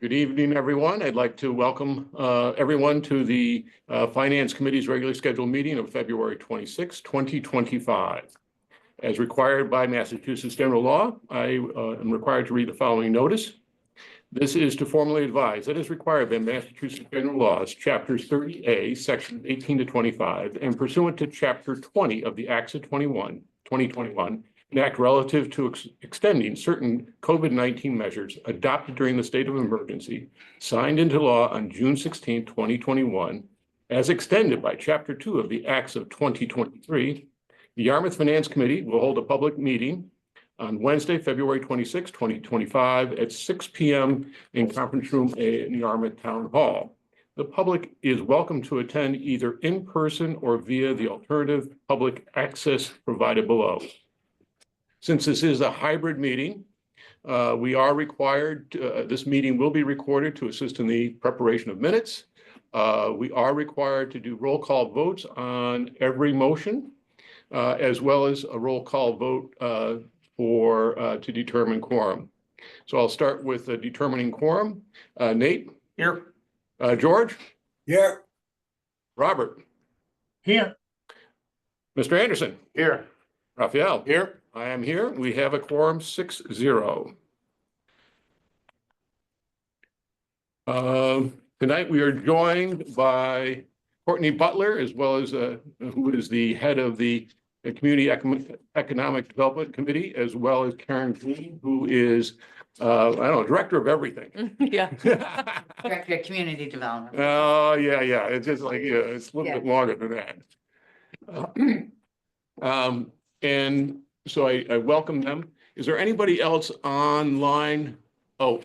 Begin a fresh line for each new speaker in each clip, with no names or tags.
Good evening, everyone. I'd like to welcome everyone to the Finance Committee's regularly scheduled meeting of February 26, 2025. As required by Massachusetts general law, I am required to read the following notice. This is to formally advise that is required by Massachusetts general laws, chapters 30A, sections 18 to 25, and pursuant to chapter 20 of the Acts of 2021, an act relative to extending certain COVID-19 measures adopted during the state of emergency, signed into law on June 16, 2021, as extended by Chapter 2 of the Acts of 2023, the Yarmouth Finance Committee will hold a public meeting on Wednesday, February 26, 2025 at 6 p.m. in Conference Room A in Yarmouth Town Hall. The public is welcome to attend either in person or via the alternative public access provided below. Since this is a hybrid meeting, we are required, this meeting will be recorded to assist in the preparation of minutes. We are required to do roll call votes on every motion, as well as a roll call vote to determine quorum. So I'll start with determining quorum. Nate?
Here.
George?
Here.
Robert?
Here.
Mr. Anderson?
Here.
Raphael?
Here.
I am here. We have a quorum 6-0. Tonight we are joined by Courtney Butler, as well as who is the head of the Community Economic Development Committee, as well as Karen Green, who is, I don't know, director of everything.
Yeah.
Director of Community Development.
Oh, yeah. It's just like, it's a little bit longer than that. And so I welcome them. Is there anybody else online? Oh,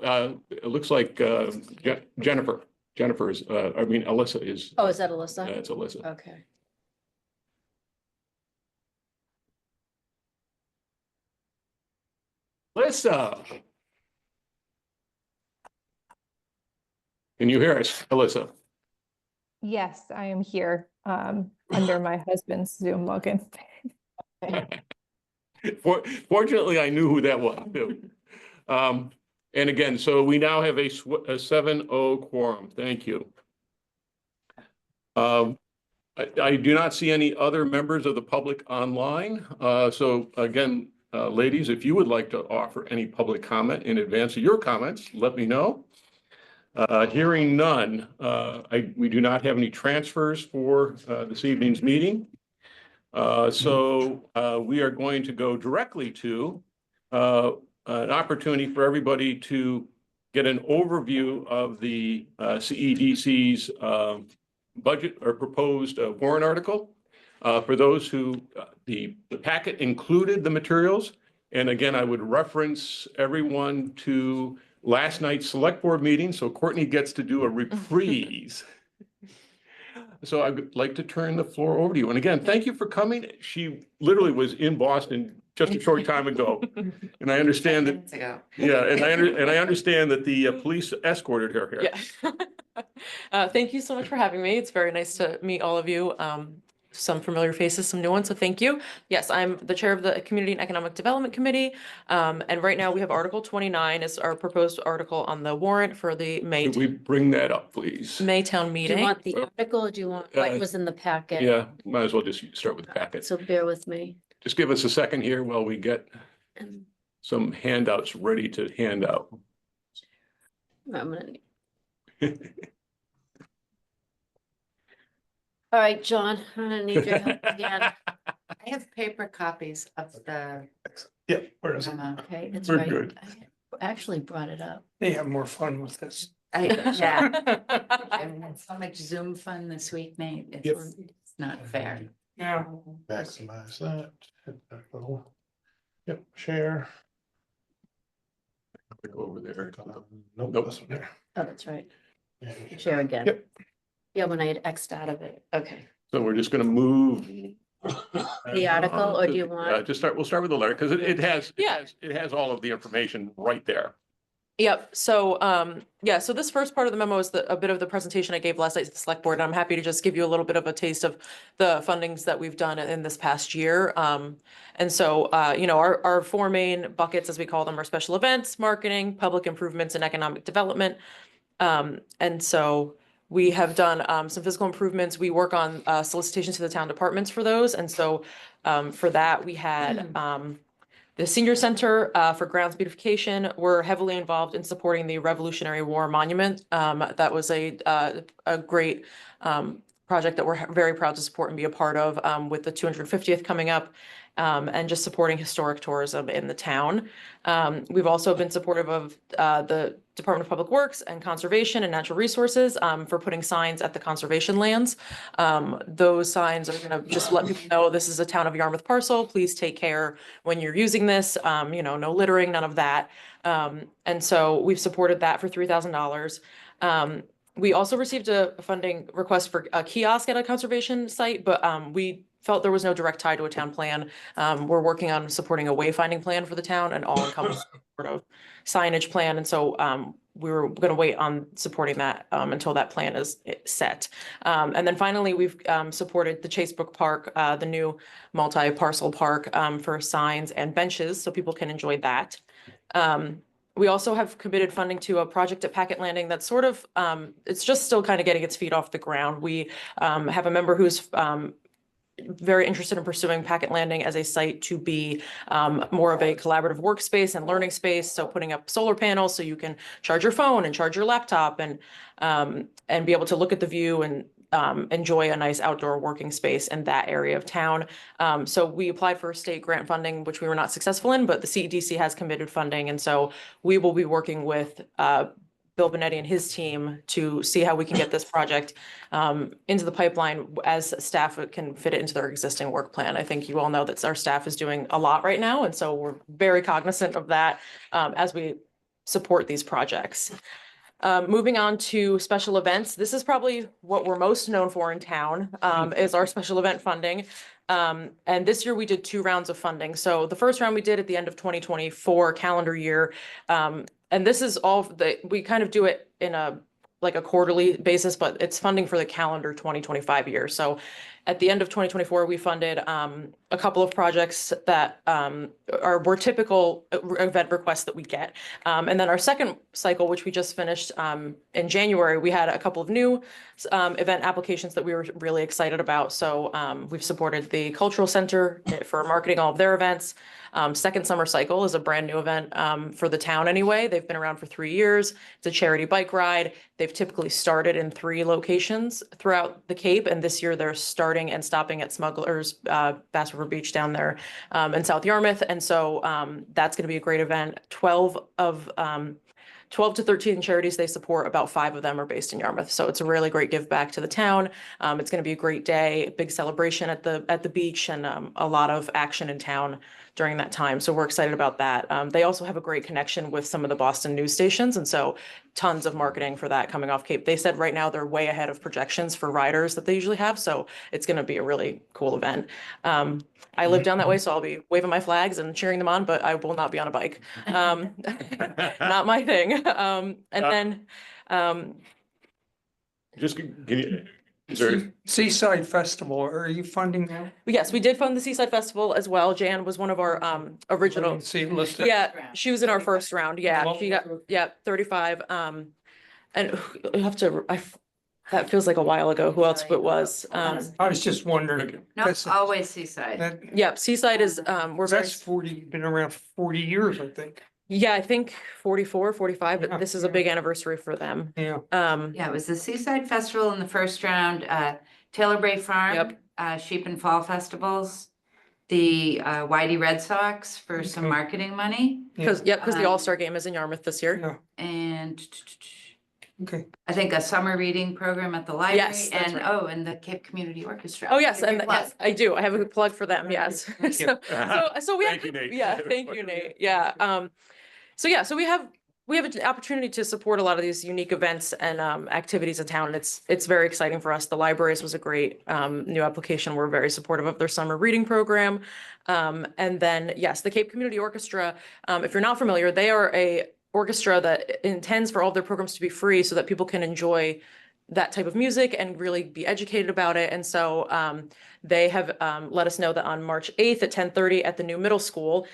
it looks like Jennifer. Jennifer is, Alyssa is.
Oh, is that Alyssa?
It's Alyssa.
Okay.
Alyssa. Can you hear us, Alyssa?
Yes, I am here under my husband's Zoom login.
Fortunately, I knew who that was too. And again, so we now have a 7-0 quorum. Thank you. I do not see any other members of the public online. So again, ladies, if you would like to offer any public comment in advance of your comments, let me know. Hearing none, we do not have any transfers for this evening's meeting. So we are going to go directly to an opportunity for everybody to get an overview of the CEDC's budget or proposed warrant article. For those who, the packet included the materials. And again, I would reference everyone to last night's select board meeting. So Courtney gets to do a reprise. So I would like to turn the floor over to you. And again, thank you for coming. She literally was in Boston just a short time ago. And I understand that, yeah, and I understand that the police escorted her here.
Yeah. Thank you so much for having me. It's very nice to meet all of you. Some familiar faces, some new ones, so thank you. Yes, I'm the chair of the Community and Economic Development Committee. And right now we have Article 29 as our proposed article on the warrant for the May.
Could we bring that up, please?
May town
Do
meeting.
you want the article or do you want what was in the packet?
Yeah, might as well just start with the packet.
So bear with me.
Just give us a second here while we get some handouts ready to hand out.
I'm gonna All right, John, I'm gonna need your help again. I have paper copies of the.
Yeah, where is it?
Okay, it's
We're
right.
good.
I actually brought it up.
They have more fun with this.
Yeah. I've had so much Zoom fun this week, Nate.
Yep.
It's not fair.
Yeah. Maximize that. Hit that little. Yep, share.
Go over there.
Nope, this one there.
Oh, that's right.
Yeah.
Share again.
Yep.
Yeah, when I had X'd out of it. Okay.
So we're just going to move
The article, or do you want?
we'll start with the letter because it has
Yeah.
it has all of the information right there.
Yep. So, yeah, so this first part of the memo is a bit of the presentation I gave last night to the select board. And I'm happy to just give you a little bit of a taste of the fundings that we've done in this past year. And so, you know, our four main buckets, as we call them, are special events, marketing, public improvements, and economic development. And so we have done, some physical improvements. We work on, solicitations to the town departments for those. And so, for that, we had, the senior center, for grounds beautification, we're heavily involved in supporting the Revolutionary War Monument. That was a great, project that we're very proud to support and be a part of, with the 250th coming up, and just supporting historic tourism in the town. We've also been supportive of, the Department of Public Works and Conservation and Natural Resources, for putting signs at the conservation lands. Those signs are gonna just let people know this is a town of Yarmouth parcel. Please take care when you're using this, you know, no littering, none of that. And so we've supported that for $3,000. We also received a funding request for a kiosk at a conservation site, but we felt there was no direct tie to a town plan. We're working on supporting a wayfinding plan for the town and all-encompassing sort of signage plan. And so we were going to wait on supporting that until that plan is set. And then finally, we've supported the Chasebrook Park, the new multi-parcel park, for signs and benches so people can enjoy that. We also have committed funding to a project at Packet Landing that's sort of, it's just still kind of getting its feet off the ground. We have a member who's very interested in pursuing Packet Landing as a site to be more of a collaborative workspace and learning space. So putting up solar panels so you can charge your phone and charge your laptop and be able to look at the view and enjoy a nice outdoor working space in that area of town. So we applied for state grant funding, which we were not successful in, but the CEDC has committed funding. And so we will be working with Bill Benetti and his team to see how we can get this project into the pipeline as staff can fit it into their existing work plan. I think you all know that our staff is doing a lot right now. And so we're very cognizant of that as we support these projects. Moving on to special events. This is probably what we're most known for in town, is our special event funding. And this year we did 2 rounds of funding. So the first round we did at the end of 2024 calendar year. And this is all we kind of do it in a quarterly basis, but it's funding for the calendar 2025 year. So at the end of 2024, we funded a couple of projects that were typical event requests that we get. And then our second cycle, which we just finished in January, we had a couple of new event applications that we were really excited about. So we've supported the Cultural Center for marketing all of their events. Second Summer Cycle is a brand new event for the town anyway. They've been around for 3 years. It's a charity bike ride. They've typically started in 3 locations throughout the Cape, and this year they're starting and stopping at Smugglers, Bass River Beach down there in South Yarmouth. And so that's going to be a great event. 12 to 13 charities they support, about 5 of them are based in Yarmouth. So it's a really great give back to the town. It's going to be a great day, big celebration at the beach, and a lot of action in town during that time. So we're excited about that. They also have a great connection with some of the Boston news stations. And so tons of marketing for that coming off Cape. They said right now they're way ahead of projections for riders that they usually have. So it's going to be a really cool event. I live down that way, so I'll be waving my flags and cheering them on, but I will not be on a bike. Not my thing. And then
Just can you, is there,
Seaside Festival, are you funding that?
yes, we did fund the Seaside Festival as well. Jan was one of our original.
See listed.
Yeah, she was in our first round. Yeah, she got 35. And you have to. That feels like a while ago. Who else it was?
I was just wondering.
No,
That's-
always Seaside.
that-
Yep, Seaside is we're very.
That's 40, been around for 40 years, I think.
Yeah, I think 44, 45, but
Yeah.
this is a big anniversary for them.
Yeah.
Yeah, it was the Seaside Festival in the first round, Taylor Bray Farm.
Yep.
Sheep and Fall Festivals, the Whitey Red Sox for some
Okay.
marketing money,
Because the
Um,
All-Star game is in Yarmouth this year.
Yeah.
and
Okay.
I think a summer reading program at the library,
Yes, that's
and
right.
and the Cape Community Orchestra.
Oh, yes,
Give your
and
plug.
yes, I do. I have a plug for them, yes. So we have,
Thank you, Nate.
yeah, thank you, Nate. Yeah. So we have an opportunity to support a lot of these unique events and activities in town. And it's very exciting for us. The libraries was a great new application. We're very supportive of their summer reading program. And then, yes, the Cape Community Orchestra, if you're not familiar, they are a orchestra that intends for all their programs to be free so that people can enjoy that type of music and really be educated about it. And so they have let us know that on March 8th at 10:30 at the new middle school,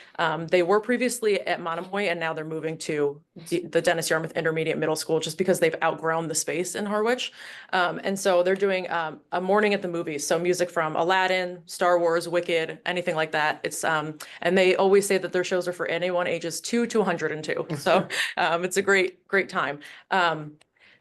they were previously at Monomoy and now they're moving to the Dennis Yarmouth Intermediate Middle School just because they've outgrown the space in Harwich. And so they're doing a morning at the movies. So music from Aladdin, Star Wars, Wicked, anything like that. It's and they always say that their shows are for anyone ages 2 to 102. So it's a great time.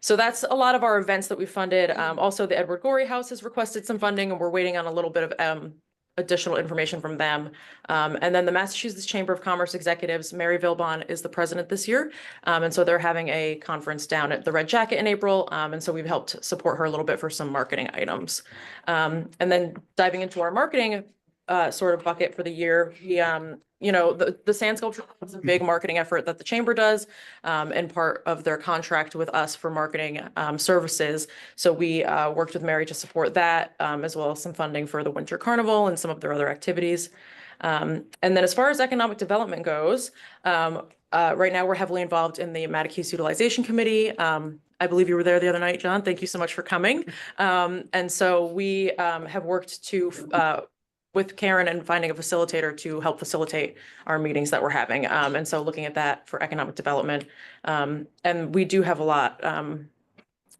So that's a lot of our events that we funded. Also, the Edward Gorey House has requested some funding and we're waiting on a little bit of additional information from them. And then the Massachusetts Chamber of Commerce Executives, Mary Vilbon is the president this year. And so they're having a conference down at the Red Jacket in April. And so we've helped support her a little bit for some marketing items. And then diving into our marketing sort of bucket for the year, we the sand sculpture is a big marketing effort that the chamber does, and part of their contract with us for marketing services. So we worked with Mary to support that, as well as some funding for the Winter Carnival and some of their other activities. And then as far as economic development goes, right now we're heavily involved in the Mattakese Utilization Committee. I believe you were there the other night, John. Thank you so much for coming. And so we have worked to with Karen and finding a facilitator to help facilitate our meetings that we're having. And so looking at that for economic development. And we do have a lot.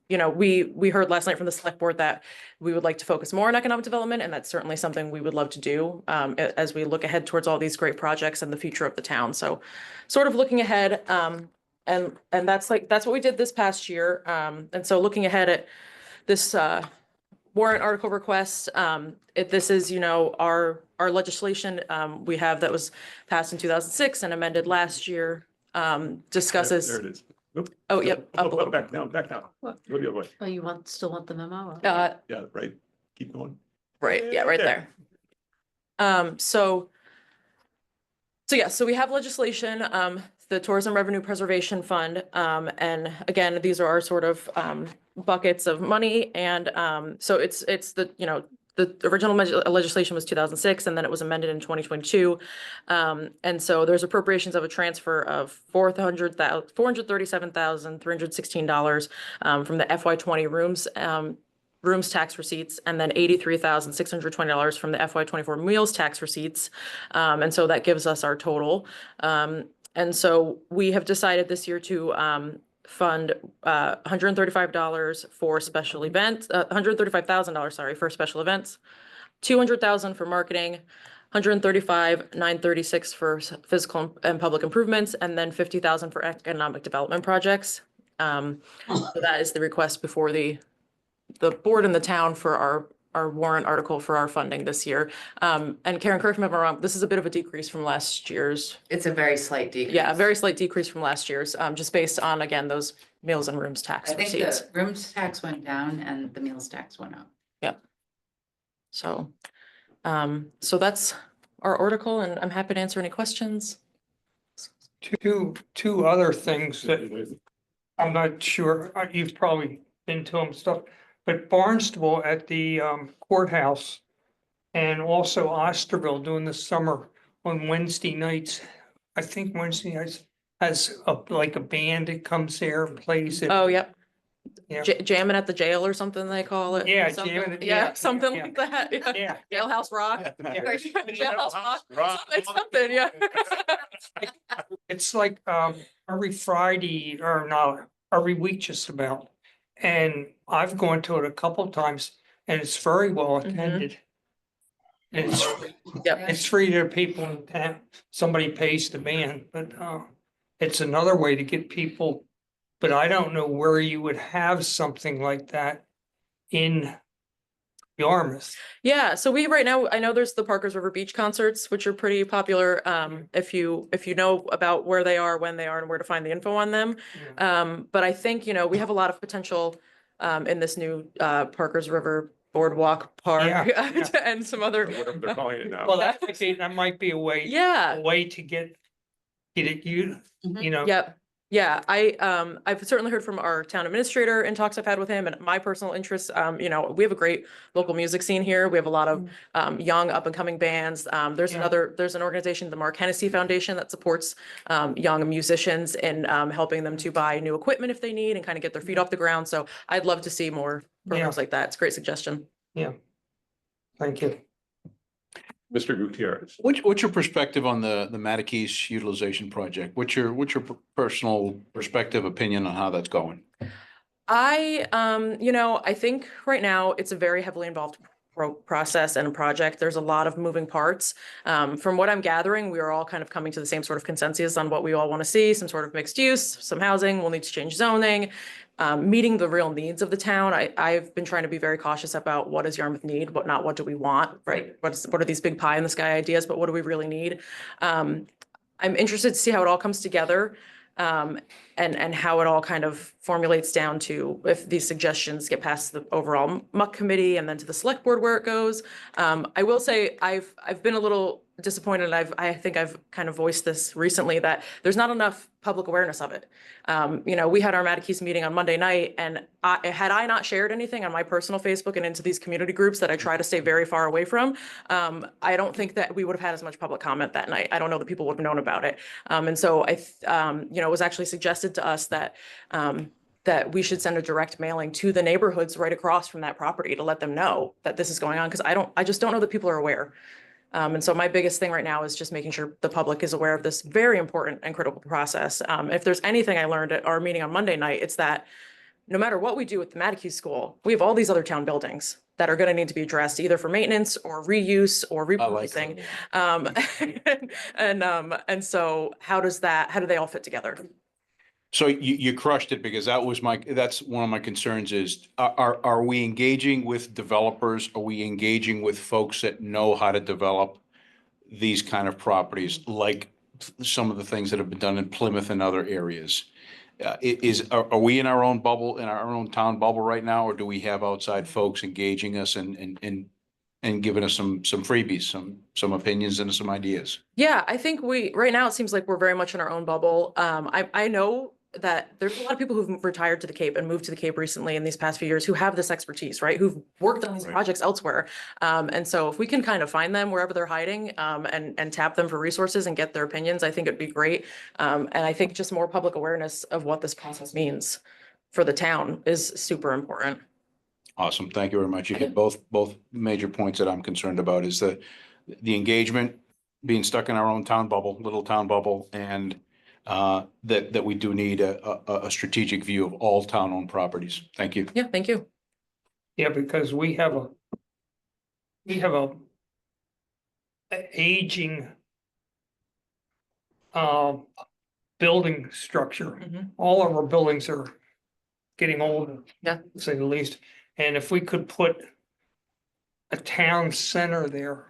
We heard last night from the select board that we would like to focus more on economic development, and that's certainly something we would love to do as we look ahead towards all these great projects and the future of the town. So sort of looking ahead, and that's what we did this past year. And so looking ahead at this warrant article request, this is, our legislation we have that was passed in 2006 and amended last year, discusses.
There it is. Oop.
Oh, yep. Up a little.
Back down. Go the other way.
Oh, you still want the memo?
Yeah,
right. Keep going.
right. Yeah, right there. So we have legislation, the Tourism Revenue Preservation Fund. And again, these are our sort of buckets of money. And so it's the original legislation was 2006, and then it was amended in 2022. And so there's appropriations of a transfer of $437,316 from the FY20 rooms tax receipts, and then $83,620 from the FY24 meals tax receipts. And so that gives us our total. And so we have decided this year to fund $135 for special events, $135,000, sorry, for special events, $200,000 for marketing, $135,936 for physical and public improvements, and then $50,000 for economic development projects. So that is the request before the board and the town for our warrant article for our funding this year. And Karen, correct me if I'm wrong, this is a bit of a decrease from last year's.
It's a very slight decrease.
Yeah, a very slight decrease from last year's, just based on, again, those meals and rooms tax
I think
receipts.
the rooms tax went down and the meals tax went up.
So, so that's our article, and I'm happy to answer any questions.
Two other things that I'm not sure, you've probably been to them stuff, but Barnstable at the courthouse and also Osterville during the summer on Wednesday nights. I think Wednesday nights has like a band that comes there and plays it.
Oh, yep.
Yeah.
Jamming at the jail or something they call it.
Yeah,
Something-
jamming at-
Yeah,
yeah,
something
yeah.
like that. Yeah.
Yeah,
Jailhouse Rock. Jailhouse Rock. It's
Rock.
something, yeah.
it's like every Friday or not, every week just about. And I've gone to it a couple of times and it's very well attended. And
Yep.
it's free to people in town. Somebody pays the band, but it's another way to get people. But I don't know where you would have something like that in Yarmouth.
Yeah, so we right now, I know there's the Parkers River Beach concerts, which are pretty popular. If you know about where they are, when they are, and where to find the info on them. But I think, we have a lot of potential in this new Parkers River Boardwalk Park
Yeah.
and some other.
Whatever they're calling it now.
Well, that might be a way.
Yeah,
A way to get it, you know.
yep. Yeah, I've certainly heard from our town administrator in talks I've had with him and my personal interests. You know, we have a great local music scene here. We have a lot of young up and coming bands. There's
Yeah.
there's an organization, the Mark Hennessy Foundation, that supports young musicians and helping them to buy new equipment if they need and kind of get their feet off the ground. So I'd love to see more programs like that. It's a great suggestion.
Yeah. Thank you.
Mr. Gutierrez.
What's your perspective on the Mattakese utilization project? What's your personal perspective, opinion on how that's going?
You know, I think right now it's a very heavily involved process and project. There's a lot of moving parts. From what I'm gathering, we are all kind of coming to the same sort of consensus on what we all want to see, some sort of mixed use, some housing, we'll need to change zoning, meeting the real needs of the town. I've been trying to be very cautious about what does Yarmouth need, what do we want, right? What are these big pie in the sky ideas, but what do we really need? I'm interested to see how it all comes together. And how it all kind of formulates down to if these suggestions get past the overall MUC committee and then to the select board where it goes. I will say I've been a little disappointed. I think I've kind of voiced this recently that there's not enough public awareness of it. You know, we had our Mattakese meeting on Monday night, and had I not shared anything on my personal Facebook and into these community groups that I try to stay very far away from, I don't think that we would have had as much public comment that night. I don't know that people would have known about it. And so you know, it was actually suggested to us that that we should send a direct mailing to the neighborhoods right across from that property to let them know that this is going on, because I just don't know that people are aware. And so my biggest thing right now is just making sure the public is aware of this very important and critical process. If there's anything I learned at our meeting on Monday night, it's that no matter what we do with the Mattakese School, we have all these other town buildings that are going to need to be addressed either for maintenance or reuse or repurposing. And so how do they all fit together?
So you crushed it, because that's one of my concerns is, are we engaging with developers? Are we engaging with folks that know how to develop these kind of properties, like some of the things that have been done in Plymouth and other areas? Are we in our own bubble, in our own town bubble right now, or do we have outside folks engaging us and giving us some freebies, some opinions and some ideas?
Yeah, I think right now it seems like we're very much in our own bubble. I know that there's a lot of people who've retired to the Cape and moved to the Cape recently in these past few years who have this expertise, right? Who've worked on these projects elsewhere. And so if we can kind of find them wherever they're hiding, and tap them for resources and get their opinions, I think it'd be great. And I think just more public awareness of what this process means for the town is super important.
Awesome. Thank you very much. You hit both major points that I'm concerned about, is the engagement, being stuck in our own town bubble, little town bubble, and that we do need a strategic view of all town-owned properties. Thank you.
Yeah, thank you.
Yeah, because we have a aging building structure.
Mhm.
All of our buildings are getting older.
Yeah.
To say the least. And if we could put a town center there,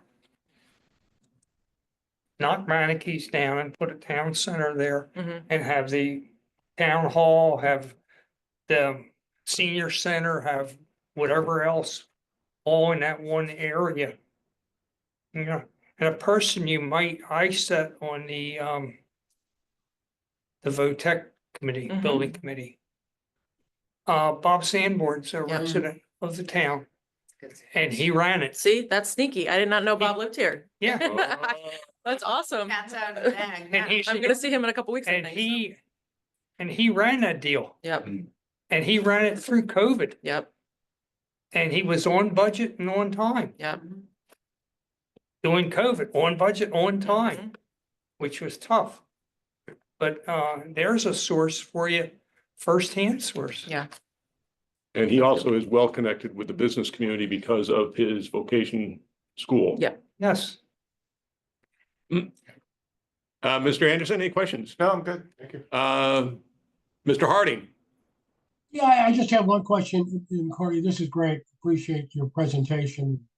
knock Mattakese down and put a town center there,
Mhm.
and have the town hall, have the senior center, have whatever else, all in that one area. You know, and a person I sat on the VOTEC committee,
Mhm.
building committee. Bob Sanborn's a
Yeah.
resident of the town, and he ran it.
See, that's sneaky. I did not know Bob lived here.
Yeah.
That's awesome.
Cat's out of the bag.
And he,
I'm gonna see him in a couple weeks, I
and
think.
he ran that deal,
Yep,
and he ran it through COVID,
yep,
and he was on budget and on time,
yep.
doing COVID, on budget, on time,
Mhm.
which was tough. But there's a source for you, firsthand source.
Yeah.
And he also is well connected with the business community because of his vocation school.
Yeah.
Yes.
Mr. Anderson, any questions?
No, I'm good. Thank you.
Mr. Harding?
Yeah, I just have one question, and Courtney, this is great. Appreciate your presentation.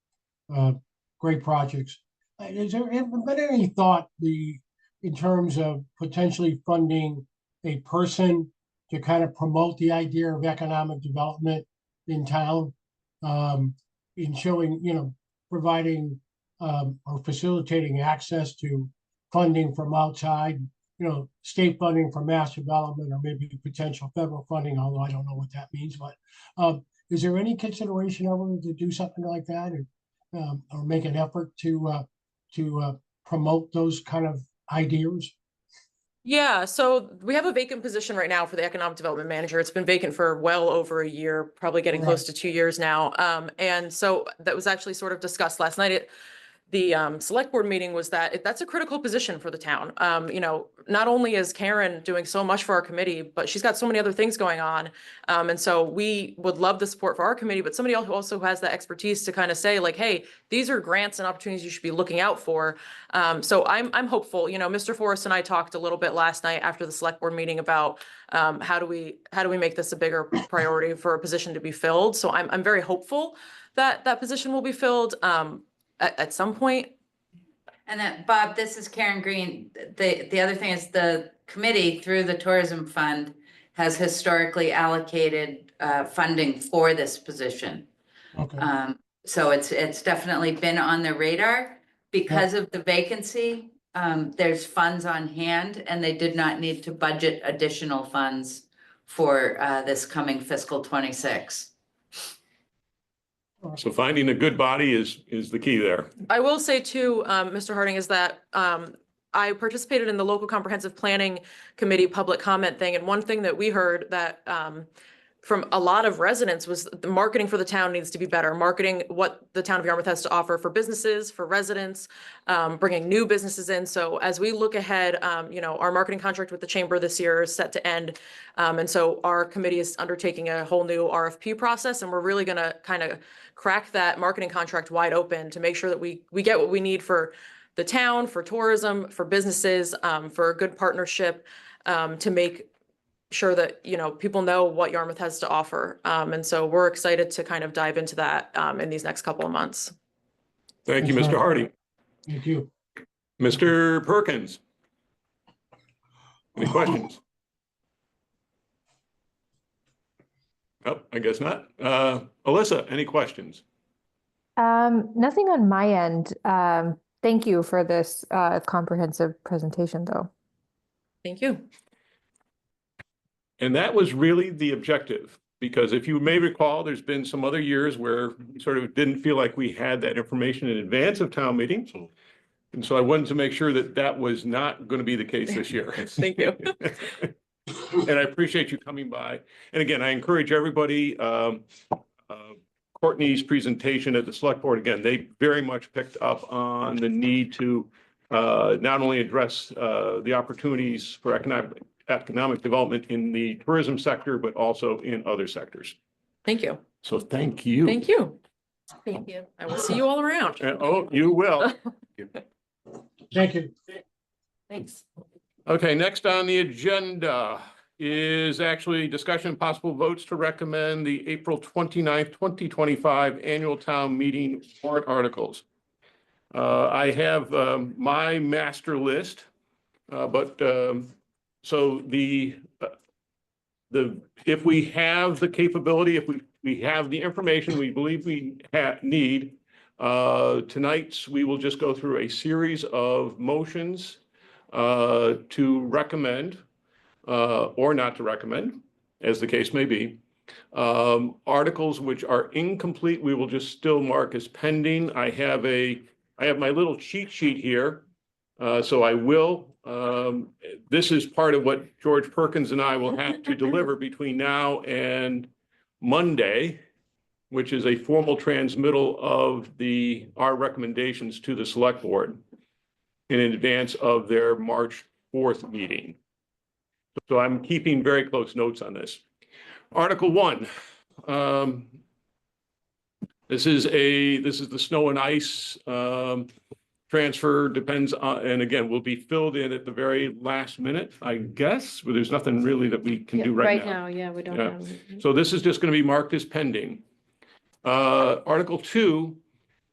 Great projects. Is there been any thought in terms of potentially funding a person to kind of promote the idea of economic development in town? In showing, providing or facilitating access to funding from outside state funding for mass development or maybe potential federal funding, although I don't know what that means, but is there any consideration ever to do something like that or make an effort to promote those kind of ideas?
Yeah, so we have a vacant position right now for the economic development manager. It's been vacant for well over a year, probably getting close to 2 years now. And so that was actually sort of discussed last night at the select board meeting, was that that's a critical position for the town. Not only is Karen doing so much for our committee, but she's got so many other things going on. And so we would love the support for our committee, but somebody else who also has the expertise to kind of say like, hey, these are grants and opportunities you should be looking out for. So I'm hopeful. Mr. Forrest and I talked a little bit last night after the select board meeting about how do we make this a bigger priority for a position to be filled. So I'm very hopeful that that position will be filled at some point.
And that, Bob, this is Karen Green. The other thing is the committee through the tourism fund has historically allocated funding for this position.
Okay.
So it's definitely been on the radar because of the vacancy. There's funds on hand and they did not need to budget additional funds for this coming fiscal 26.
So finding a good body is the key there.
I will say too, Mr. Harding, is that I participated in the local comprehensive planning committee public comment thing. And one thing that we heard that from a lot of residents was the marketing for the town needs to be better. Marketing what the town of Yarmouth has to offer for businesses, for residents, bringing new businesses in. So as we look ahead, our marketing contract with the chamber this year is set to end. And so our committee is undertaking a whole new RFP process, and we're really going to kind of crack that marketing contract wide open to make sure that we get what we need for the town, for tourism, for businesses, for a good partnership, to make sure that, people know what Yarmouth has to offer. And so we're excited to kind of dive into that in these next couple of months.
Thank you, Mr. Harding.
Thank you.
Mr. Perkins. Any questions? Oh, I guess not. Alyssa, any questions?
Nothing on my end. Thank you for this comprehensive presentation, though.
Thank you.
And that was really the objective, because if you may recall, there's been some other years where we sort of didn't feel like we had that information in advance of town meetings. And so I wanted to make sure that that was not going to be the case this year.
Thank you.
And I appreciate you coming by. And again, I encourage everybody, Courtney's presentation at the select board, again, they very much picked up on the need to not only address the opportunities for economic development in the tourism sector, but also in other sectors.
Thank you.
So thank you.
Thank you.
Thank you.
I will see you all around.
Oh, you will.
Thank you.
Thanks.
Okay, next on the agenda is actually discussion and possible votes to recommend the April 29th, 2025 annual town meeting warrant articles. I have my master list, but so if we have the capability, if we have the information we believe we need, tonight's we will just go through a series of motions to recommend or not to recommend, as the case may be. Articles which are incomplete, we will just still mark as pending. I have my little cheat sheet here, so I will. This is part of what George Perkins and I will have to deliver between now and Monday, which is a formal transmittal of our recommendations to the select board in advance of their March 4th meeting. So I'm keeping very close notes on this. Article 1. This is the snow and ice transfer, depends on, and again, will be filled in at the very last minute, I guess, but there's nothing really that we can do right now.
Yeah, we don't
Yeah.
have.
So this is just going to be marked as pending. Article 2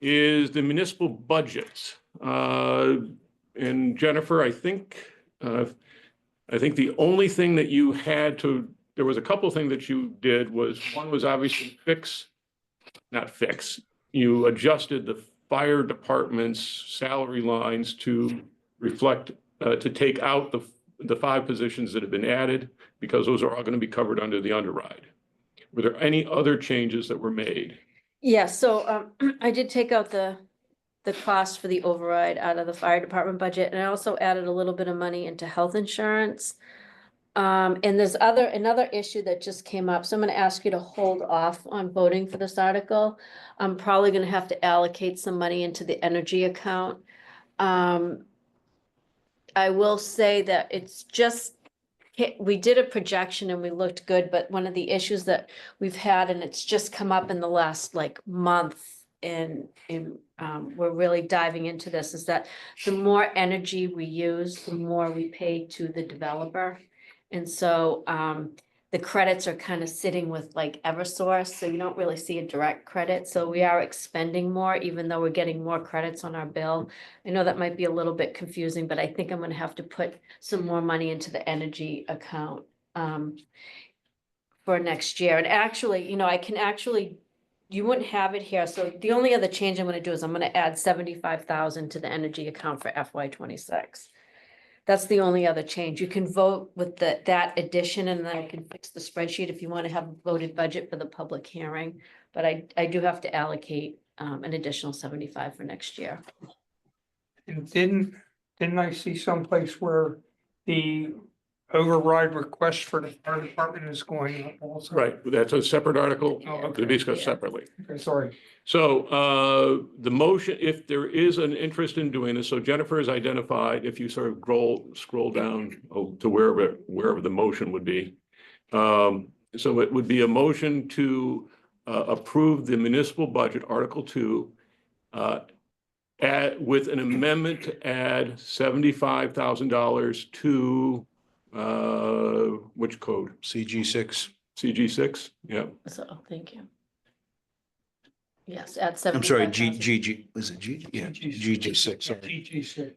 is the municipal budgets. And Jennifer, I think the only thing that you had to, there was a couple of things that you did was, one was obviously you adjusted the fire department's salary lines to reflect, to take out the 5 positions that have been added, because those are all going to be covered under the underride. Were there any other changes that were made?
Yeah, so I did take out the cost for the override out of the fire department budget, and I also added a little bit of money into health insurance. And there's another issue that just came up, so I'm gonna ask you to hold off on voting for this article. I'm probably gonna have to allocate some money into the energy account. I will say that it's just, we did a projection and we looked good, but one of the issues that we've had, and it's just come up in the last like month, and we're really diving into this, is that the more energy we use, the more we pay to the developer. And so the credits are kind of sitting with like Eversource, so you don't really see a direct credit. So we are expending more, even though we're getting more credits on our bill. I know that might be a little bit confusing, but I think I'm gonna have to put some more money into the energy account for next year. And actually, I can actually, you wouldn't have it here. So the only other change I'm gonna do is I'm gonna add 75,000 to the energy account for FY 26. That's the only other change. You can vote with that addition, and then I can fix the spreadsheet if you want to have a voted budget for the public hearing. But I do have to allocate an additional 75 for next year.
And didn't I see someplace where the override request for the fire department is going up also?
Right, that's a separate article
Oh,
to
okay.
be discussed
Yeah.
separately.
Okay, sorry.
So the motion, if there is an interest in doing this, so Jennifer has identified, if you sort of scroll down to wherever the motion would be. So it would be a motion to approve the municipal budget, Article 2, with an amendment to add $75,000 to which code?
CG6.
CG6? Yeah.
So, thank you. Yes, at
I'm sorry,
75,000.
was it GG? Yeah, GG6, sorry.
GG6.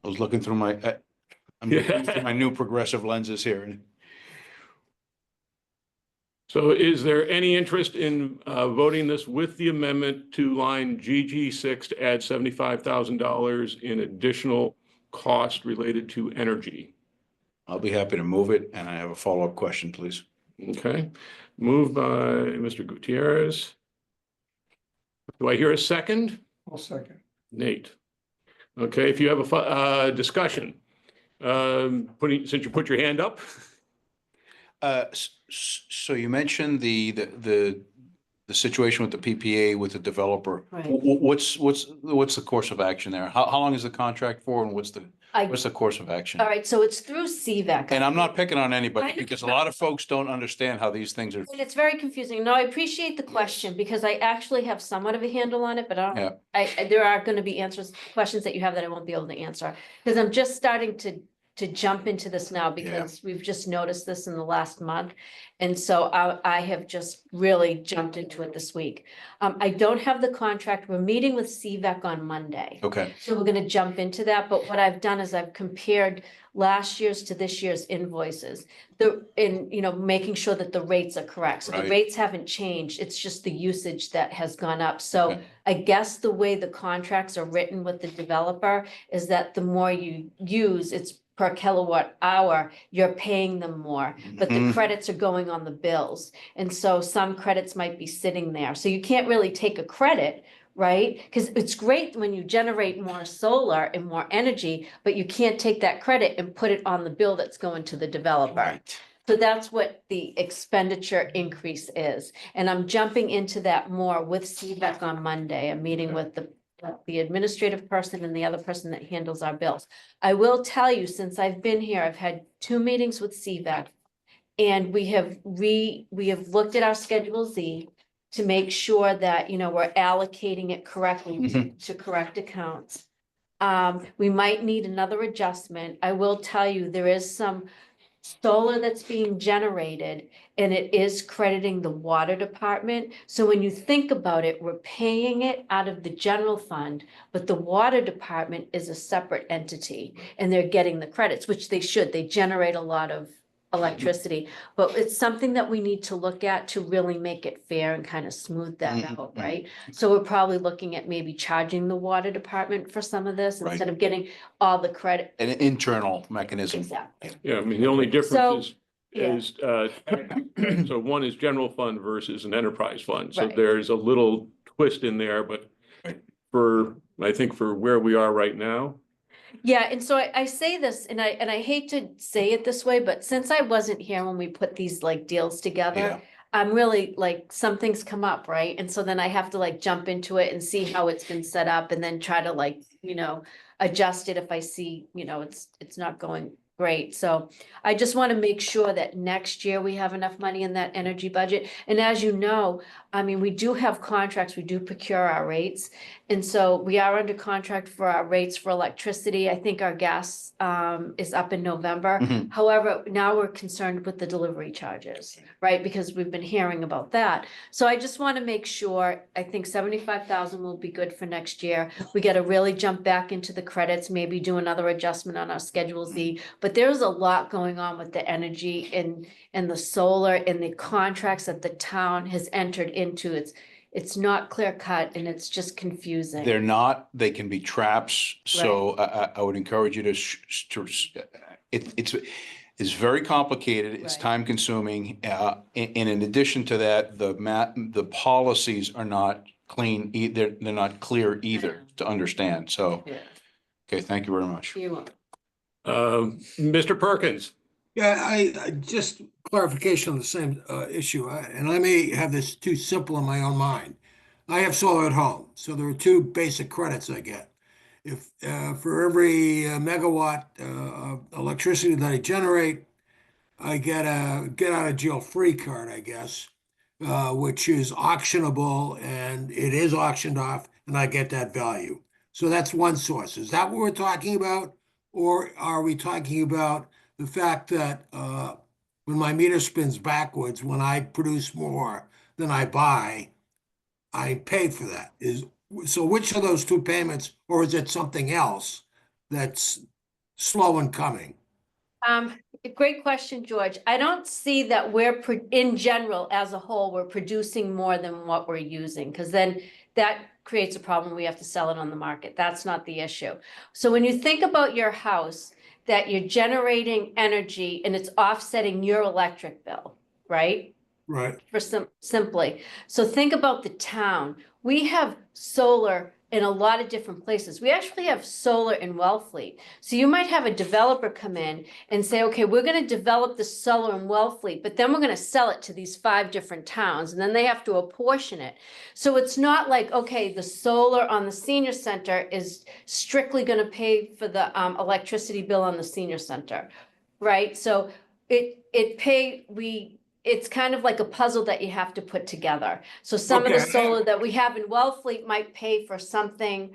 I was looking through I'm looking through my new progressive lenses here. And
So is there any interest in voting this with the amendment to line GG6 to add $75,000 in additional cost related to energy?
I'll be happy to move it, and I have a follow-up question, please.
Okay, moved by Mr. Gutierrez. Do I hear a second?
I'll second.
Nate. Okay, if you have a discussion, since you put your hand up.
So you mentioned the situation with the PPA with the developer.
Right.
What's the course of action there? How long is the contract for, and what's the course of action?
All right, so it's through CVAC.
And I'm not picking on
I
anybody,
know.
because a lot of folks don't understand how these things are.
And it's very confusing. No, I appreciate the question, because I actually have somewhat of a handle on it, but
Yeah.
there are gonna be questions that you have that I won't be able to answer. Because I'm just starting to jump into this now, because we've just noticed this in the last month. And so I have just really jumped into it this week. I don't have the contract. We're meeting with CVAC on Monday.
Okay,
So we're gonna jump into that, but what I've done is I've compared last year's to this year's invoices. Making sure that the rates are correct. So the
Right.
rates haven't changed, it's just the usage that has gone up. So
Okay.
I guess the way the contracts are written with the developer is that the more you use, it's per kilowatt hour, you're paying them more, but the
Mhm.
credits are going on the bills. And so some credits might be sitting there. So you can't really take a credit, right? Because it's great when you generate more solar and more energy, but you can't take that credit and put it on the bill that's going to the developer.
right.
So that's what the expenditure increase is. And I'm jumping into that more with CVAC on Monday. I'm meeting with the administrative person and the other person that handles our bills. I will tell you, since I've been here, I've had 2 meetings with CVAC. And we have looked at our Schedule Z to make sure that, we're allocating it correctly to correct accounts. We might need another adjustment. I will tell you, there is some solar that's being generated, and it is crediting the water department. So when you think about it, we're paying it out of the general fund, but the water department is a separate entity, and they're getting the credits, which they should. They generate a lot of electricity. But it's something that we need to look at to really make it fair and kind of smooth that out, right? So we're probably looking at maybe charging the water department for some of this
Right.
instead of getting all the credit.
An internal mechanism.
Exactly.
Yeah, I mean, the only
So,
difference
yeah.
is, so one is general fund versus an enterprise fund. So
Right.
there's a little twist in there, but I think for where we are right now,
Yeah, and so I say this, and I hate to say it this way, but since I wasn't here when we put these like deals together,
Yeah.
I'm really like, some things come up, right? And so then I have to like jump into it and see how it's been set up and then try to like, adjust it if I see, it's not going great. So I just want to make sure that next year we have enough money in that energy budget. And as you know, I mean, we do have contracts, we do procure our rates. And so we are under contract for our rates for electricity. I think our gas is up in November.
Mhm.
However, now we're concerned with the delivery charges, right? Because we've been hearing about that. So I just want to make sure, I think 75,000 will be good for next year. We got to really jump back into the credits, maybe do another adjustment on our Schedule Z. But there's a lot going on with the energy and the solar and the contracts that the town has entered into. It's not clear cut and it's just confusing.
They're not, they can be traps. So I would encourage you to, it's very complicated. It's
Right.
time consuming. And in addition to that, the policies are not clean. They're not clear either to understand. So,
Yeah.
okay, thank you very much.
You won't.
Mr. Perkins.
Yeah, I just clarification on the same issue, and I may have this too simple in my own mind. I have solar at home, so there are two basic credits I get. If for every megawatt of electricity that I generate, I get a get out of jail free card, I guess, which is auctionable, and it is auctioned off, and I get that value. So that's one source. Is that what we're talking about, or are we talking about the fact that when my meter spins backwards, when I produce more than I buy, I pay for that? So which of those two payments, or is it something else that's slow in coming?
Great question, George. I don't see that in general, as a whole, we're producing more than what we're using, because then that creates a problem. We have to sell it on the market. That's not the issue. So when you think about your house, that you're generating energy and it's offsetting your electric bill, right?
Right.
For simply. So think about the town. We have solar in a lot of different places. We actually have solar in Wellfleet. So you might have a developer come in and say, okay, we're going to develop the solar in Wellfleet, but then we're going to sell it to these 5 different towns, and then they have to apportion it. So it's not like, okay, the solar on the senior center is strictly going to pay for the electricity bill on the senior center, right? So it's kind of like a puzzle that you have to put together. So some of the
Okay.
solar that we have in Wellfleet might pay for something,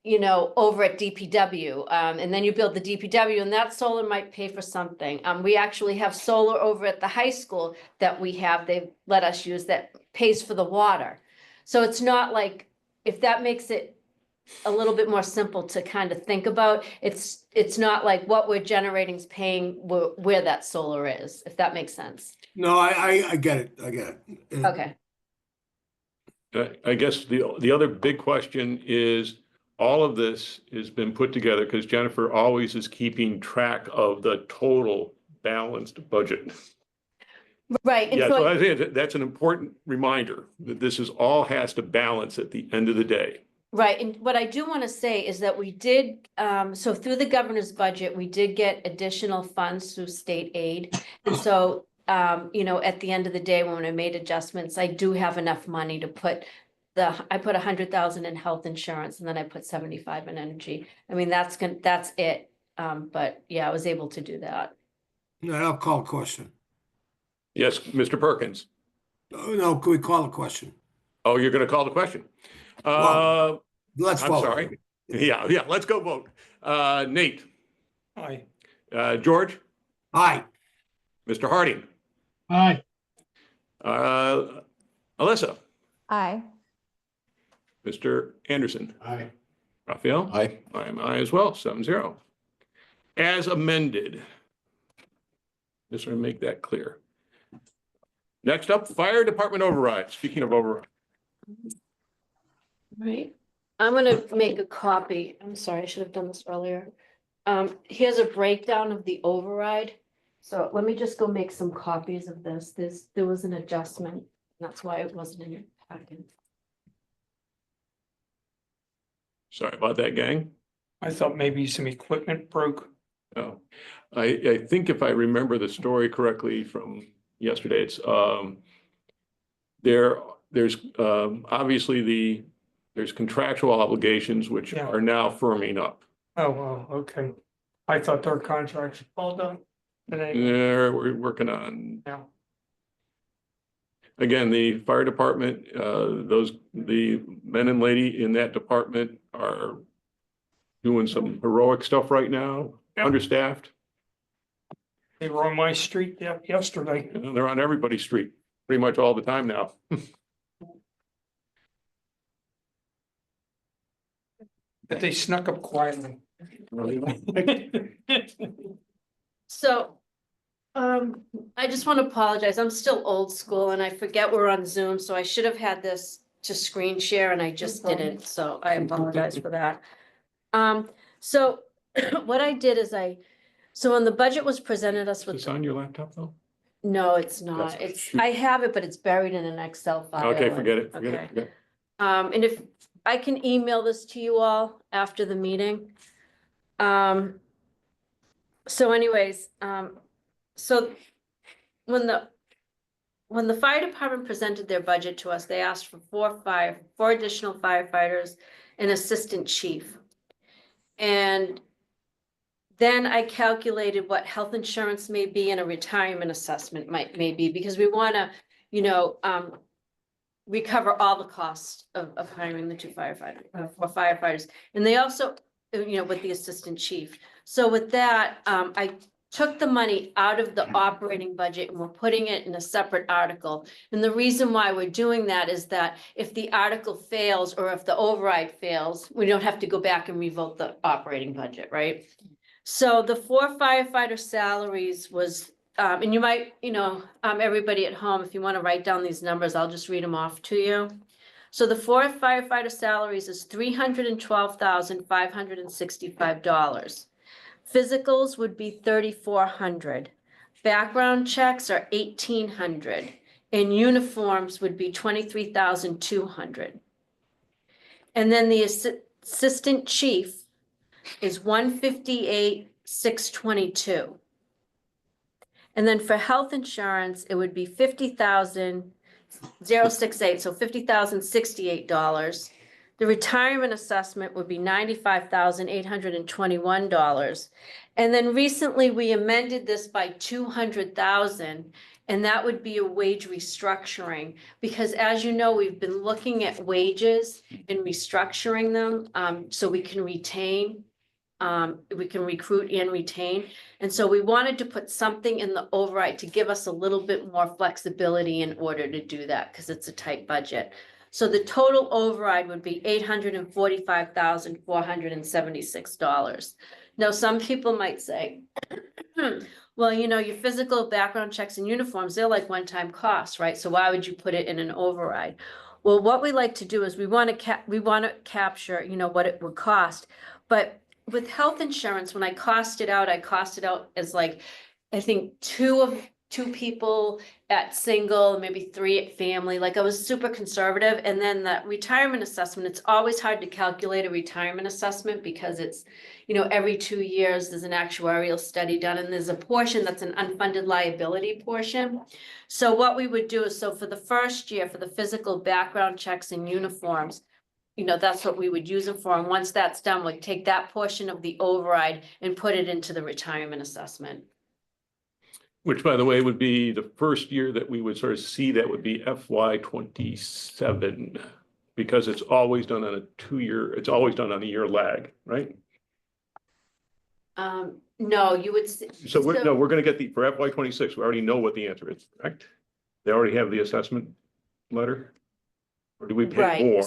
over at DPW. And then you build the DPW and that solar might pay for something. We actually have solar over at the high school that they've let us use that pays for the water. So it's not like, if that makes it a little bit more simple to kind of think about, it's not like what we're generating is paying where that solar is, if that makes sense.
No, I get it. I get it.
Okay.
I guess the other big question is, all of this has been put together because Jennifer always is keeping track of the total balanced budget.
Right. And
Yeah,
so
so I think that's an important reminder that this all has to balance at the end of the day.
Right, and what I do want to say is that we did, so through the governor's budget, we did get additional funds through state aid. And so, at the end of the day, when I made adjustments, I do have enough money to put I put 100,000 in health insurance, and then I put 75 in energy. I mean, that's it. But yeah, I was able to do that.
No, I'll call a question.
Yes, Mr. Perkins.
No, can we call a question?
Oh, you're going to call the question.
Well, Let's
I'm
vote.
sorry. Yeah, let's go vote. Nate,
Aye.
George,
Aye.
Mr. Harding,
Aye.
Alyssa,
Aye.
Mr. Anderson,
Aye.
Raphael.
Aye.
I'm aye as well, 7-0. As amended. Just want to make that clear. Next up, fire department override. Speaking of override.
Right, I'm gonna make a copy. I'm sorry, I should have done this earlier. Here's a breakdown of the override. So let me just go make some copies of this. There was an adjustment. That's why it wasn't in your packet.
Sorry about that, gang.
I thought maybe some equipment broke.
Oh, I think if I remember the story correctly from yesterday, it's, there's obviously there's contractual obligations which
Yeah.
are now firming up.
Oh, okay. I thought their contracts all done today.
We're working on,
Yeah.
again, the fire department, the men and lady in that department are doing some heroic stuff right now,
Yep.
understaffed.
They were on my street yesterday.
They're on everybody's street pretty much all the time now.
But they snuck up quietly.
So, I just want to apologize. I'm still old school and I forget we're on Zoom, so I should have had this to screen share and I just didn't, so I apologize for that. So what I did is so when the budget was presented us
Is
with,
this on your laptop though?
no, it's not.
That's-
It's,
shoot.
I have it, but it's buried in an Excel file.
Okay,
and-
forget it, forget
okay.
it, forget it.
And if I can email this to you all after the meeting. So anyways, so when the fire department presented their budget to us, they asked for four additional firefighters, an assistant chief. And then I calculated what health insurance may be and a retirement assessment may be, because we want to, recover all the costs of hiring the four firefighters. And they also, with the assistant chief. So with that, I took the money out of the operating budget and we're putting it in a separate article. And the reason why we're doing that is that if the article fails or if the override fails, we don't have to go back and revote the operating budget, right? So the four firefighter salaries was, and you might, everybody at home, if you want to write down these numbers, I'll just read them off to you. So the four firefighter salaries is $312,565. Physicals would be $3,400. Background checks are $1,800. And uniforms would be $23,200. And then the assistant chief is $158,622. And then for health insurance, it would be $50,068, so $50,068. The retirement assessment would be $95,821. And then recently we amended this by $200,000, and that would be a wage restructuring. Because as you know, we've been looking at wages and restructuring them, so we can retain, we can recruit and retain. And so we wanted to put something in the override to give us a little bit more flexibility in order to do that, because it's a tight budget. So the total override would be $845,476. Now, some people might say, well, your physical background checks and uniforms, they're like one-time costs, right? So why would you put it in an override? Well, what we like to do is we want to capture, what it would cost. But with health insurance, when I cost it out as like, I think two people at single, maybe 3 at family. Like I was super conservative. And then the retirement assessment, it's always hard to calculate a retirement assessment because it's, every 2 years there's an actuarial study done and there's a portion that's an unfunded liability portion. So what we would do is, so for the first year, for the physical background checks and uniforms, that's what we would use them for. And once that's done, we'd take that portion of the override and put it into the retirement assessment.
Which, by the way, would be the first year that we would sort of see that would be FY 27, because it's always done on a it's always done on a year lag, right?
No, you would.
So we're going to get for FY 26, we already know what the answer is, correct? They already have the assessment letter? Or do we pay more?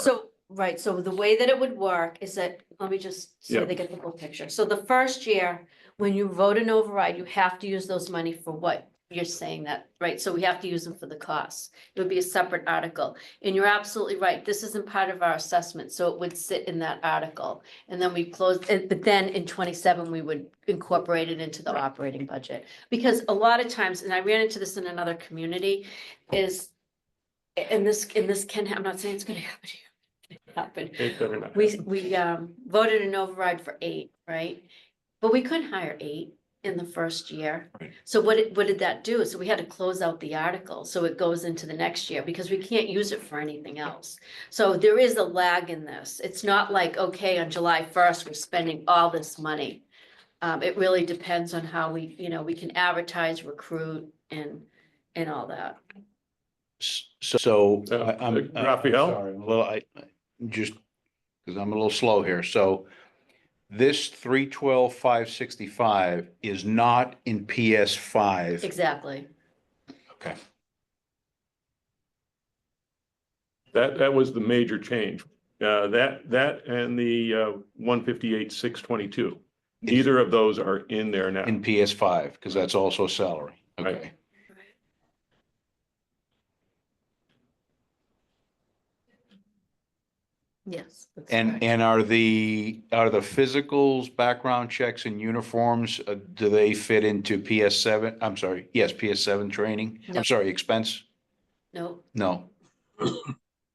Right, so the way that it would work is that, let me just so they get the full picture. So the first year, when you vote an override, you have to use those money for what you're saying that, right? So we have to use them for the costs. It would be a separate article. And you're absolutely right. This isn't part of our assessment, so it would sit in that article. And then we close, but then in 27, we would incorporate it into the operating budget. Because a lot of times, and I ran into this in another community, is, and this can, I'm not saying it's gonna happen here. Happen.
It better not
We
happen.
voted an override for 8, right? But we couldn't hire 8 in the first year.
Right.
So what did that do? So we had to close out the article, so it goes into the next year, because we can't use it for anything else. So there is a lag in this. It's not like, okay, on July 1st, we're spending all this money. It really depends on how we, we can advertise, recruit, and all that.
So I'm
Raphael?
sorry, just because I'm a little slow here. So this 312,565 is not in PS5.
Exactly.
Okay.
That was the major change. That and the 158,622. Neither of those are in there now.
In PS5, because that's also salary.
Right.
Okay.
Yes. that's
And
correct.
are the physicals, background checks and uniforms, do they fit into PS7? I'm sorry, yes, PS7 training?
No.
I'm sorry, expense?
No,
No.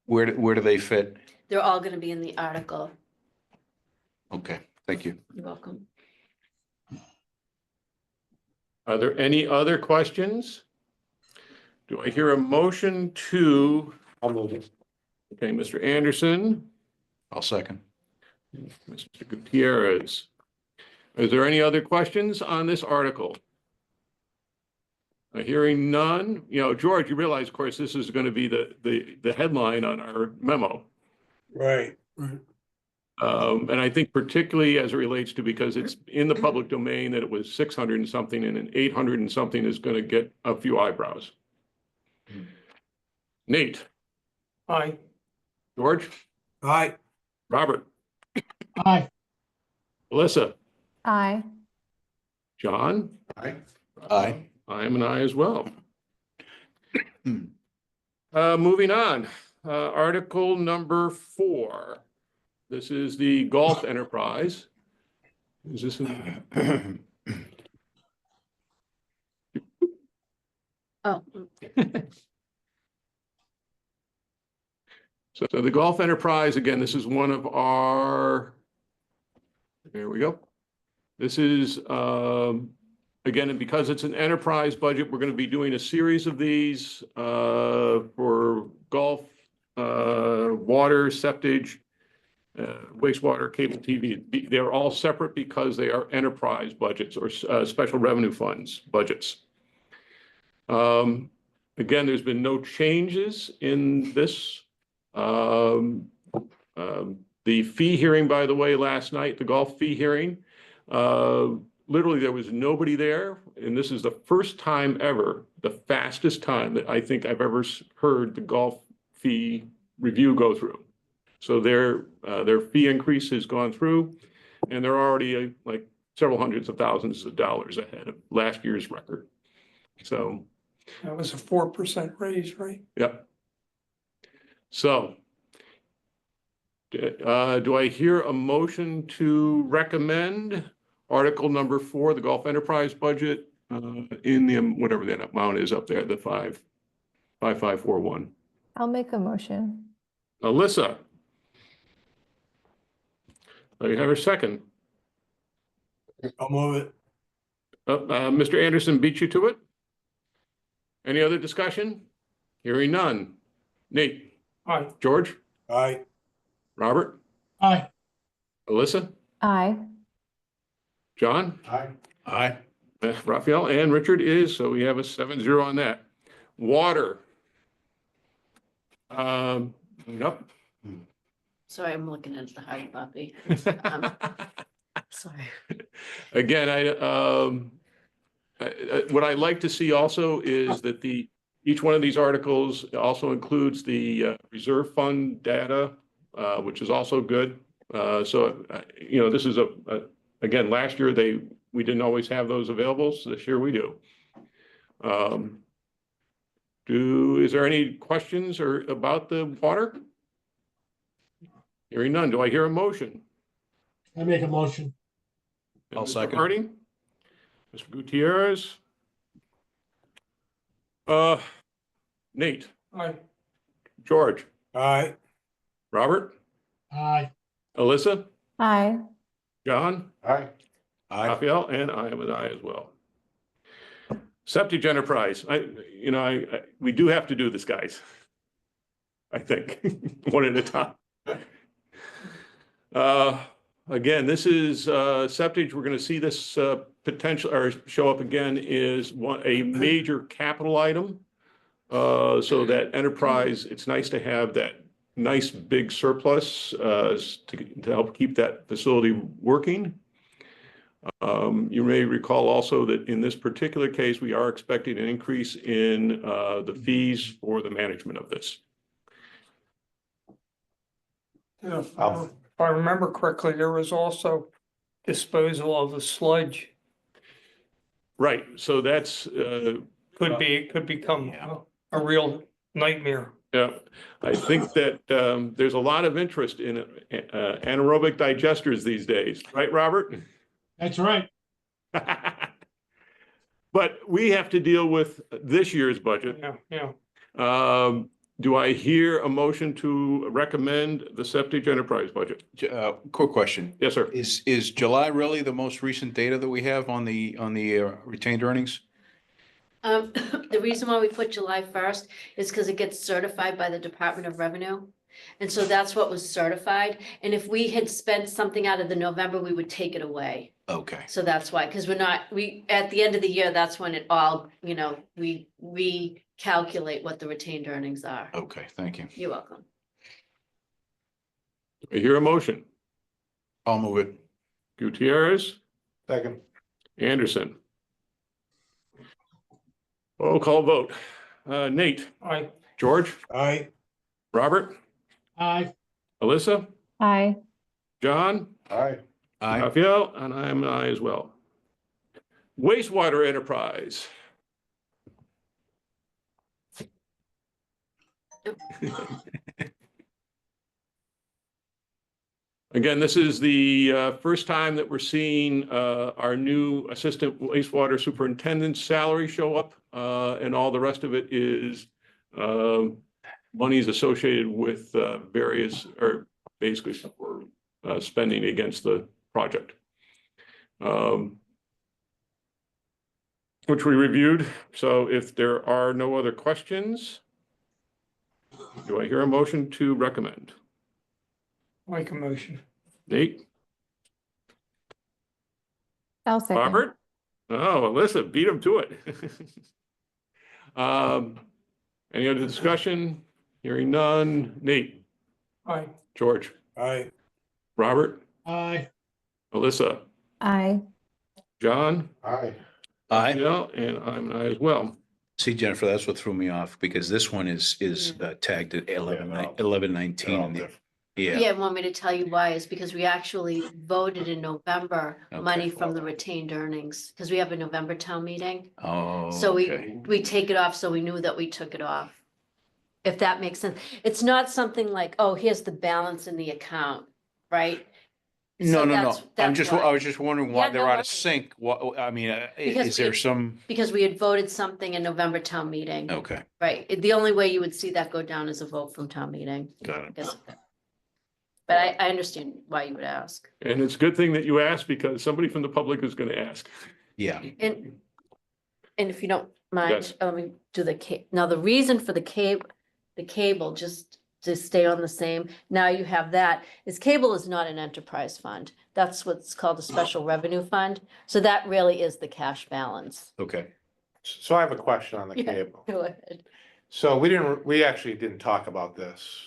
Where do they fit?
they're all gonna be in the article.
Okay, thank you.
You're welcome.
Are there any other questions? Do I hear a motion to? I'll move it. Okay, Mr. Anderson,
I'll second.
Mr. Gutierrez. Is there any other questions on this article? Hearing none, George, you realize, of course, this is going to be the headline on our memo.
Right.
And I think particularly as it relates to, because it's in the public domain that it was 600 and something and an 800 and something is going to get a few eyebrows. Nate,
Aye.
George,
Aye.
Robert,
Aye.
Melissa,
Aye.
John?
Aye.
Aye.
I am an aye as well. Moving on, article number 4. This is the golf enterprise. Is this?
Oh,
So the golf enterprise, again, this is one of our, there we go. This is, again, and because it's an enterprise budget, we're going to be doing a series of these for golf, water, septage, wastewater, cable TV. They're all separate because they are enterprise budgets or special revenue funds budgets. Again, there's been no changes in this. The fee hearing, by the way, last night, the golf fee hearing, literally there was nobody there. And this is the first time ever, the fastest time that I think I've ever heard the golf fee review go through. So their fee increase has gone through and they're already like several hundreds of thousands of dollars ahead of last year's record. So.
That was a 4% raise, right?
Yep. So, do I hear a motion to recommend article number 4, the golf enterprise budget, in the, whatever that amount is up there, the 5541?
I'll make a motion.
Alyssa? Do you have a second?
I'll move it.
Mr. Anderson beat you to it? Any other discussion? Hearing none. Nate?
Aye.
George?
Aye.
Robert?
Aye.
Alyssa?
Aye.
John?
Aye.
Aye.
Raphael and Richard is, so we have a 7-0 on that. Water. Yep.
sorry, I'm looking at the hard copy. Sorry.
Again, what I'd like to see also is that each one of these articles also includes the reserve fund data, which is also good. So, this is again, last year we didn't always have those available, so this year we do. Is there any questions or about the water? Hearing none, do I hear a motion?
I make a motion.
I'll
Mr.
second.
Harding? Mr. Gutierrez? Nate,
Aye.
George,
Aye.
Robert,
Aye.
Alyssa,
Aye.
John,
Aye.
Raphael, and I am an aye as well. Septic Enterprise, we do have to do this, guys. I think, one at a time. Again, this is septic. We're gonna see this potential or show up again is a major capital item. So that enterprise, it's nice to have that nice big surplus to help keep that facility working. You may recall also that in this particular case, we are expecting an increase in the fees for the management of this.
Yeah, if I remember correctly, there was also disposal of the sludge.
Right, so that's,
Could become a real nightmare.
yeah, I think that there's a lot of interest in anaerobic digesters these days, right, Robert?
That's right.
But we have to deal with this year's budget.
Yeah, yeah.
Do I hear a motion to recommend the septic enterprise budget?
Quick question.
Yes, sir.
Is July really the most recent data that we have on the retained earnings?
The reason why we put July 1st is because it gets certified by the Department of Revenue. And so that's what was certified. And if we had spent something out of the November, we would take it away.
Okay.
So that's why, because at the end of the year, that's when it all, we recalculate what the retained earnings are.
Okay, thank you.
You're welcome.
I hear a motion.
I'll move it.
Gutierrez,
Second.
Anderson. Roll call vote. Nate,
Aye.
George,
Aye.
Robert,
Aye.
Alyssa,
Aye.
John,
Aye.
Aye.
Raphael, and I am an aye as well. Wastewater enterprise. Again, this is the first time that we're seeing our new assistant wastewater superintendent's salary show up, and all the rest of it is monies associated with various, or basically for spending against the project, which we reviewed. So if there are no other questions, do I hear a motion to recommend?
Make a motion.
Nate?
I'll second.
Robert? Oh, Alyssa, beat him to it. Any other discussion? Hearing none. Nate?
Aye.
George?
Aye.
Robert?
Aye.
Alyssa?
Aye.
John?
Aye.
Aye.
Yeah, and I'm an aye as well.
See, Jennifer, that's what threw me off because this one is tagged at 11/19. Yeah.
Yeah, want me to tell you why is because we actually voted in November, money from the retained earnings, because we have a November town meeting.
Oh,
So
okay.
we take it off, so we knew that we took it off. If that makes sense. It's not something like, oh, here's the balance in the account, right?
No,
So
no, no.
that's
I
why.
was just wondering why
Yeah,
they're
no
out of
worries.
sync. What, I mean,
Because
is there some,
Because we had voted something in November town meeting,
okay,
right? The only way you would see that go down is a vote from town meeting.
got it.
Yes. But I understand why you would ask.
And it's a good thing that you asked because somebody from the public is going to ask.
Yeah.
And if you don't mind,
Yes.
let me do now, the reason for the cable, just to stay on the same, now you have that, is cable is not an enterprise fund. That's what's called a special revenue fund. So that really is the cash balance.
Okay.
So I have a question on the
Yeah.
cable.
Go ahead.
So we actually didn't talk about this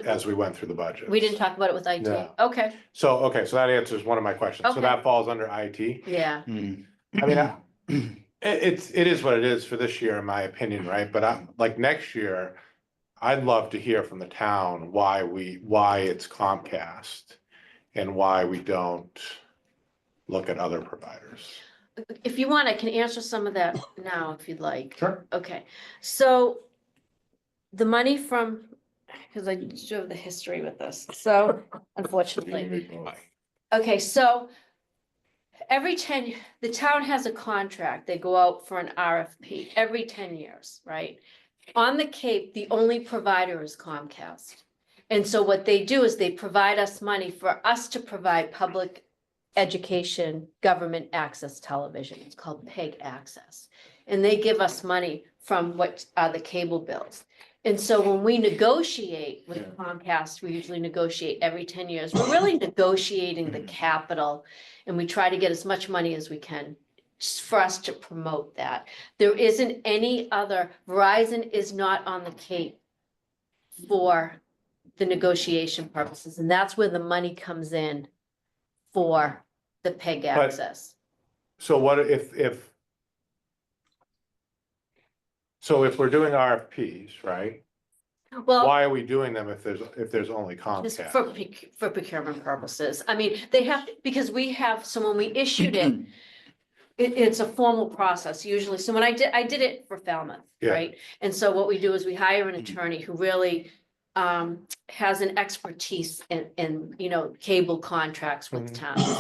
as we went through the budget.
We didn't talk about it with IT.
No.
Okay,
So that answers one of my questions. So
Okay.
that falls under IT.
yeah.
Mm.
I mean, it is what it is for this year, in my opinion, right? But like next year, I'd love to hear from the town why it's Comcast and why we don't look at other providers.
if you want, I can answer some of that now if you'd like.
Sure.
Okay, so the money from, because I do have the history with this, so unfortunately. Okay, so the town has a contract, they go out for an RFP every 10 years, right? On the Cape, the only provider is Comcast. And so what they do is they provide us money for us to provide public education, government access television. It's called PEG access. And they give us money from what are the cable bills. And so when we negotiate with Comcast, we usually negotiate every 10 years. We're really negotiating the capital, and we try to get as much money as we can just for us to promote that. There isn't any other, Verizon is not on the Cape for the negotiation purposes, and that's where the money comes in for the PEG access.
So what so if we're doing RFPs, right?
Well,
Why are we doing them if there's only
just
Comcast?
for procurement purposes. I mean, they have, because we have, so when we issued it, it's a formal process usually. So when I did it for Falmouth,
Yeah.
right? And so what we do is we hire an attorney who really has an expertise in, cable contracts with towns.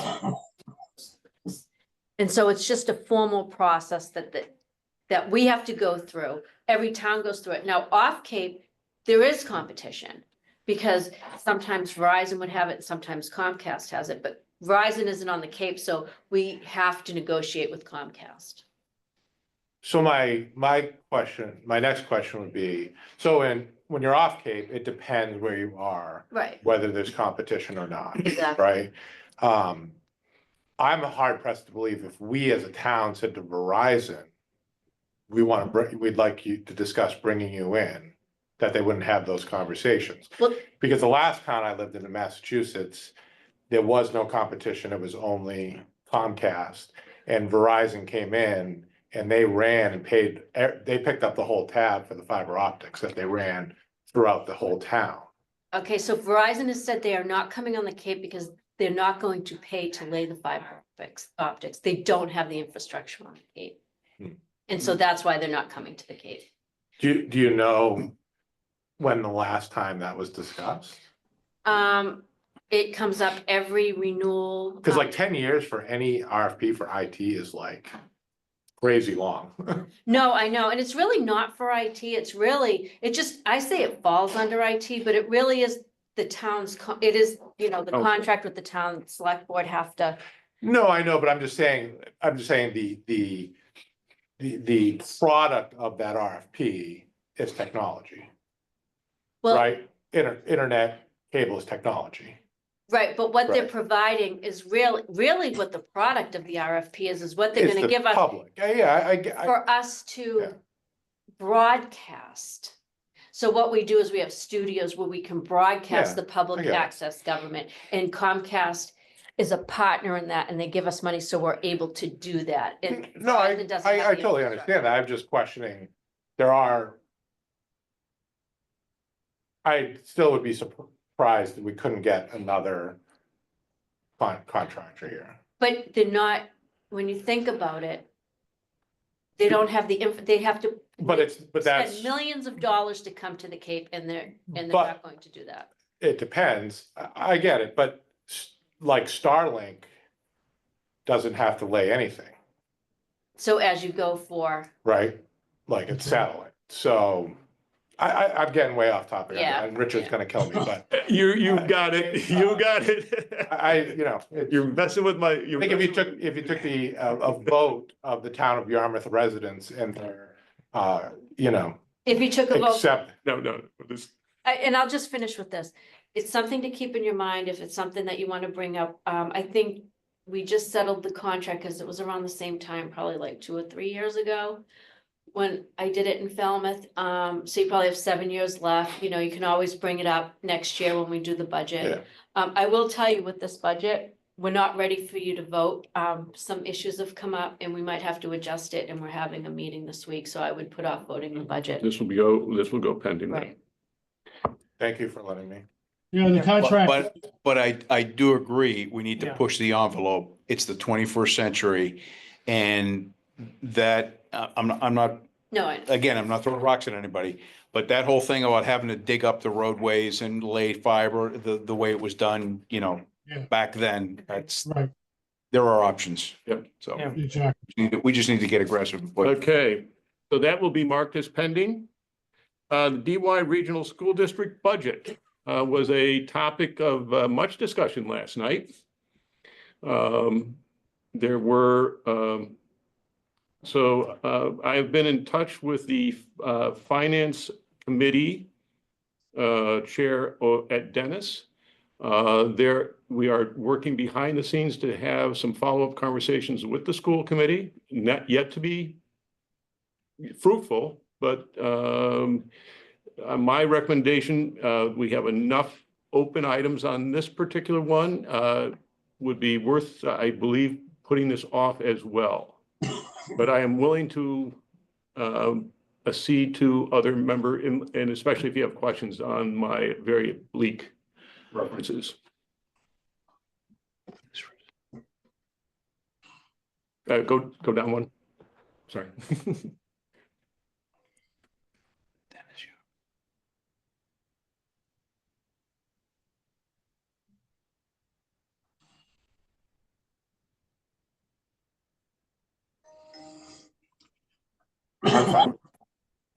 And so it's just a formal process that we have to go through. Every town goes through it. Now, off Cape, there is competition because sometimes Verizon would have it, sometimes Comcast has it, but Verizon isn't on the Cape, so we have to negotiate with Comcast.
So my next question would be, so when you're off Cape, it depends where you are,
Right,
whether there's competition or not,
exactly.
right? I'm hard pressed to believe if we as a town said to Verizon, we'd like you to discuss bringing you in, that they wouldn't have those conversations.
Well,
Because the last town I lived in Massachusetts, there was no competition, it was only Comcast. And Verizon came in and they ran and they picked up the whole tab for the fiber optics that they ran throughout the whole town.
okay, so Verizon has said they are not coming on the Cape because they're not going to pay to lay the fiber optics. They don't have the infrastructure on the Cape. And so that's why they're not coming to the Cape.
Do you know when the last time that was discussed?
It comes up every renewal.
Cause like 10 years for any RFP for IT is like crazy long.
No, I know, and it's really not for IT, I say it falls under IT, but it really is the town's, it is, the
Okay.
contract with the town select board have to.
No, I know, but I'm just saying the product of that RFP is technology,
Well,
right? Internet cable is technology.
right, but what they're
Right.
providing is really what the product of the RFP is what they're
It's
gonna
the
give us
public. Yeah, I,
for us
Yeah.
to broadcast. So what we do is we have studios where we can broadcast
Yeah,
the public
get it.
access government, and Comcast is a partner in that, and they give us money, so we're able to do that. And
no, I
Verizon doesn't have the
totally understand that. I'm just questioning, I still would be surprised that we couldn't get another contractor here.
But they're not, when you think about it, they don't have they have to
But that's,
spend millions of dollars to come to the Cape, and they're
But-
not going to do that.
it depends. I get it, but like Starlink doesn't have to lay anything,
So as you go for,
right? Like it's satellite. So I'm getting way off topic.
Yeah,
And Richard's
yeah.
gonna kill me, but
You got it. You got it.
you're
You're messing with my.
I think if you took the, a vote of the town of Yarmouth residents and their,
if you took a vote,
accept,
No, this,
and I'll just finish with this. It's something to keep in your mind if it's something that you want to bring up. I think we just settled the contract because it was around the same time, probably like 2 or 3 years ago, when I did it in Falmouth. So you probably have 7 years left. You can always bring it up next year when we do the budget. I will tell you with this budget, we're not ready for you to vote. Some issues have come up and we might have to adjust it, and we're having a meeting this week, so I would put off voting the budget.
this will go pending then.
Right.
thank you for letting me.
The contract,
But I do agree, we need to
Yeah.
push the envelope. It's the 21st century. And that, I'm not,
No,
again, I'm not throwing rocks at anybody, but that whole thing about having to dig up the roadways and lay fiber, the way it was done,
Yeah.
back then,
Right,
there are options.
Yep.
So
Yeah.
exactly.
we just need to get aggressive. But
Okay, so that will be marked as pending. The DY Regional School District budget was a topic of much discussion last night. There were, I have been in touch with the Finance Committee Chair at Dennis. We are working behind the scenes to have some follow-up conversations with the school committee, not yet to be fruitful, but my recommendation, we have enough open items on this particular one, would be worth, I believe, putting this off as well. But I am willing to accede to other and especially if you have questions on my very bleak references. Go down one. Sorry.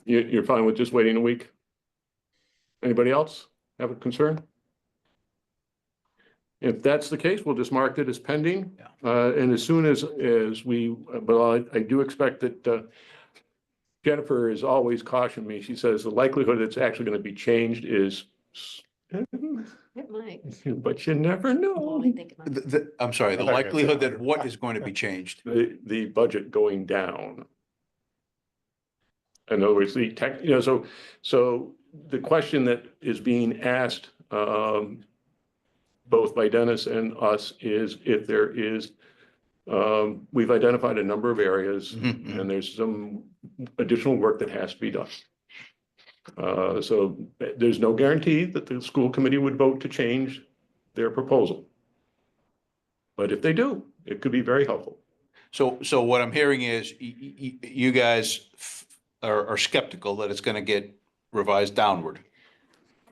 You're fine with just waiting a week? Anybody else have a concern? If that's the case, we'll just mark it as pending. And as soon as we, but I do expect that Jennifer is always cautioning me. She says the likelihood it's actually going to be changed is,
it might.
but you never
I'm
know.
only thinking about it.
I'm sorry, the
I thought you were gonna say
likelihood that
100%.
what is going to be changed?
The budget going down. In other words, the tech, so the question that is being asked, both by Dennis and us is if there is, we've identified a number of areas and there's some additional work that has to be done. So there's no guarantee that the school committee would vote to change their proposal. But if they do, it could be very helpful.
So what I'm hearing is you guys are skeptical that it's going to get revised downward,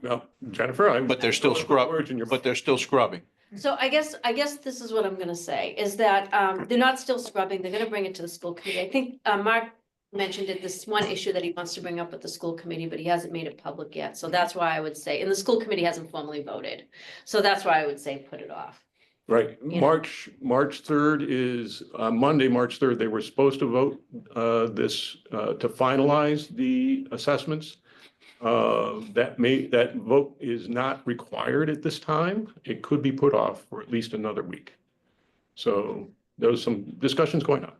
Well, Jennifer,
but they're still scrubbing.
So I guess this is what I'm gonna say, is that, they're not still scrubbing, they're gonna bring it to the school committee. I think, Mark mentioned it, this one issue that he wants to bring up with the school committee, but he hasn't made it public yet. So that's why I would say, and the school committee hasn't formally voted. So that's why I would say put it off.
Right,
You know.
March 3rd is, Monday, March 3rd, they were supposed to vote to finalize the assessments. That vote is not required at this time. It could be put off for at least another week. So there's some discussions going on.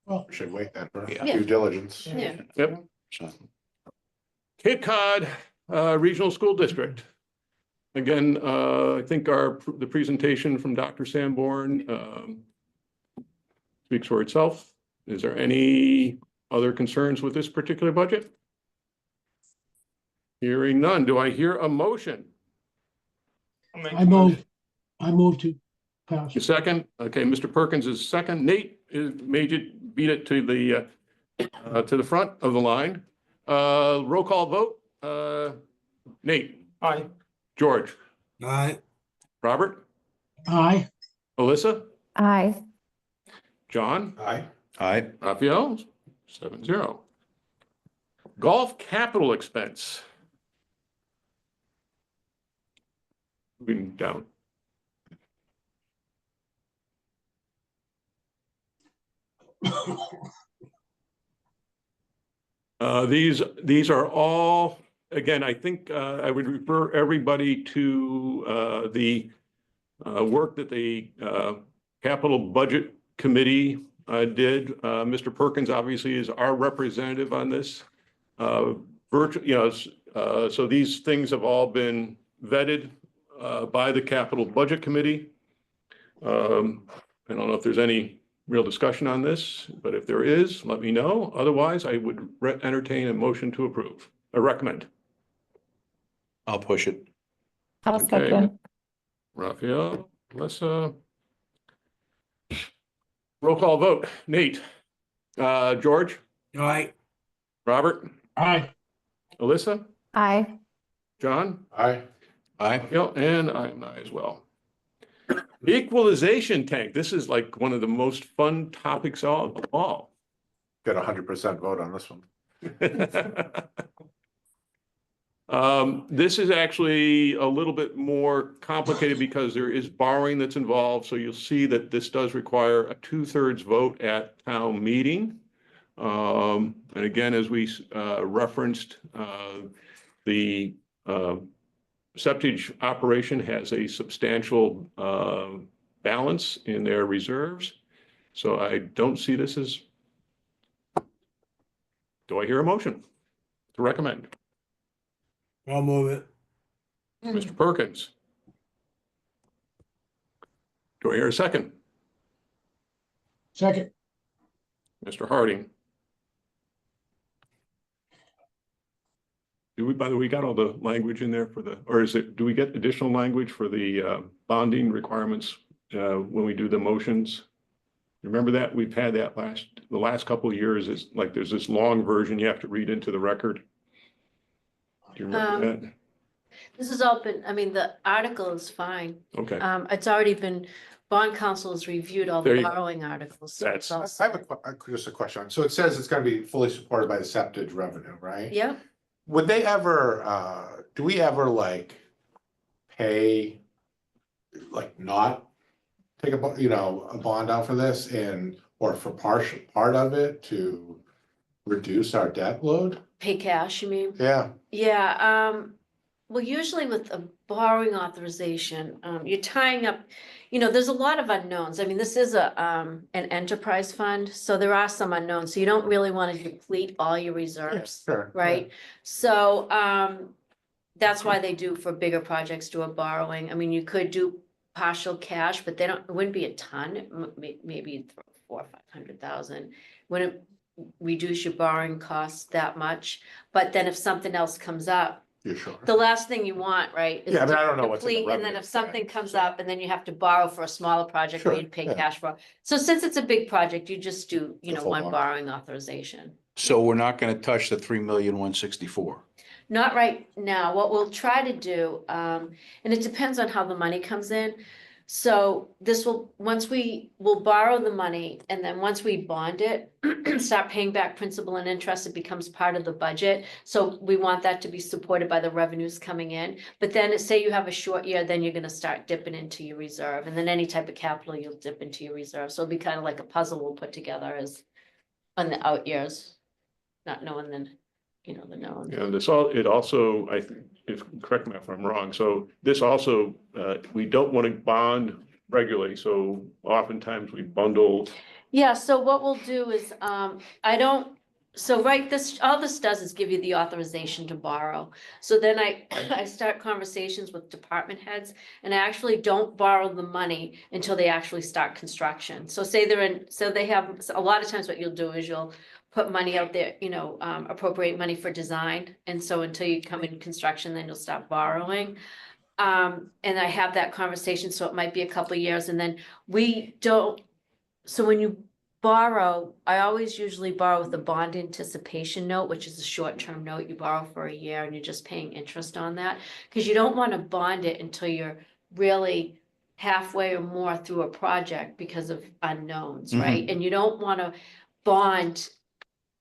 Well,
We should wait then for
Yeah.
due diligence.
Yeah.
Yep,
So,
Cape Cod Regional School District. Again, I think the presentation from Dr. Sanborn speaks for itself. Is there any other concerns with this particular budget? Hearing none, do I hear a motion?
I move to pass.
A second? Okay, Mr. Perkins is second. Nate beat it to the front of the line. Roll call vote. Nate,
Aye.
George,
All right,
Robert,
Aye,
Alyssa,
Aye.
John,
Aye.
Raphael, 7-0. Golf capital expense. Moving down. These are all, again, I think I would refer everybody to the work that the capital budget committee did. Mr. Perkins obviously is our representative on this. So these things have all been vetted by the capital budget committee. I don't know if there's any real discussion on this, but if there is, let me know. Otherwise, I would entertain a motion to approve, or recommend.
I'll push it.
I'll
Okay.
second.
Raphael, Alyssa. Roll call vote. Nate, George,
All right,
Robert,
Aye.
Alyssa,
Aye.
John?
Aye.
Yeah, and I'm I as well. Equalization tank. This is like one of the most fun topics of all.
Got 100% vote on this one.
This is actually a little bit more complicated because there is borrowing that's involved. So you'll see that this does require a 2/3 vote at town meeting. And again, as we referenced, the Septage operation has a substantial balance in their reserves. So I don't see this as. Do I hear a motion to recommend?
I'll move it.
Mr. Perkins? Do I hear a second?
Second.
Mr. Harding? Do we, by the way, we got all the language in there for the, or is it, do we get additional language for the bonding requirements when we do the motions? Remember that? We've had that the last couple of years. Is like there's this long version you have to read into the record. Do you remember that?
This has all been, I mean, the article is fine.
Okay,
It's already been, bond council has reviewed all
There
the
you go.
borrowing articles. so
That's-
it's
I
all
have just a question. So it says it's gonna be fully supported by the septage revenue, right?
Yeah,
Would they ever, do we ever like pay, like not take a bond out for this or for part of it to reduce our debt load?
pay cash, you mean?
Yeah,
Yeah, well, usually with a borrowing authorization, you're tying up, there's a lot of unknowns. I mean, this is an enterprise fund, so there are some unknowns. So you don't really want to deplete all your reserves,
sure.
right? So, that's why they do for bigger projects, do a borrowing. I mean, you could do partial cash, but it wouldn't be a ton, maybe 400,000 or 500,000. Wouldn't reduce your borrowing costs that much. But then if something else comes up,
You're sure.
the last thing you want, right? is
Yeah, I mean,
to
I don't know what's in the
deplete, and then
revenue
if something
side,
comes
so-
up and then you have to borrow for a smaller project where
Sure,
you'd pay
yeah.
cash for. So since it's a big project, you just do,
The full
one
bond.
borrowing authorization.
So we're not gonna touch the 3,164,000.
Not right now. What we'll try to do, and it depends on how the money comes in. So we'll borrow the money, and then once we bond it, start paying back principal and interest, it becomes part of the budget. So we want that to be supported by the revenues coming in. But then say you have a short year, then you're gonna start dipping into your reserve, and then any type of capital you'll dip into your reserve. So it'll be kind of like a puzzle we'll put together as on the out years, not knowing then, the known.
and it also, I think, correct me if I'm wrong, so this also, we don't want to bond regularly, so oftentimes we bundle.
Yeah, so what we'll do is, all this does is give you the authorization to borrow. So then I start conversations with department heads, and I actually don't borrow the money until they actually start construction. So they have, a lot of times what you'll do is you'll put money out there, appropriate money for design. And so until you come in construction, then you'll stop borrowing. And I have that conversation, so it might be a couple of years, and then so when you borrow, I always usually borrow with a bond anticipation note, which is a short-term note. You borrow for a year and you're just paying interest on that. Because you don't want to bond it until you're really halfway or more through a project because of unknowns, right? And you don't want to bond.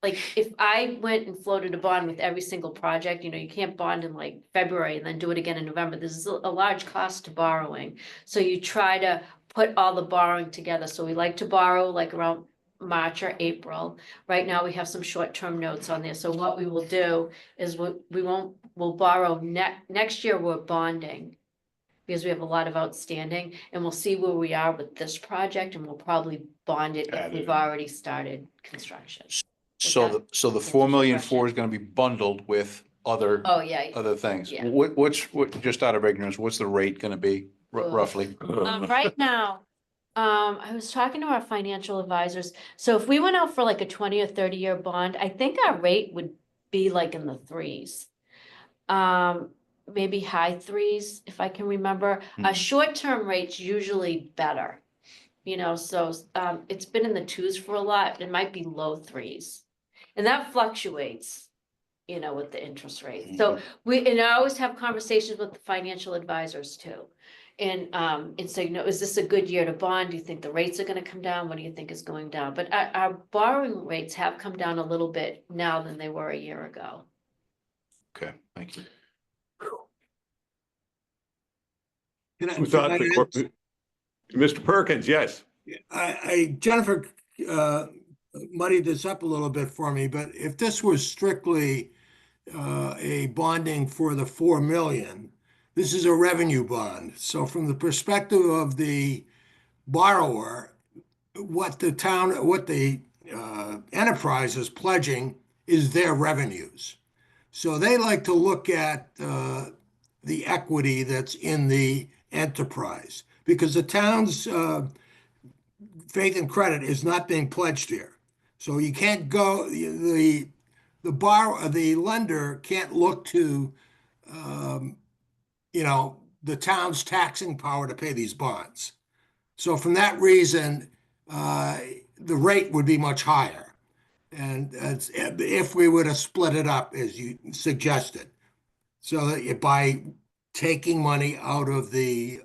Like if I went and floated a bond with every single project, you can't bond in like February and then do it again in November. This is a large cost to borrowing. So you try to put all the borrowing together. So we like to borrow like around March or April. Right now we have some short-term notes on there. So what we will do is we'll borrow next year we're bonding because we have a lot of outstanding, and we'll see where we are with this project, and we'll probably bond it if we've already started construction.
So
that
the
answers
4,000,004
your
is gonna be bundled with other
Oh, yeah.
things.
Yeah.
What, just out of ignorance, what's the rate gonna be roughly?
Right now, I was talking to our financial advisors. So if we went out for like a 20 or 30-year bond, I think our rate would be like in the 3s. Maybe high 3s, if I can remember.
Mhm.
Short-term rates usually better. you know, so, it's been in the twos for a lot, it might be low threes. And that fluctuates, you know, with the interest rate. So and I always have conversations with the financial advisors too. And so, you know, is this a good year to bond? Do you think the rates are gonna come down? What do you think is going down? But our borrowing rates have come down a little bit now than they were a year ago.
Okay, thank you.
Who thought Mr. Perkins, yes.
Jennifer muddied this up a little bit for me, but if this was strictly a bonding for the 4 million, this is a revenue bond. So from the perspective of the borrower, what the enterprise is pledging is their revenues. So they like to look at the equity that's in the enterprise because the town's faith and credit is not being pledged here. So you can't go, the lender can't look to, you know, the town's taxing power to pay these bonds. So from that reason, the rate would be much higher. And if we were to split it up as you suggested, so that by taking money out of the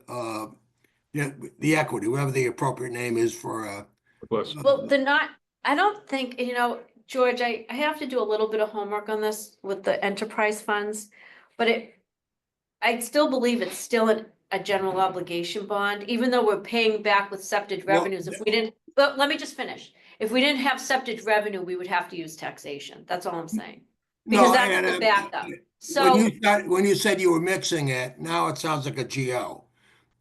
equity, whatever the appropriate name is for
Well, I don't think, you know, George, I have to do a little bit of homework on this with the enterprise funds, but I still believe it's still a general obligation bond, even though we're paying back with septic revenues. If we didn't, but let me just finish. If we didn't have septic revenue, we would have to use taxation. That's all I'm saying. Because that's the backup. So
when you said you were mixing it, now it sounds like a GO.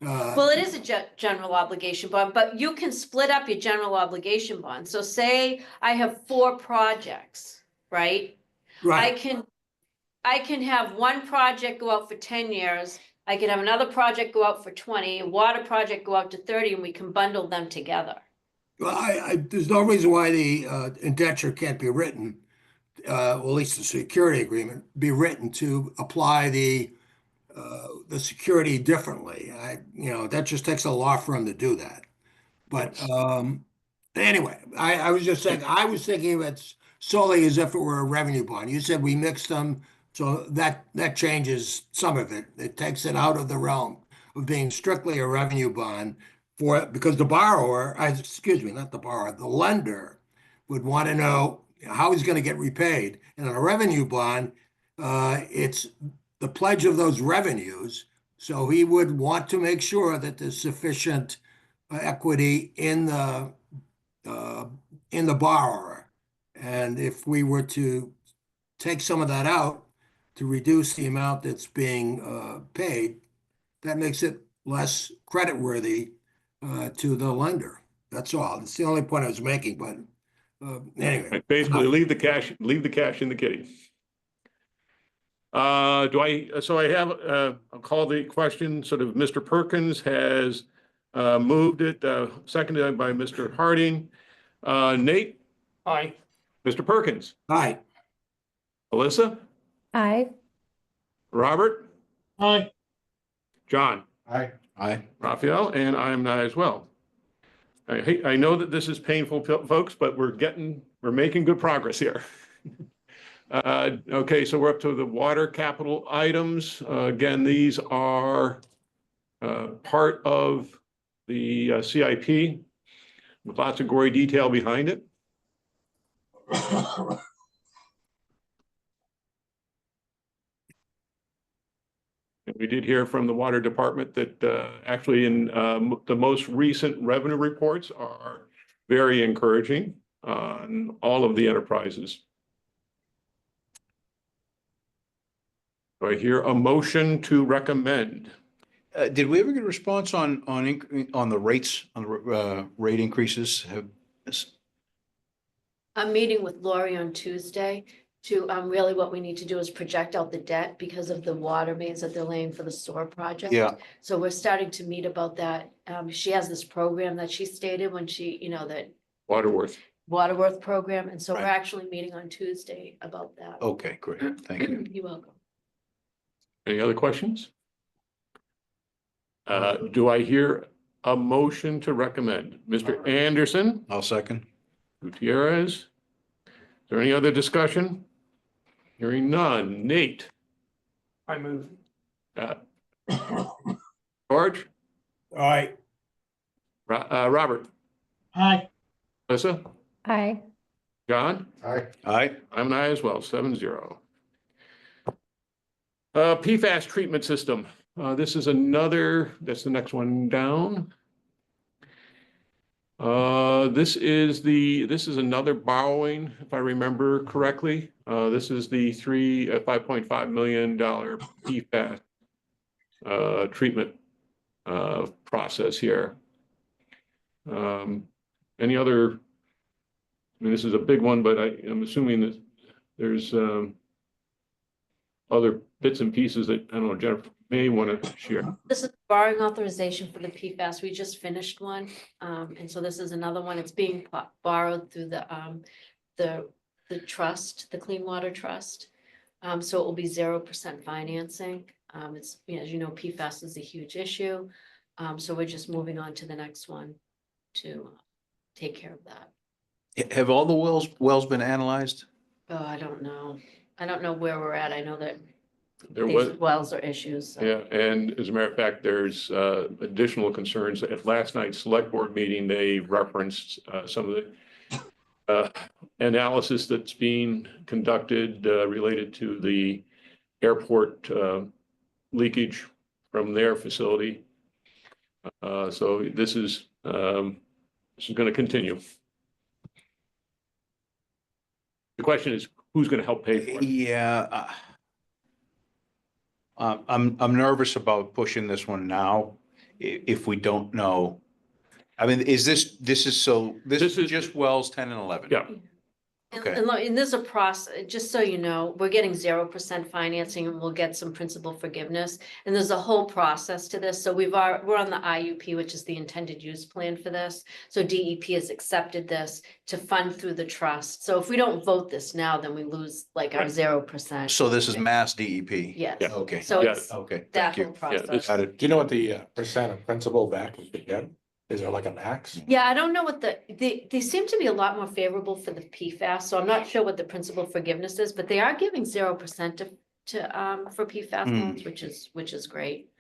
well, it is a general obligation bond, but you can split up your general obligation bond. So say I have 4 projects, right?
Right.
I can have one project go out for 10 years. I can have another project go out for 20, a water project go out to 30, and we can bundle them together.
Well, there's no reason why the indenture can't be written, or at least the security agreement be written to apply the security differently. You know, that just takes a law firm to do that. But anyway, I was just saying, I was thinking of it solely as if it were a revenue bond. You said we mixed them, so that changes some of it. It takes it out of the realm of being strictly a revenue bond because the borrower, excuse me, not the borrower, the lender would want to know how he's going to get repaid. And on a revenue bond, it's the pledge of those revenues. So he would want to make sure that there's sufficient equity in the borrower. And if we were to take some of that out to reduce the amount that's being paid, that makes it less creditworthy to the lender. That's all. That's the only point I was making. But anyway,
basically, leave the cash in the kitty. So I have, I'll call the question, sort of Mr. Perkins has moved it, seconded by Mr. Harding. Nate?
Aye.
Mr. Perkins?
Aye.
Alyssa?
Aye.
Robert?
Aye.
John?
Aye.
Aye.
Raphael? And I am not as well. I know that this is painful, folks, but we're making good progress here. Okay, so we're up to the water capital items. Again, these are part of the CIP with lots of gory detail behind it. We did hear from the water department that actually in the most recent revenue reports are very encouraging on all of the enterprises. Do I hear a motion to recommend?
Did we ever get a response on the rates, on the rate increases?
I'm meeting with Lori on Tuesday to, really what we need to do is project out the debt because of the water mains that they're laying for the store project.
Yeah.
So we're starting to meet about that. She has this program that she stated when she, you know, that Waterworth program. And so we're
Right.
actually meeting on Tuesday about that.
Okay, great. Thank you.
You're welcome.
Any other questions? Do I hear a motion to recommend? Mr. Anderson,
I'll second.
Gutierrez. Is there any other discussion? Hearing none. Nate,
I move.
uh, George,
All right,
Robert,
Aye.
Melissa,
Aye.
John?
Aye.
Aye.
I'm an aye as well, 7-0. PFAS treatment system. This is another, that's the next one down. This is another borrowing, if I remember correctly. This is the $5.5 million PFAS treatment process here. Any other, I mean, this is a big one, but I'm assuming that there's other bits and pieces that, I don't know, Jennifer may want to share.
This is borrowing authorization for the PFAS. We just finished one. And so this is another one. It's being borrowed through the trust, the Clean Water Trust. So it will be 0% financing. It's, you know, as you know, PFAS is a huge issue. So we're just moving on to the next one to take care of that.
Have all the wells been analyzed?
Oh, I don't know. I don't know where we're at. I know that
There was,
these wells are issues. So.
yeah, and as a matter of fact, there's additional concerns. At last night's select board meeting, they referenced some of the analysis that's being conducted related to the airport leakage from their facility. So this is going to continue. The question is, who's going to help pay for it?
Yeah. I'm nervous about pushing this one now if we don't know. I mean, this is
This is-
just wells 10 and 11?
Yeah.
Okay.
And there's a process, just so you know, we're getting 0% financing and we'll get some principal forgiveness. And there's a whole process to this. So we're on the IUP, which is the intended use plan for this. So DEP has accepted this to fund through the trust. So if we don't vote this now, then we lose like our
Right.
0%.
So this is Mass DEP?
Yes.
Yeah.
Okay.
So
Yeah.
it's
Okay,
that
thank
whole
you.
process.
Got it.
Do you know what the percent of principal back we could get? Is there like a max?
Yeah, I don't know what they seem to be a lot more favorable for the PFAS, so I'm not sure what the principal forgiveness is, but they are giving 0% for PFAS loans, which is great.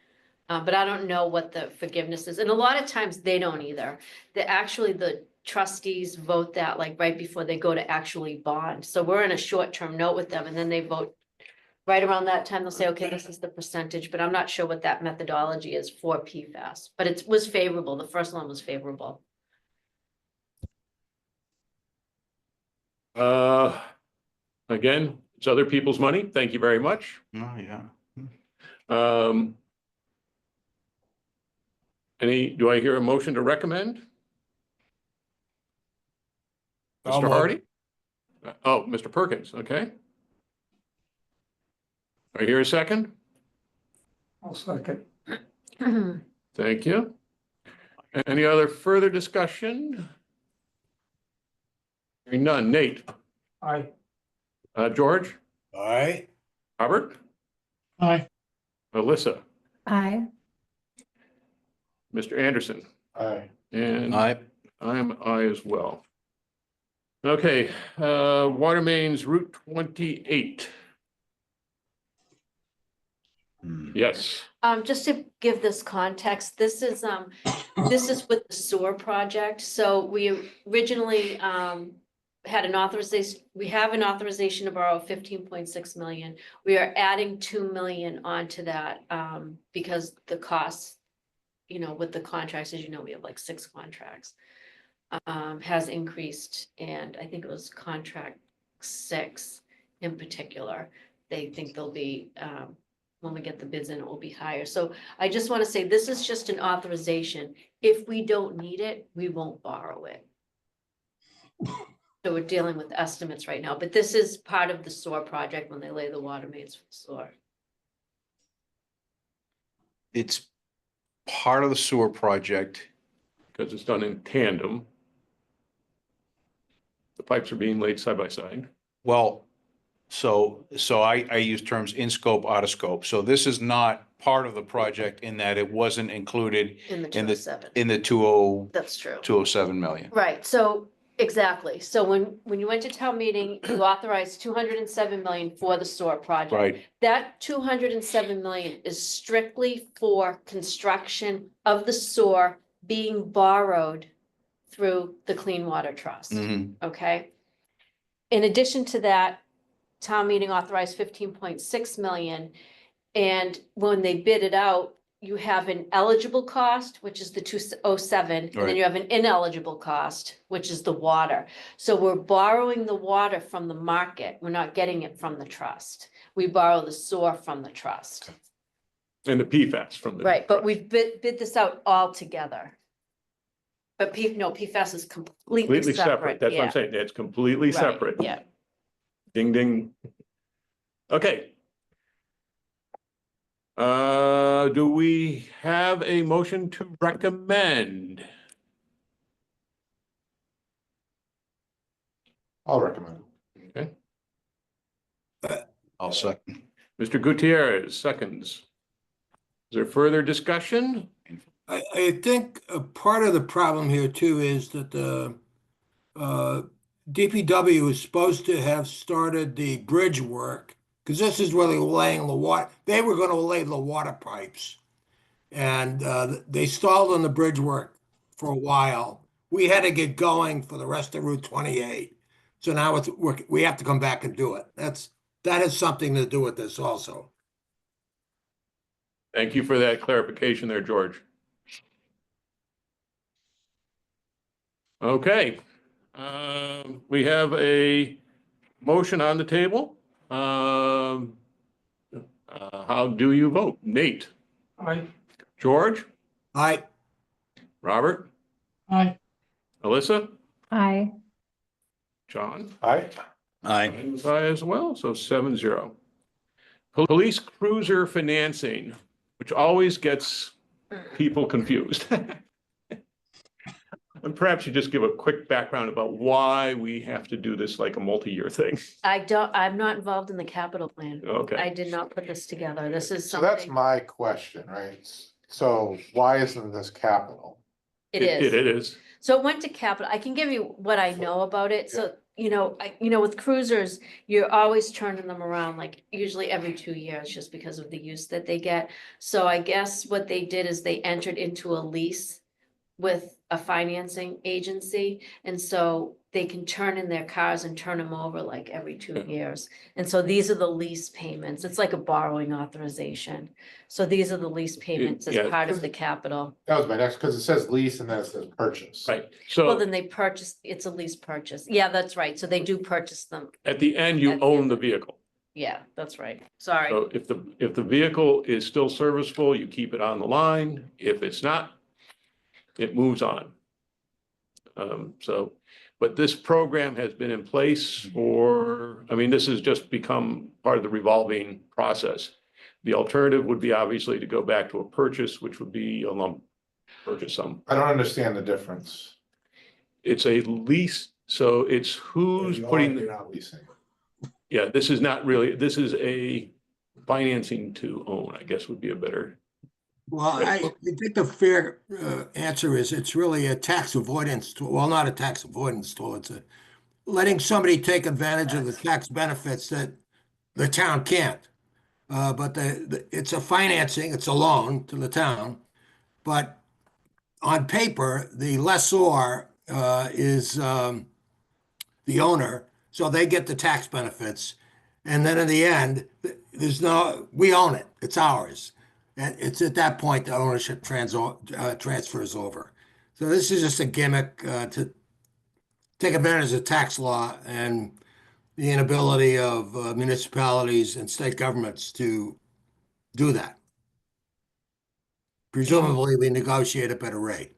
But I don't know what the forgiveness is, and a lot of times they don't either. The trustees vote that like right before they go to actually bond, so we're in a short-term note with them, and then they vote. Right around that time, they'll say, okay, this is the percentage, but I'm not sure what that methodology is for PFAS, but it was favorable. The first one was favorable.
Again, it's other people's money. Thank you very much.
Oh, yeah.
Do I hear a motion to recommend?
I'll
Mr.
move.
Hardy? Oh, Mr. Perkins, okay. I hear a second.
I'll second.
Thank you. Any other further discussion? Hearing none. Nate,
Aye.
George,
all right.
Robert,
Aye.
Melissa,
Aye.
Mr. Anderson,
Aye.
and
Aye.
I'm aye as well. Okay, water mains Route 28. Yes.
Just to give this context, this is with the sewer project. So we originally, had an authorization, we have an authorization to borrow 15.6 million. We are adding 2 million onto that, because the costs, you know, with the contracts, as you know, we have like 6 contracts, has increased. And I think it was contract 6 in particular. They think they'll be, when we get the bids in, it will be higher. So I just want to say, this is just an authorization. If we don't need it, we won't borrow it. So we're dealing with estimates right now, but this is part of the SOAR project when they lay the water mains for SOAR.
It's part of the sewer project.
Because it's done in tandem. The pipes are being laid side by side.
Well, So I use terms in scope, out of scope. So this is not part of the project in that it wasn't included
In the
in the,
207.
in the 20
That's true.
207 million.
Right, so, exactly. So when you went to town meeting, you authorized 207 million for the SOAR project.
Right,
That 207 million is strictly for construction of the SOAR being borrowed through the Clean Water Trust,
mhm,
okay? In addition to that, town meeting authorized 15.6 million. And when they bid it out, you have an eligible cost, which is the 207, and then
Right.
you have an ineligible cost, which is the water. So we're borrowing the water from the market. We're not getting it from the trust. We borrow the SOAR from the trust.
And the PFAS from the.
Right, but we've bid this out all together. But PFAS is completely
Completely separate. That's what I'm
yeah.
saying. It's completely
Right,
separate.
yeah.
Ding, ding. Okay. Do we have a motion to recommend?
I'll recommend.
Okay,
I'll second.
Mr. Gutierrez, seconds. Is there further discussion?
I think a part of the problem here too is that the DPW is supposed to have started the bridge work, because this is where they were laying the water, they were gonna lay the water pipes. And they stalled on the bridge work for a while. We had to get going for the rest of Route 28. So now we have to come back and do it. That has something to do with this also.
Thank you for that clarification there, George. Okay, we have a motion on the table. How do you vote? Nate, George, Robert,
Aye.
Alyssa,
Aye.
John?
Aye.
Aye as well, so 7-0. Police cruiser financing, which always gets people confused. And perhaps you just give a quick background about why we have to do this like a multi-year thing.
I'm not involved in the capital plan. I
Okay,
did not put this together. This is
So that's
something,
my question, right? So why isn't this capital?
it is.
It is.
So it went to capital. I can give you what I know about it. So, with cruisers, you're always turning them around, like usually every 2 years, just because of the use that they get. So I guess what they did is they entered into a lease with a financing agency. And so they can turn in their cars and turn them over like every 2 years. And so these are the lease payments. It's like a borrowing authorization. So these are the lease payments as
yeah.
part of the capital.
That was my next, because it says lease and then it says purchase.
Right,
Well,
so
then they purchase, it's a lease purchase. Yeah, that's right. So they do purchase them.
at the end, you
At the
own
end.
the vehicle.
Yeah, that's right. Sorry.
So if the vehicle is still serviceable, you keep it on the line. If it's not, it moves on. But this program has been in place for, this has just become part of the revolving process. The alternative would be obviously to go back to a purchase, which would be a lump purchase sum.
I don't understand the difference.
It's a lease, so it's who's
You're
putting,
not leasing.
yeah, this is not really, this is a financing to own, I guess would be a better.
Well, I think the fair answer is it's really a tax avoidance tool. Well, not a tax avoidance tool. It's letting somebody take advantage of the tax benefits that the town can't. But it's a financing, it's a loan to the town. But on paper, the lessor is the owner, so they get the tax benefits. And then in the end, we own it. It's ours. And it's at that point the ownership transfers over. So this is just a gimmick to take advantage of tax law and the inability of municipalities and state governments to do that. Presumably, we negotiate a better rate.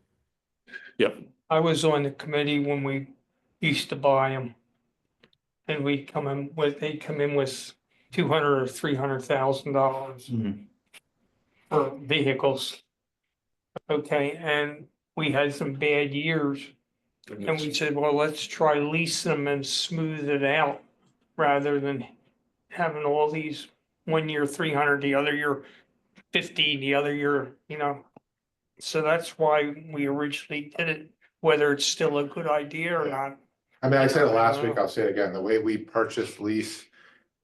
Yep,
I was on the committee when we used to buy them. And they come in with $200,000 or $300,000 for vehicles. Okay, and we had some bad years. And we said, well, let's try lease them and smooth it out rather than having all these 1 year 300, the other year 50, the other year, So that's why we originally did it, whether it's still a good idea or not.
I mean, I said it
I
last
don't
week,
know.
I'll say it again, the way we purchase, lease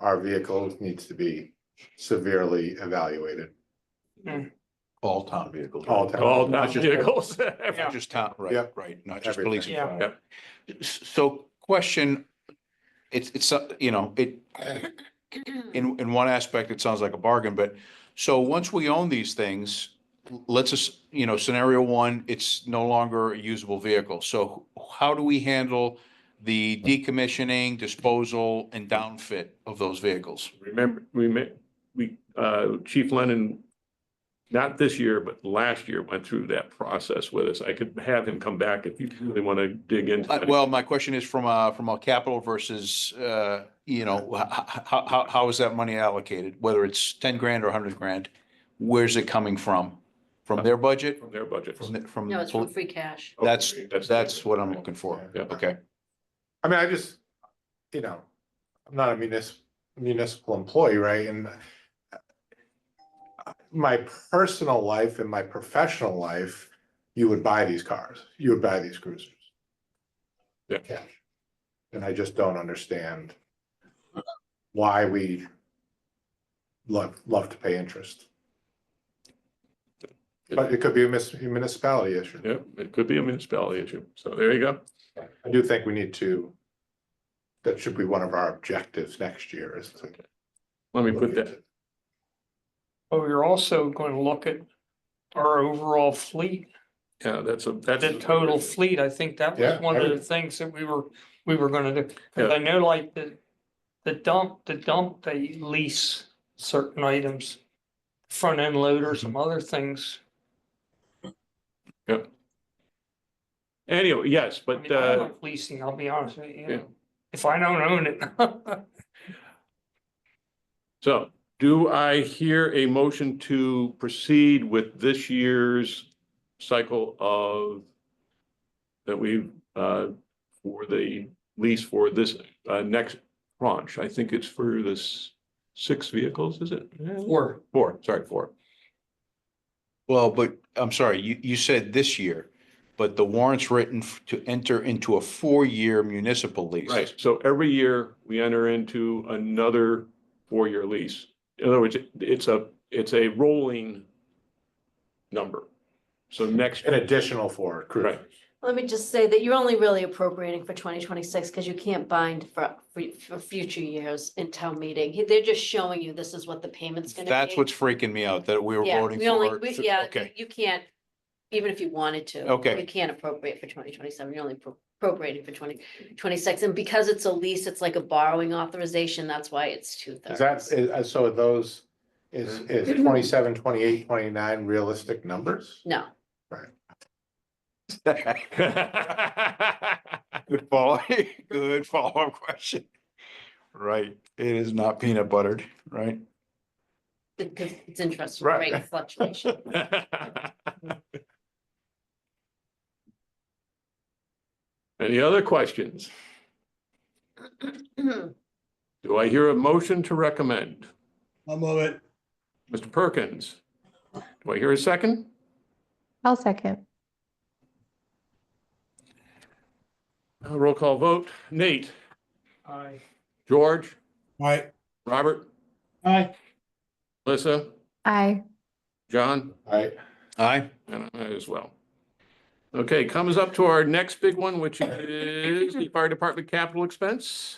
our vehicles needs to be severely evaluated.
All town vehicles.
All town.
All
Not
not
just-
vehicles.
Not just town, right,
Yep.
right, not just
Everything.
police. and
Yeah.
fire. So question, it's, in one aspect, it sounds like a bargain, but so once we own these things, let's just, scenario one, it's no longer a usable vehicle. So how do we handle the decommissioning, disposal and downfit of those vehicles?
Remember, Chief Lennon, not this year, but last year went through that process with us. I could have him come back if you really want to dig into that.
Well, my question is from a capital versus, how is that money allocated? Whether it's 10 grand or 100 grand, where's it coming from? From their budget?
From their budget.
From
No, it's from free cash.
That's what I'm looking for.
Yeah.
Okay.
I mean, I just, I'm not a municipal employee, right? And my personal life and my professional life, you would buy these cars, you would buy these cruisers.
Yeah.
Cash. And I just don't understand why we love to pay interest. But it could be a municipality issue.
Yeah, it could be a municipality issue. So there you go.
I do think we need to, that should be one of our objectives next year is to.
Let me put
look
that.
into-
But we're also going to look at our overall fleet,
Yeah, that's
the total fleet. I think that
Yeah,
was one of the
everything.
things that we were gonna do. Cause
Yeah.
I know like the dump, they lease certain items, front end loader,
Mm-hmm.
some other things.
Anyway, yes,
I
but,
mean, I like leasing, I'll be honest with you.
yeah.
If I don't own it.
so do I hear a motion to proceed with this year's cycle of that we've, for the lease for this, next tranche? I think it's for this 6 vehicles, is it? Yeah.
Or,
Four.
Well, but I'm sorry, you said this year, but the warrant's written to enter into a 4-year municipal lease.
Right, so every year we enter into another 4-year lease. In other words, it's a rolling number. So next,
An additional for cruisers.
Let me just say that you're only really appropriating for 2026 because you can't bind for future years in town meeting. They're just showing you this is what the payment's gonna be.
That's what's freaking me out, that we were
Yeah,
voting
we only,
for.
yeah,
Okay,
you can't, even if you wanted to.
Okay.
You can't appropriate for 2027. You're only appropriating for 2026. And because it's a lease, it's like a borrowing authorization. That's why it's 2/3.
Is that, so those, is 27, 28, 29 realistic numbers?
No,
good follow-up question. Right, it is not peanut buttered, right?
because it's interest
Right.
rate fluctuation.
Any other questions? Do I hear a motion to recommend?
I'll move it.
Mr. Perkins? Do I hear a second?
I'll second.
Roll call vote. Nate?
I,
George?
All right.
Robert?
Aye.
Melissa?
Aye.
John?
Right,
Aye.
And I as well. Okay, comes up to our next big one, which is the fire department capital expense.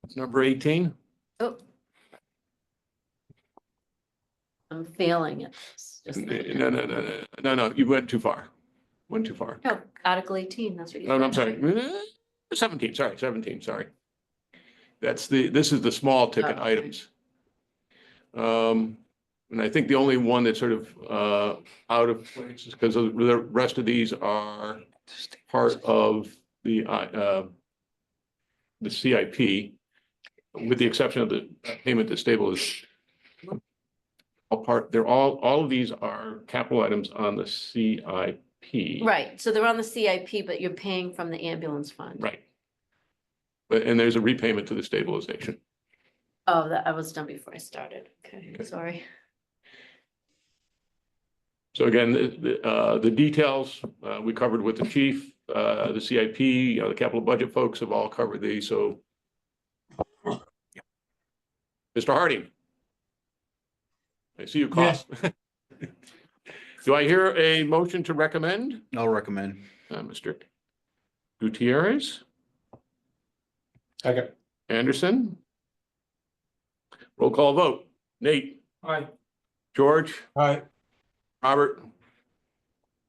It's number 18.
Oh. I'm failing at this. just like-
No, you went too far. Went too far.
No, Article 18, that's what you.
No, I'm
said.
sorry. 17, sorry. This is the small ticket
Oh.
items. And I think the only one that's sort of out of place is because the rest of these are part of the CIP, with the exception of the payment to stabilization. All of these are capital items on the CIP.
Right, so they're on the CIP, but you're paying from the ambulance fund.
Right. and there's a repayment to the stabilization.
Oh, that I was done before I started. Okay,
Okay.
sorry.
So again, the details, we covered with the chief, the CIP, the capital budget folks have all covered these, so. Mr. Harding. I see you cough. Do I hear a motion to recommend?
I'll recommend.
Mr. Gutierrez,
Second.
Anderson? Roll call vote. Nate,
Aye.
George,
Aye.
Robert,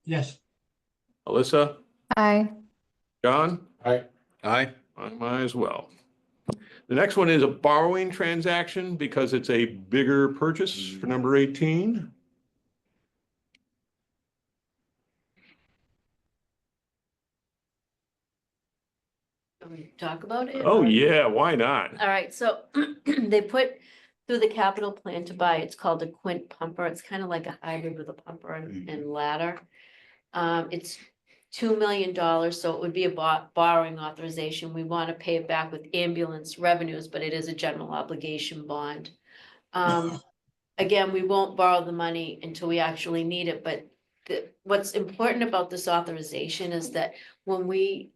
Yes,
Alyssa,
Aye.
John?
Aye.
Aye.
I might as well. The next one is a borrowing transaction because it's a bigger purchase for number 18.
Can we talk about it?
Oh,
or-
yeah, why not?
All right, so they put through the capital plan to buy, it's called a Quint pumper. It's kind of like a hybrid with a pumper and ladder. It's $2 million, so it would be a borrowing authorization. We want to pay it back with ambulance revenues, but it is a general obligation bond. Again, we won't borrow the money until we actually need it, but what's important about this authorization is that when we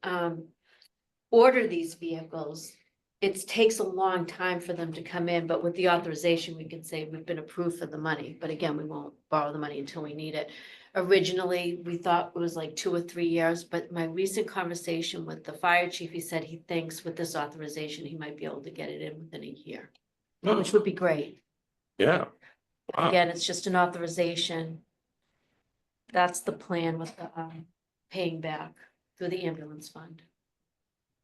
order these vehicles, it takes a long time for them to come in, but with the authorization, we can say we've been approved for the money, but again, we won't borrow the money until we need it. Originally, we thought it was like 2 or 3 years, but my recent conversation with the fire chief, he said he thinks with this authorization, he might be able to get it in within a year, which would be great.
Yeah. Wow.
Again, it's just an authorization. That's the plan with the paying back through the ambulance fund.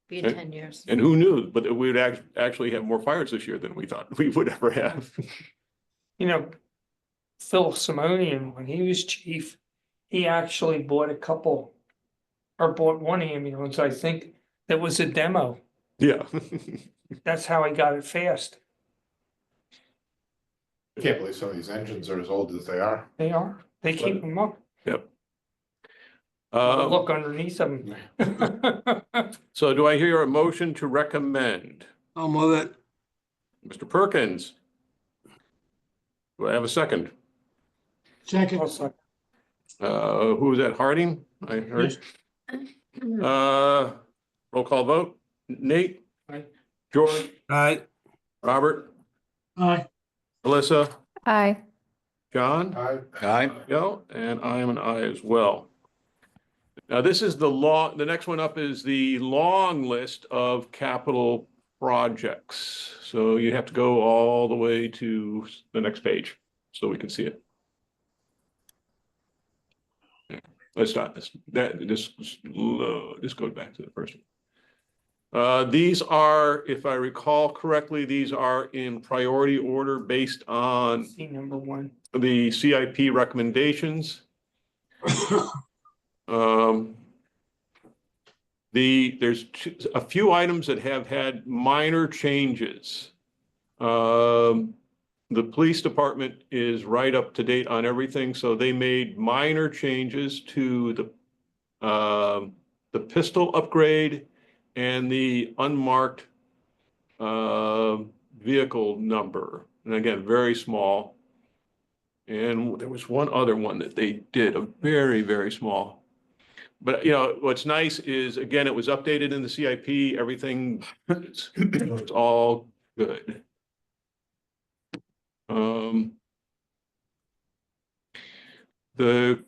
Be in
Okay.
10 years.
And who knew, but we would actually have more fires this year than we thought we would ever have.
You know, Phil Simonian, when he was chief, he actually bought bought one ambulance, I think, that was a demo.
Yeah.
That's how he got it fast.
I can't believe some of these engines are as old as they are.
They keep them up.
Yep.
Look underneath them.
So do I hear a motion to recommend?
I'll move it.
Mr. Perkins? Do I have a second?
second,
Who was that, Harding? I heard. Roll call vote. Nate?
Aye.
George?
Aye.
Robert?
aye,
Alyssa?
Aye.
John?
Aye.
Go, and I am an aye as well. Now, this is the next one up is the long list of capital projects. So you have to go all the way to the next page so we can see it. Let's start this. Just go back to the first one. These are, if I recall correctly, these are in priority order based on
See number 1.
the CIP recommendations. There's a few items that have had minor changes. The police department is right up to date on everything, so they made minor changes to the pistol upgrade and the unmarked vehicle number. And again, very small. And there was one other one that they did, a very, very small. But what's nice is, again, it was updated in the CIP, everything, it's all good. The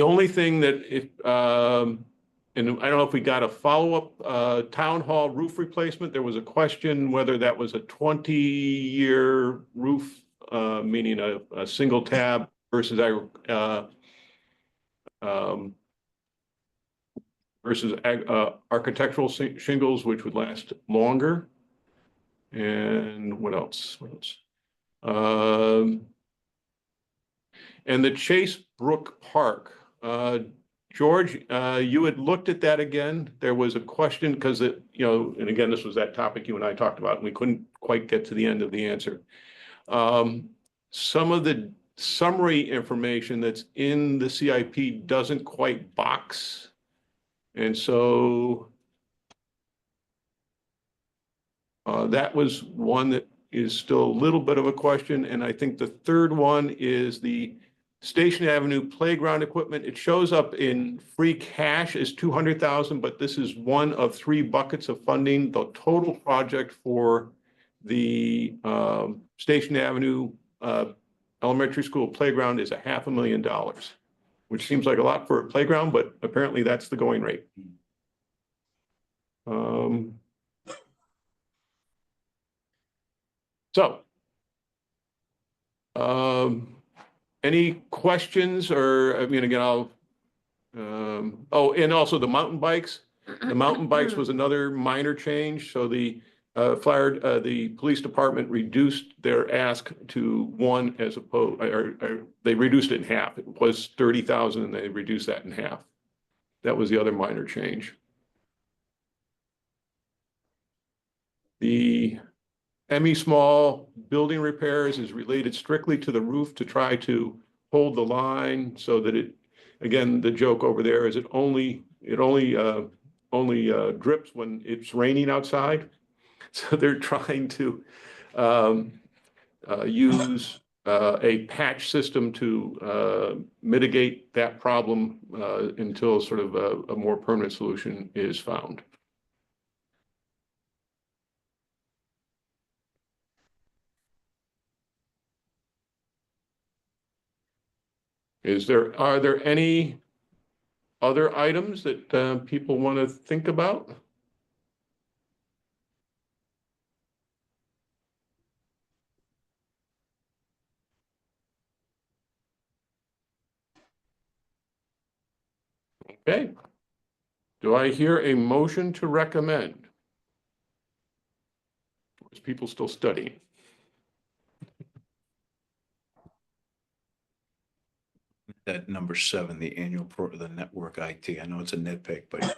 only thing that and I don't know if we got a follow-up town hall roof replacement. There was a question whether that was a 20-year roof, meaning a single tab versus architectural shingles, which would last longer. And what else? And the Chase Brook Park. George, you had looked at that again. There was a question because and again, this was that topic you and I talked about, and we couldn't quite get to the end of the answer. Some of the summary information that's in the CIP doesn't quite box. And so That was one that is still a little bit of a question. And I think the third one is the Station Avenue playground equipment. It shows up in free cash as 200,000, but this is one of 3 buckets of funding. The total project for the Station Avenue elementary school playground is $500,000, which seems like a lot for a playground, but apparently that's the going rate. So, any questions or, I mean, again, I'll, oh, and also the mountain bikes. The mountain bikes was another minor change. So the the police department reduced their ask to 1 as opposed, or they reduced it in half. It was 30,000 and they reduced that in half. That was the other minor change. The ME Small building repairs is related strictly to the roof to try to hold the line so that it, again, the joke over there is it only drips when it's raining outside. So they're trying to use a patch system to mitigate that problem until sort of a more permanent solution is found. Are there any other items that people want to think about? Okay. Do I hear a motion to recommend? Is people still studying?
That number 7, the the network IT. I know it's a nitpick, but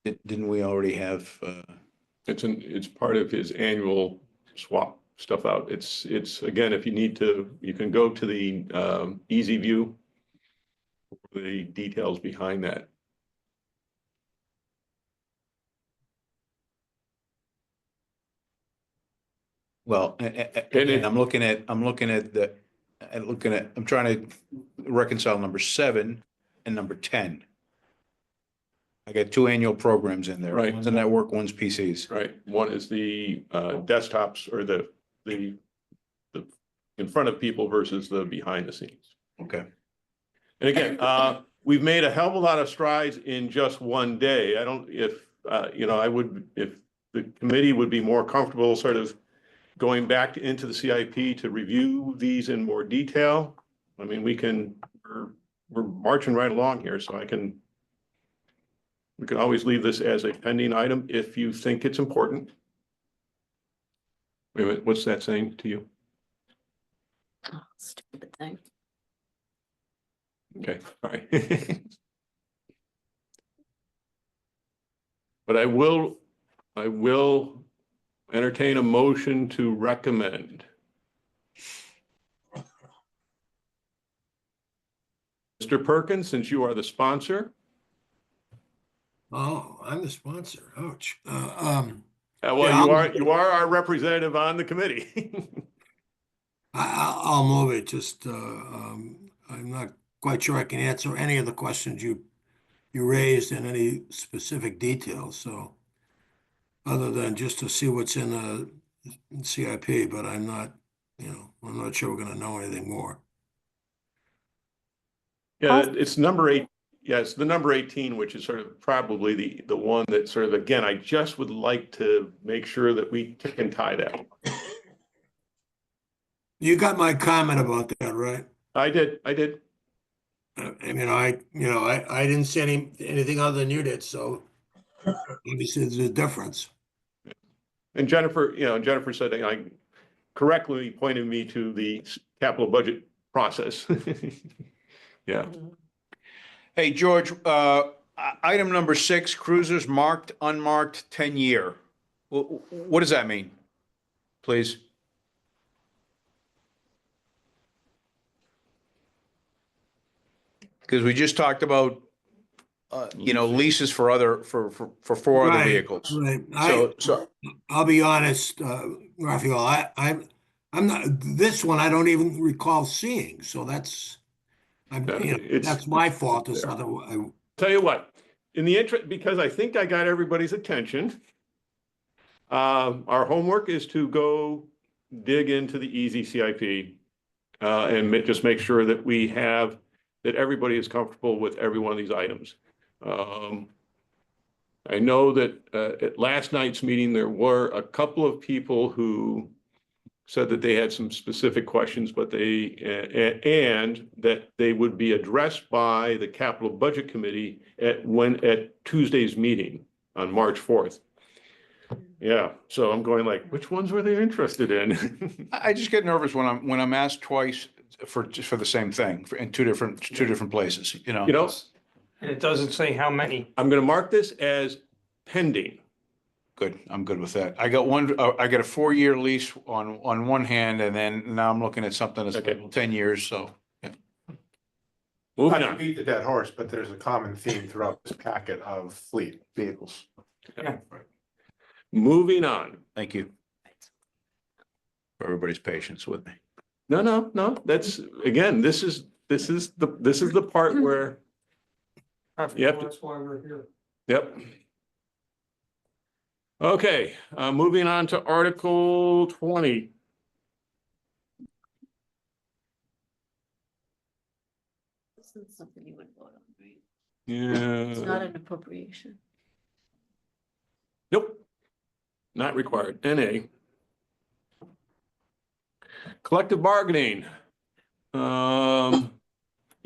didn't we already have?
It's part of his annual swap stuff out. It's again, if you need to, you can go to the easy view for the details behind that.
Well, and I'm looking at I'm trying to reconcile number 7 and number 10. I got 2 annual programs in there.
Right.
One's a network, one's PCs.
Right. One is the desktops or the in front of people versus the behind the scenes.
Okay.
And again, we've made a hell of a lot of strides in just one day. I don't, if the committee would be more comfortable sort of going back into the CIP to review these in more detail. I mean, we're marching right along here, so we can always leave this as a pending item if you think it's important. Wait a minute, what's that saying to you?
Oh, stupid thing.
Okay, all right. But I will entertain a motion to recommend. Mr. Perkins, since you are the sponsor.
Oh, I'm the sponsor. Ouch.
Well,
Yeah,
you are our representative on the committee.
I'll move it. Just, I'm not quite sure I can answer any of the questions you raised in any specific details. So other than just to see what's in the CIP, but I'm not sure we're going to know anything more.
Yeah, it's number 8. Yeah, it's the number 18, which is sort of probably the one that sort of, again, I just would like to make sure that we tick and tie that.
You got my comment about that, right?
I did.
I mean, I didn't see anything other than you did, so obviously there's a difference.
And Jennifer said, I correctly pointed me to the capital budget process. Yeah.
Hey, George, item number 6, cruisers marked, unmarked, 10-year. What does that mean? Please. Because we just talked about leases for other, for four other
Right,
vehicles.
Right.
So,
I'll be honest, Raphael, I'm not, this one I don't even recall seeing, so that's, that's my fault. It's not,
Tell you what, in the interest, because I think I got everybody's attention, our homework is to go dig into the easy CIP and just make sure that that everybody is comfortable with every one of these items. I know that at last night's meeting, there were a couple of people who said that they had some specific questions, but and that they would be addressed by the Capital Budget Committee at Tuesday's meeting on March 4th. Yeah, so I'm going like, which ones were they interested in?
I just get nervous when I'm asked twice for the same thing in two different places,
You know,
And it doesn't say how many.
I'm going to mark this as pending.
Good, I'm good with that. I got a 4-year lease on one hand, and then now I'm looking at something that's
Okay.
10 years, so.
Moving
Not to
on.
beat the dead horse, but there's a common theme throughout this packet of fleet vehicles.
Yeah.
Moving on.
Thank you for everybody's patience with me.
No, that's, again, this is the part where, Yep.
That's why we're here.
yep. Okay, moving on to Article 20.
This isn't something you would vote on, right? It's not
Yeah,
an appropriation.
nope. Not required. NA. Collective bargaining.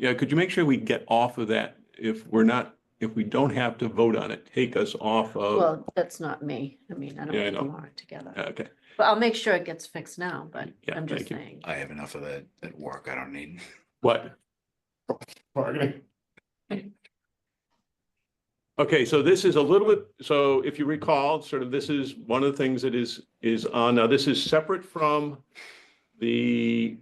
Yeah, could you make sure we get off of that if we don't have to vote on it, take us off of,
Well, that's not me. I mean, I don't
Yeah, I
put
know.
them all together.
okay,
But I'll make sure it gets fixed now, but
Yeah,
I'm just
thank you.
saying.
I have enough of that at work. I don't need.
what?
Bargaining.
Okay, so this is a little bit, so if you recall, sort of this is one of the things that is on, now this is separate from the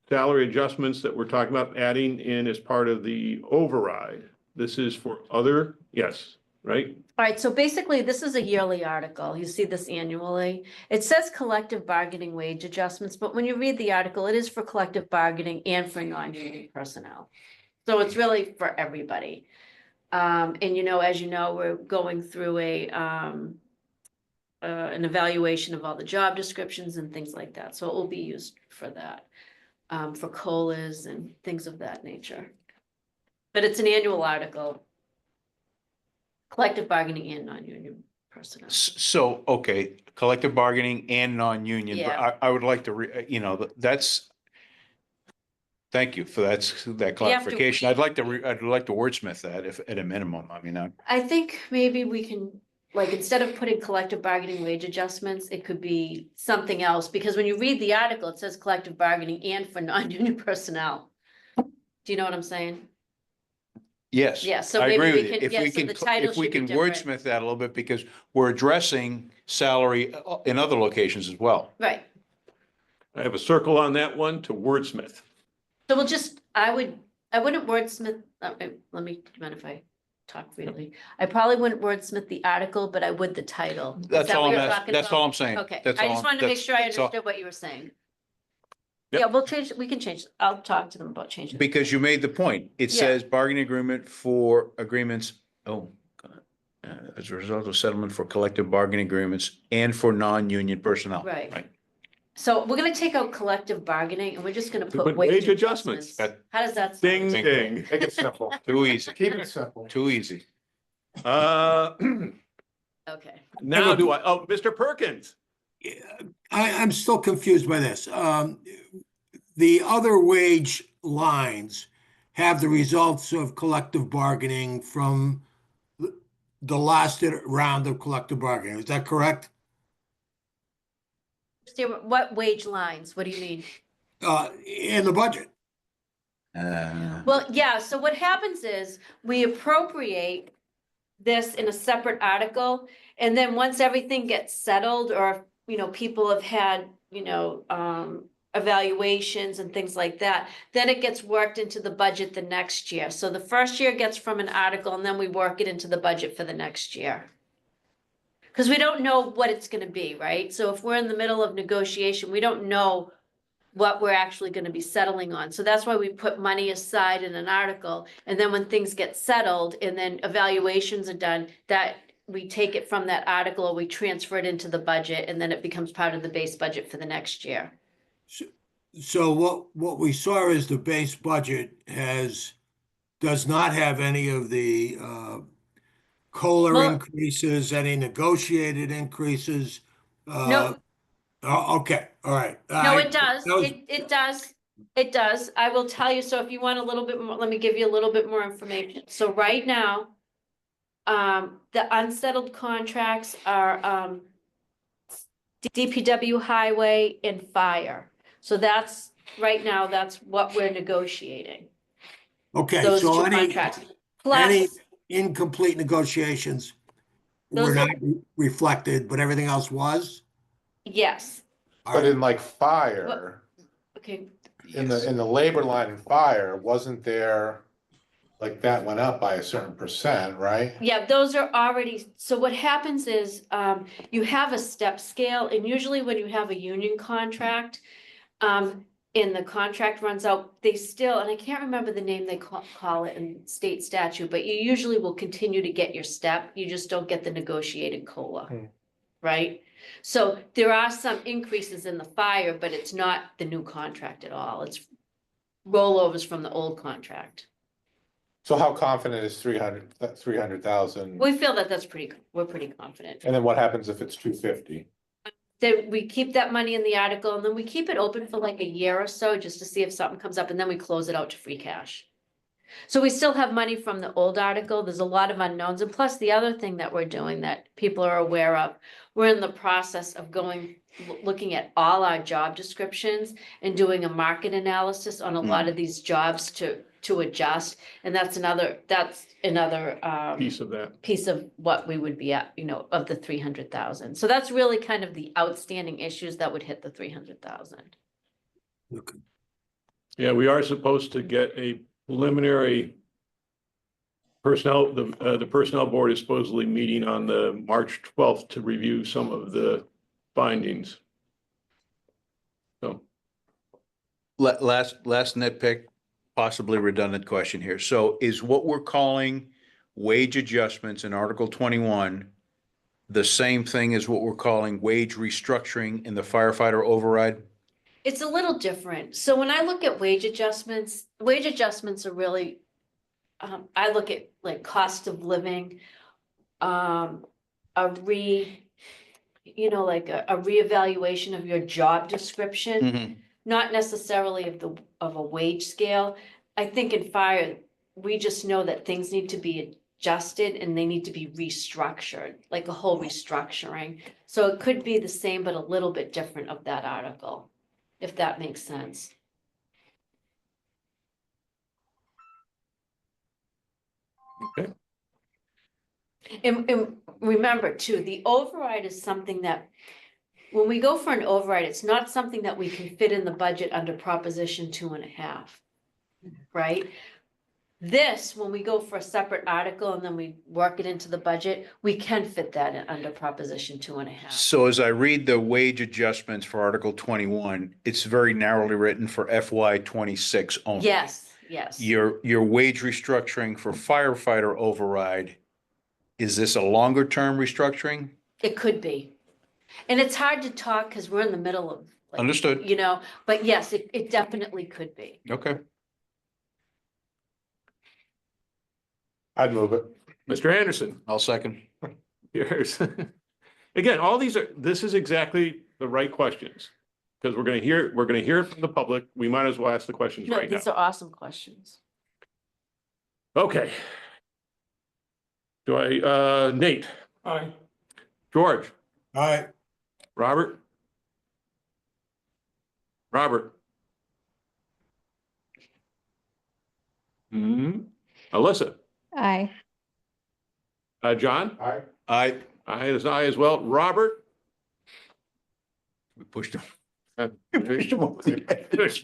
salary adjustments that we're talking about adding in as part of the override. This is for other, yes, right?
All right, so basically, this is a yearly article. You see this annually. It says collective bargaining wage adjustments, but when you read the article, it is for collective bargaining and for non-union personnel. So it's really for everybody. And as you know, we're going through an evaluation of all the job descriptions and things like that. So it will be used for that, for COLAs and things of that nature. But it's an annual article. Collective bargaining and non-union personnel.
So, okay, collective bargaining and non-union, but
Yeah.
I would like to, that's. Thank you for that clarification. I'd like to wordsmith that if at a minimum. I mean,
I think maybe we can, like, instead of putting collective bargaining wage adjustments, it could be something else, because when you read the article, it says collective bargaining and for non-union personnel. Do you know what I'm saying?
yes.
Yeah, so
I
maybe
agree
we
with you.
can-
If
yeah,
we
so
can,
the title
if we
should be
can
different.
wordsmith that a little bit, because we're addressing salary in other locations as well.
Right,
I have a circle on that one to wordsmith.
so we'll just, I wouldn't wordsmith, let me, do you mind if I talk freely? I probably wouldn't wordsmith the article, but I would the title. Is
That's
that
all
what
I'm
you're
asking.
talking
That's
about?
all I'm saying.
Okay,
That's
I
all
just
I'm-
wanted to make
that's-
sure I
that's all.
understood what you were saying.
Yep.
Yeah, we can change, I'll talk to them about changing. it.
Because you made the point. It
Yeah.
says bargaining agreement for agreements, as a result of settlement for collective bargaining agreements and for non-union personnel.
Right. So we're gonna take out collective bargaining and we're just gonna
Put
put
wage
wage
adjustments.
adjustments. How does that sound?
Ding,
Think-
ding.
Make it simple.
Too easy,
Keep it simple.
too easy.
Okay,
Now Mr. Perkins.
I'm still confused by this. The other wage lines have the results of collective bargaining from the last round of collective bargaining. Is that correct?
what wage lines? What do you mean?
In the budget?
Well, yeah, so what happens is we appropriate this in a separate article. And then once everything gets settled or, people have had, evaluations and things like that. Then it gets worked into the budget the next year. So the first year gets from an article and then we work it into the budget for the next year. Because we don't know what it's gonna be, right? So if we're in the middle of negotiation, we don't know what we're actually gonna be settling on. So that's why we put money aside in an article. And then when things get settled and then evaluations are done, that we take it from that article or we transfer it into the budget and then it becomes part of the base budget for the next year.
So what we saw is the base budget does not have any of the COLA
Well-
increases, any negotiated increases.
No.
Okay, all right.
No, it does.
that was-
It does. It does. I will tell you. So if you want a little bit more, let me give you a little bit more information. So right now, the unsettled contracts are, DPW, highway and fire. So that's, right now, that's what we're negotiating.
Okay,
Those
so
two
any
contracts. Plus,
incomplete negotiations were
Those are-
not reflected, but everything else was?
yes,
All
But
right.
in like fire,
okay.
in the labor line in fire, wasn't there, like that went up by a certain percent, right?
Yeah, those are already, so what happens is, you have a step scale, and usually when you have a union contract, and the contract runs out, they still, and I can't remember the name they call it in state statute, but you usually will continue to get your step, you just don't get the negotiated COLA. Right? So there are some increases in the fire, but it's not the new contract at all, it's rollovers from the old contract.
So how confident is 300,000?
We feel that we're pretty confident.
And then what happens if it's 250?
Then we keep that money in the article and then we keep it open for like a year or so just to see if something comes up and then we close it out to free cash. So we still have money from the old article. There's a lot of unknowns. And plus the other thing that we're doing that people are aware of, we're in the process of looking at all our job descriptions and doing a market analysis on a lot of these jobs to adjust. And that's another
Piece of that.
piece of what we would be at, of the 300,000. So that's really kind of the outstanding issues that would hit the 300,000.
Okay.
Yeah, we are supposed to get a preliminary personnel, the personnel board is supposedly meeting on the March 12th to review some of the findings. So,
Last nitpick, possibly redundant question here. So is what we're calling wage adjustments in Article 21 the same thing as what we're calling wage restructuring in the firefighter override?
It's a little different. So when I look at wage adjustments are really, I look at like cost of living, like a reevaluation of your job description.
Mhm.
Not necessarily of a wage scale. I think in fire, we just know that things need to be adjusted and they need to be restructured, like a whole restructuring. So it could be the same, but a little bit different of that article, if that makes sense.
okay.
And remember too, the override is something that, when we go for an override, it's not something that we can fit in the budget under Proposition 2.5. Right? This, when we go for a separate article and then we work it into the budget, we can fit that in under Proposition 2.5.
So as I read the wage adjustments for Article 21, it's very narrowly written for FY 26 only.
Yes.
Your wage restructuring for firefighter override, is this a longer term restructuring?
It could be. And it's hard to talk because we're in the middle of. like,
Understood.
But yes, it definitely could be.
Okay.
I'd move it.
Mr. Anderson,
I'll second.
yours. Again, this is exactly the right questions. Because we're gonna hear it from the public. We might as well ask the questions
No,
right now.
these are awesome questions.
Okay. Nate,
Aye.
George,
All right,
Robert? Alyssa,
Aye.
John?
Aye.
I
Aye as well. Robert?
we pushed him. Push him over the edge.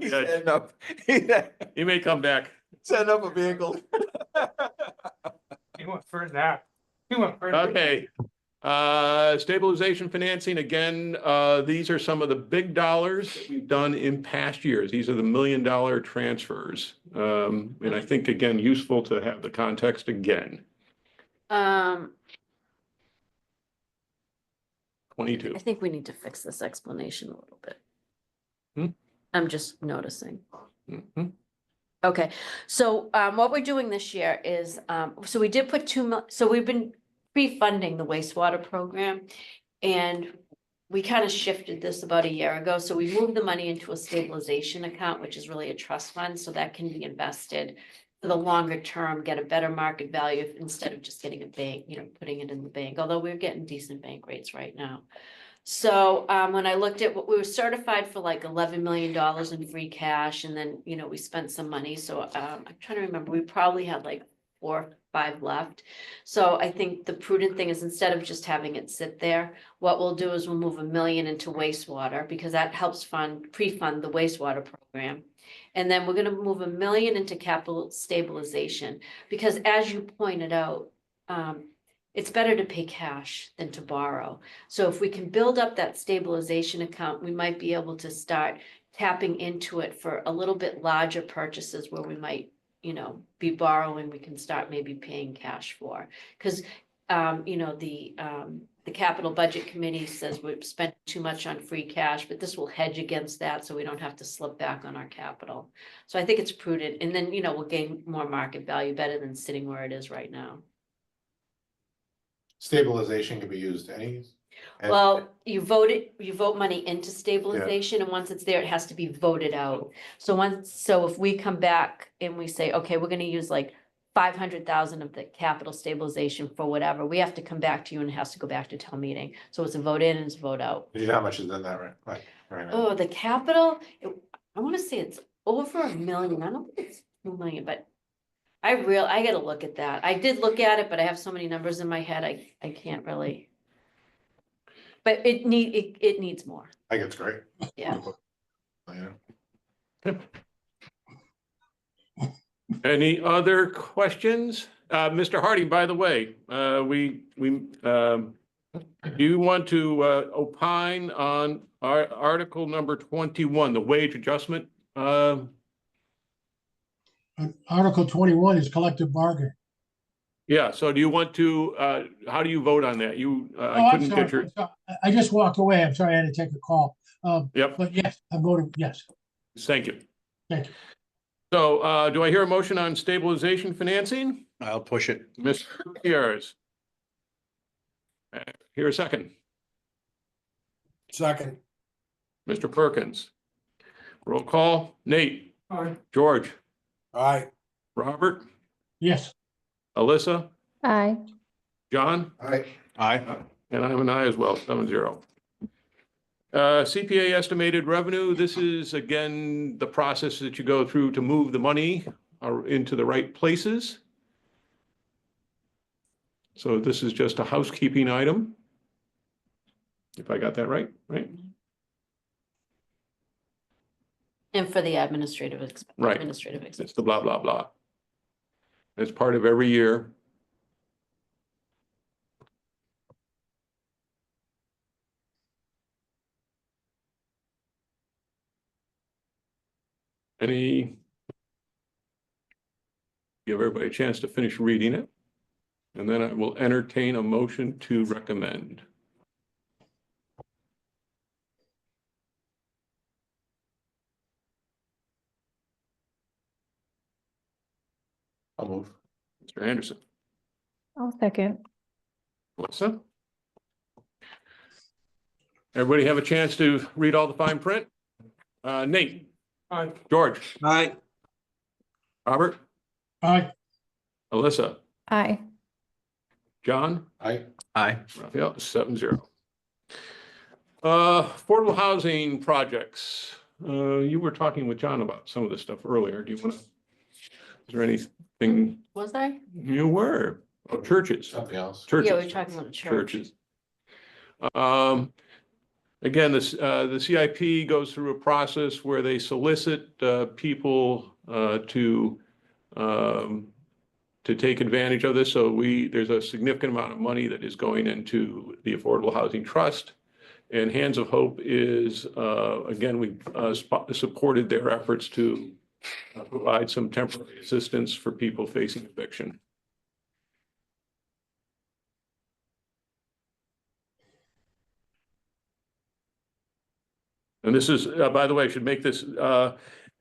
He's setting up- he's
You may come back.
setting up a vehicle.
He went for that. He went for that.
Okay. Stabilization financing, again, these are some of the big dollars that we've done in past years. These are the $1 million transfers. And I think, again, useful to have the context again.
I
22.
think we need to fix this explanation a little bit.
Hmm?
I'm just noticing.
Mhm.
Okay, so what we're doing this year is, so we did put so we've been pre-funding the wastewater program. And we kind of shifted this about a year ago, so we moved the money into a stabilization account, which is really a trust fund, so that can be invested for the longer term, get a better market value instead of just getting a bank, putting it in the bank, although we're getting decent bank rates right now. So when I looked at what we were certified for, like $11 million in free cash, and then, we spent some money. So I'm trying to remember, we probably had like 4 or 5 left. So I think the prudent thing is, instead of just having it sit there, what we'll do is we'll move $1 million into wastewater, because that helps pre-fund the wastewater program. And then we're gonna move $1 million into capital stabilization, because as you pointed out, it's better to pay cash than to borrow. So if we can build up that stabilization account, we might be able to start tapping into it for a little bit larger purchases where we might, be borrowing, we can start maybe paying cash for. Because, the capital budget committee says we've spent too much on free cash, but this will hedge against that, so we don't have to slip back on our capital. So I think it's prudent, and then, we'll gain more market value, better than sitting where it is right now.
Stabilization can be used any.
Well, you vote money into stabilization, and once it's there, it has to be voted out. So if we come back and we say, okay, we're gonna use like 500,000 of the capital stabilization for whatever, we have to come back to you, and it has to go back to town meeting. So it's a vote in and it's a vote out.
Do you know how much is in that, right now?
Oh, the capital, I wanna say it's over $1 million. I don't think it's 2 million, but I gotta look at that. I did look at it, but I have so many numbers in my head, I can't really. But it needs more,
I think it's great.
yeah.
Any other questions? Mr. Harding, by the way, do you want to opine on article number 21, the wage adjustment?
Article 21 is collective bargaining.
Yeah, so do you want to, how do you vote on that?
Oh,
I
I'm
couldn't
sorry,
get your,
I'm sorry. I just walked away. I'm sorry, I had to take a call.
yep,
But yes, I'm voting yes.
thank you.
Thank you.
So do I hear a motion on stabilization financing?
I'll push it.
Mr. Gutierrez. Here a second.
Second.
Mr. Perkins. Roll call. Nate,
Aye.
George,
Aye.
Robert,
Yes.
Alyssa,
Aye.
John,
Aye.
Aye.
and I'm an aye as well, 7-0. CPA estimated revenue. This is again, the process that you go through to move the money into the right places. So this is just a housekeeping item. If I got that right?
And for the administrative
Right.
expense.
It's the blah, blah, blah. It's part of every year. Give everybody a chance to finish reading it. And then I will entertain a motion to recommend.
I'll move.
Mr. Anderson.
I'll second.
Melissa? Everybody have a chance to read all the fine print? Nate,
Aye.
George,
Aye.
Robert,
Aye.
Alyssa,
Aye.
John,
Aye.
Aye.
Raphael, 7-0. Affordable housing projects. You were talking with John about some of this stuff earlier. Do you want to? Is there anything
Was I?
you were? Oh, churches.
Something else.
Churches.
Yeah, we were talking about a church.
Churches. Again, the CIP goes through a process where they solicit people to take advantage of this. So there's a significant amount of money that is going into the Affordable Housing Trust. And Hands of Hope is, again, we've supported their efforts to provide some temporary assistance for people facing eviction. And this is, by the way, I should make this,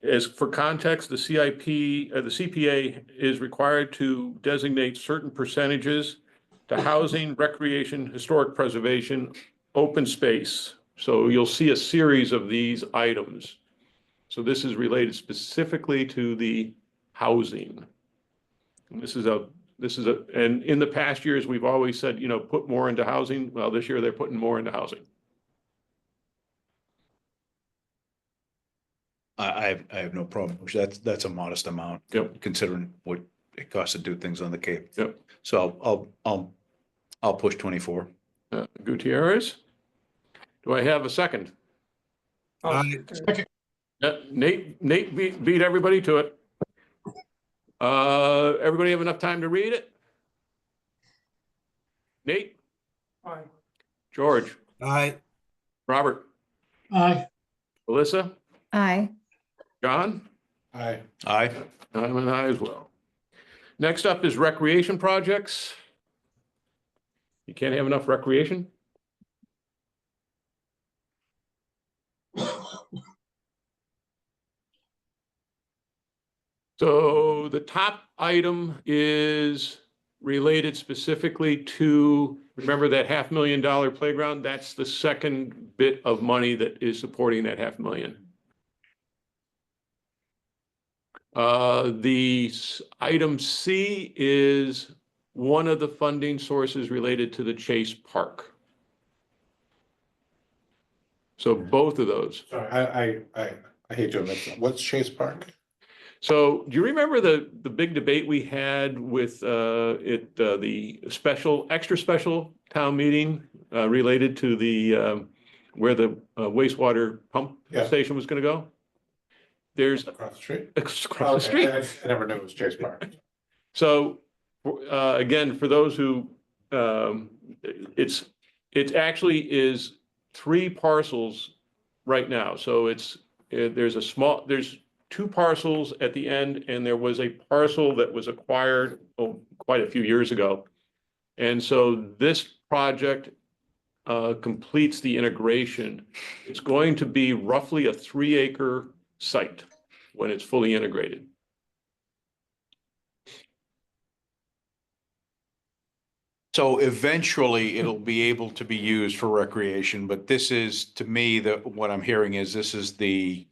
as for context, the CIP, the CPA is required to designate certain percentages to housing, recreation, historic preservation, open space. So you'll see a series of these items. So this is related specifically to the housing. And and in the past years, we've always said, you know, put more into housing. Well, this year they're putting more into housing.
I have no problem. That's a modest amount.
Yep.
Considering what it costs to do things on the Cape.
Yep.
So I'll push 24.
Gutierrez. Do I have a second? Nate beat everybody to it. Everybody have enough time to read it? Nate?
Aye.
George?
Aye.
Robert?
Aye.
Alyssa?
Aye.
John?
Aye.
Aye.
I'm an aye as well. Next up is recreation projects. You can't have enough recreation? So the top item is related specifically to, remember that $500,000 playground? That's the second bit of money that is supporting that $500,000. Item C is one of the funding sources related to the Chase Park. So both of those.
Sorry, I hate to admit that. What's Chase Park?
So do you remember the big debate we had with the extra special town meeting related to the where the wastewater pump
Yeah.
station was going to go? There's
Across the street?
across the street.
I never knew it was Chase Park.
So again, for those who it actually is 3 parcels right now. So there's 2 parcels at the end, and there was a parcel that was acquired quite a few years ago. And so this project completes the integration. It's going to be roughly a 3-acre site when it's fully integrated.
So eventually it'll be able to be used for recreation, but this is, to me, what I'm hearing is this is the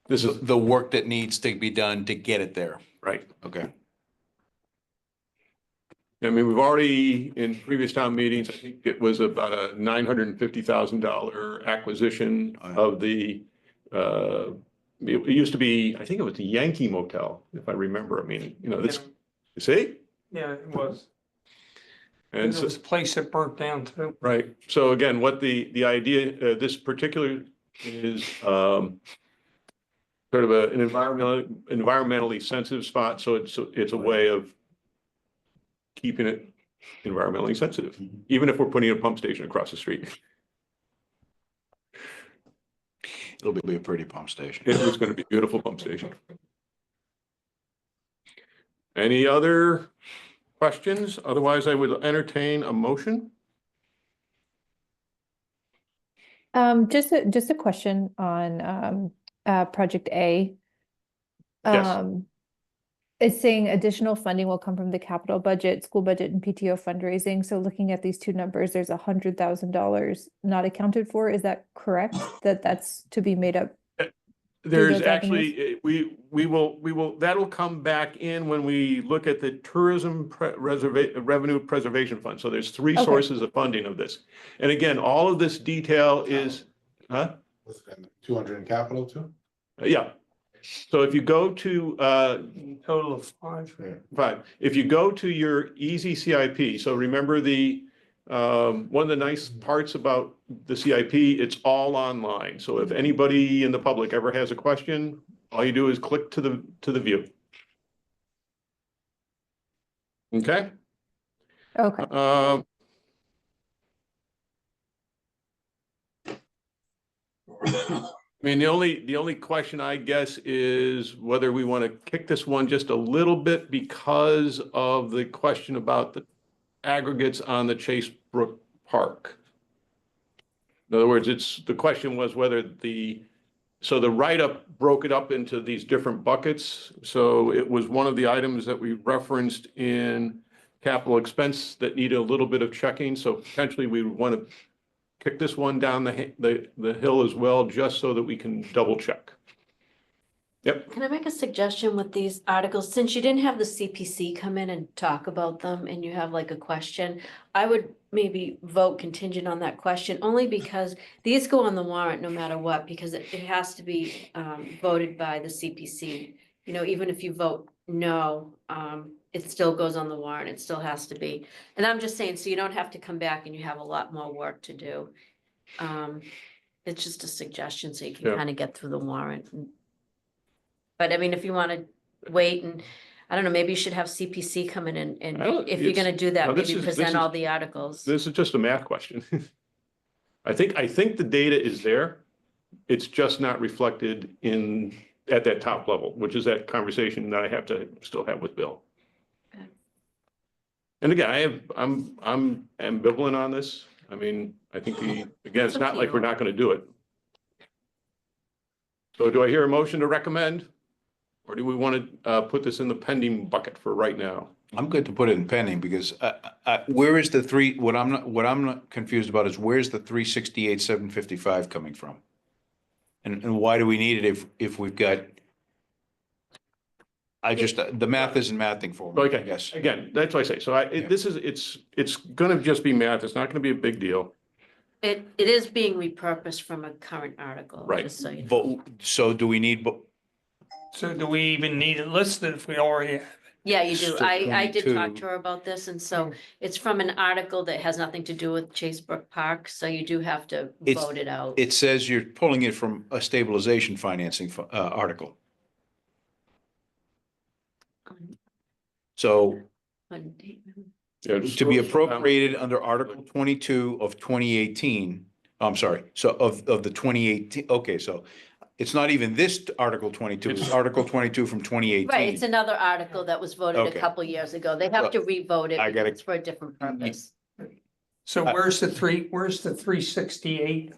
work that needs to be done to get it there.
Right.
Okay.
I mean, we've already, in previous town meetings, I think it was about a $950,000 acquisition of the, it used to be, I think it was the Yankee Motel, if I remember. I mean, you know, this, you see?
Yeah, it was.
And
And
so,
there was a place that burnt down too.
right. So again, what the idea, this particular is sort of an environmentally sensitive spot. So it's a way of keeping it environmentally sensitive, even if we're putting a pump station across the street.
It'll be a pretty pump station.
It was going to be a beautiful pump station. Any other questions? Otherwise, I would entertain a motion.
Just a question on Project A.
Yes.
It's saying additional funding will come from the capital budget, school budget, and PTO fundraising. So looking at these 2 numbers, there's $100,000 not accounted for. Is that correct? That's to be made up?
There's
those
actually, that'll come back in when we look at the tourism revenue preservation fund. So there's 3
Okay.
sources of funding of this. And again, all of this detail is, huh?
Was it 200 in capital too?
Yeah. So if you go to,
Total of 5.
Fine. If you go to your easy CIP, so remember the One of the nice parts about the CIP, it's all online. So if anybody in the public ever has a question, all you do is click to the view. Okay?
Okay.
I mean, the only question I guess is whether we want to kick this one just a little bit because of the question about the aggregates on the Chase Brook Park. In other words, the question was whether so the write-up broke it up into these different buckets. So it was one of the items that we referenced in capital expense that needed a little bit of checking. So potentially we would want to kick this one down the hill as well, just so that we can double check. Yep.
Can I make a suggestion with these articles? Since you didn't have the CPC come in and talk about them and you have like a question, I would maybe vote contingent on that question, only because these go on the warrant no matter what, because it has to be voted by the CPC. You know, even if you vote no, it still goes on the warrant. It still has to be. And I'm just saying, so you don't have to come back and you have a lot more work to do. It's just a suggestion so you can
Yeah.
kind of get through the warrant. But I mean, if you want to wait and, I don't know, maybe you should have CPC come in and
I don't-
if you're gonna do that,
no, this
maybe
is- this
present
is-
all the articles.
This is just a math question. I think the data is there. It's just not reflected at that top level, which is that conversation that I have to still have with Bill.
Okay.
And again, I'm ambivalent on this. I mean, I think again, it's not like we're not gonna do it. So do I hear a motion to recommend? Or do we want to put this in the pending bucket for right now?
I'm good to put it in pending because where is what I'm not confused about is where's the 368,755 coming from? And why do we need it if we've got? The math isn't mathing for me, I
Okay,
guess.
again, that's what I say. So it's gonna just be math. It's not gonna be a big deal.
It is being repurposed from a current article.
Right.
just so you know.
But, so do we need,
So do we even need it listed if we already have?
Yeah, you do.
So
I did talk
22.
to her about this, and so it's from an article that has nothing to do with Chase Brook Park, so you do have to
It's-
vote it out.
it says you're pulling it from a stabilization financing article. So
Yeah,
to be appropriated under Article 22 of 2018, I'm sorry, so of the 2018, okay, so it's not even this Article 22, it's Article 22 from 2018.
Right, it's another article that was voted a
Okay.
couple years ago. They have to re-vote it
I
because
gotta-
it's for a different purpose.
So where's the 368,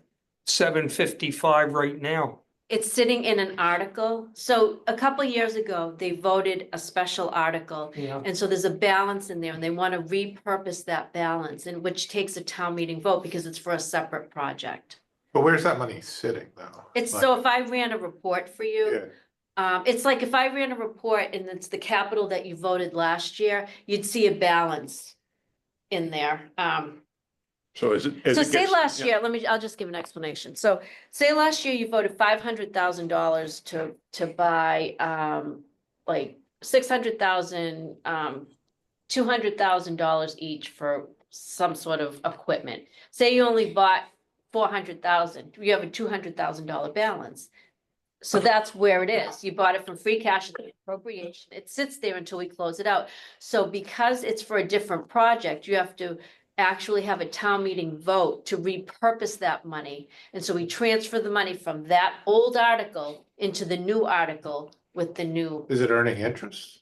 755 right now?
It's sitting in an article. So a couple years ago, they voted a special article.
Yeah.
And so there's a balance in there and they want to repurpose that balance, and which takes a town meeting vote because it's for a separate project.
But where's that money sitting though?
It's
Like-
so if I ran a report for you,
Yeah,
it's like if I ran a report and it's the capital that you voted last year, you'd see a balance in there.
So as
So say last
yeah.
year, I'll just give an explanation. So say last year you voted $500,000 to buy, like $600,000, $200,000 each for some sort of equipment. Say you only bought $400,000, you have a $200,000 balance. So that's where it is. You bought it from free cash and appropriation. It sits there until we close it out. So because it's for a different project, you have to actually have a town meeting vote to repurpose that money. And so we transfer the money from that old article into the new article with the new,
is it earning interest?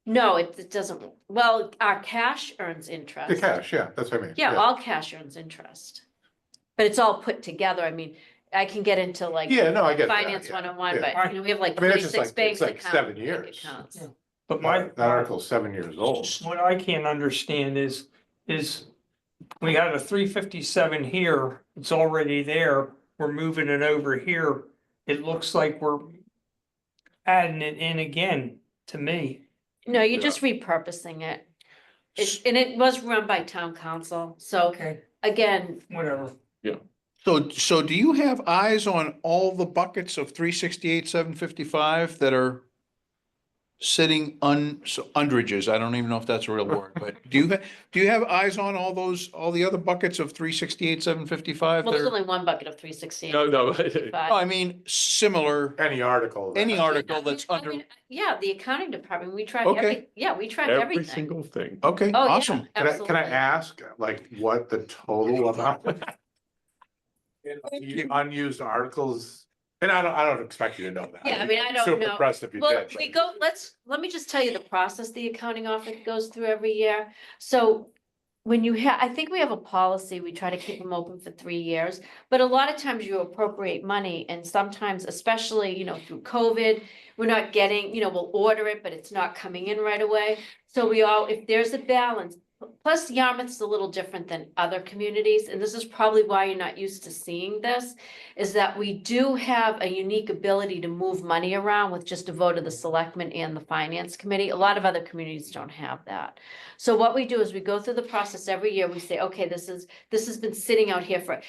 no, it doesn't, well, our cash earns interest.
The cash, yeah, that's what I mean.
Yeah, all cash earns interest. But it's all put together. I mean, I can get into like
Yeah, no, I get that,
finance
yeah,
101,
yeah.
but you know, we have like
I mean, it's just
26
like-
banks
it's like
account-
7
bank
years.
accounts.
But my.
That article's 7 years old.
What I can't understand is we have a 357 here, it's already there, we're moving it over here. It looks like we're adding it in again, to me.
No, you're just repurposing it. And it was run by town council. So
Okay,
again,
whatever.
So do you have eyes on all the buckets of 368, 755 that are sitting underages, I don't even know if that's a real word, but do you have eyes on all the other buckets of 368, 755?
Well, there's only one bucket of 368.
No.
No, I mean, similar,
Any article. that
any
has-
article that's
I
under,
mean, yeah, the accounting department, we track
Okay.
we track
Every
everything.
single thing.
okay,
Oh, yeah,
awesome.
Can I
absolutely.
ask, like, what the total amount? in Unused articles, and I don't expect you to know that.
Yeah, I mean, I don't
Super
know.
impressed if you
Well,
did.
we
but-
go, let me just tell you the process the accounting office goes through every year. So when you I think we have a policy, we try to keep them open for 3 years, but a lot of times you appropriate money and sometimes, especially, through COVID, we're not getting, we'll order it, but it's not coming in right away. So if there's a balance, plus Yarmouth's a little different than other communities, and this is probably why you're not used to seeing this, is that we do have a unique ability to move money around with just a vote of the selectmen and the finance committee. A lot of other communities don't have that. So what we do is we go through the process every year. We say, okay, this has been sitting out here for,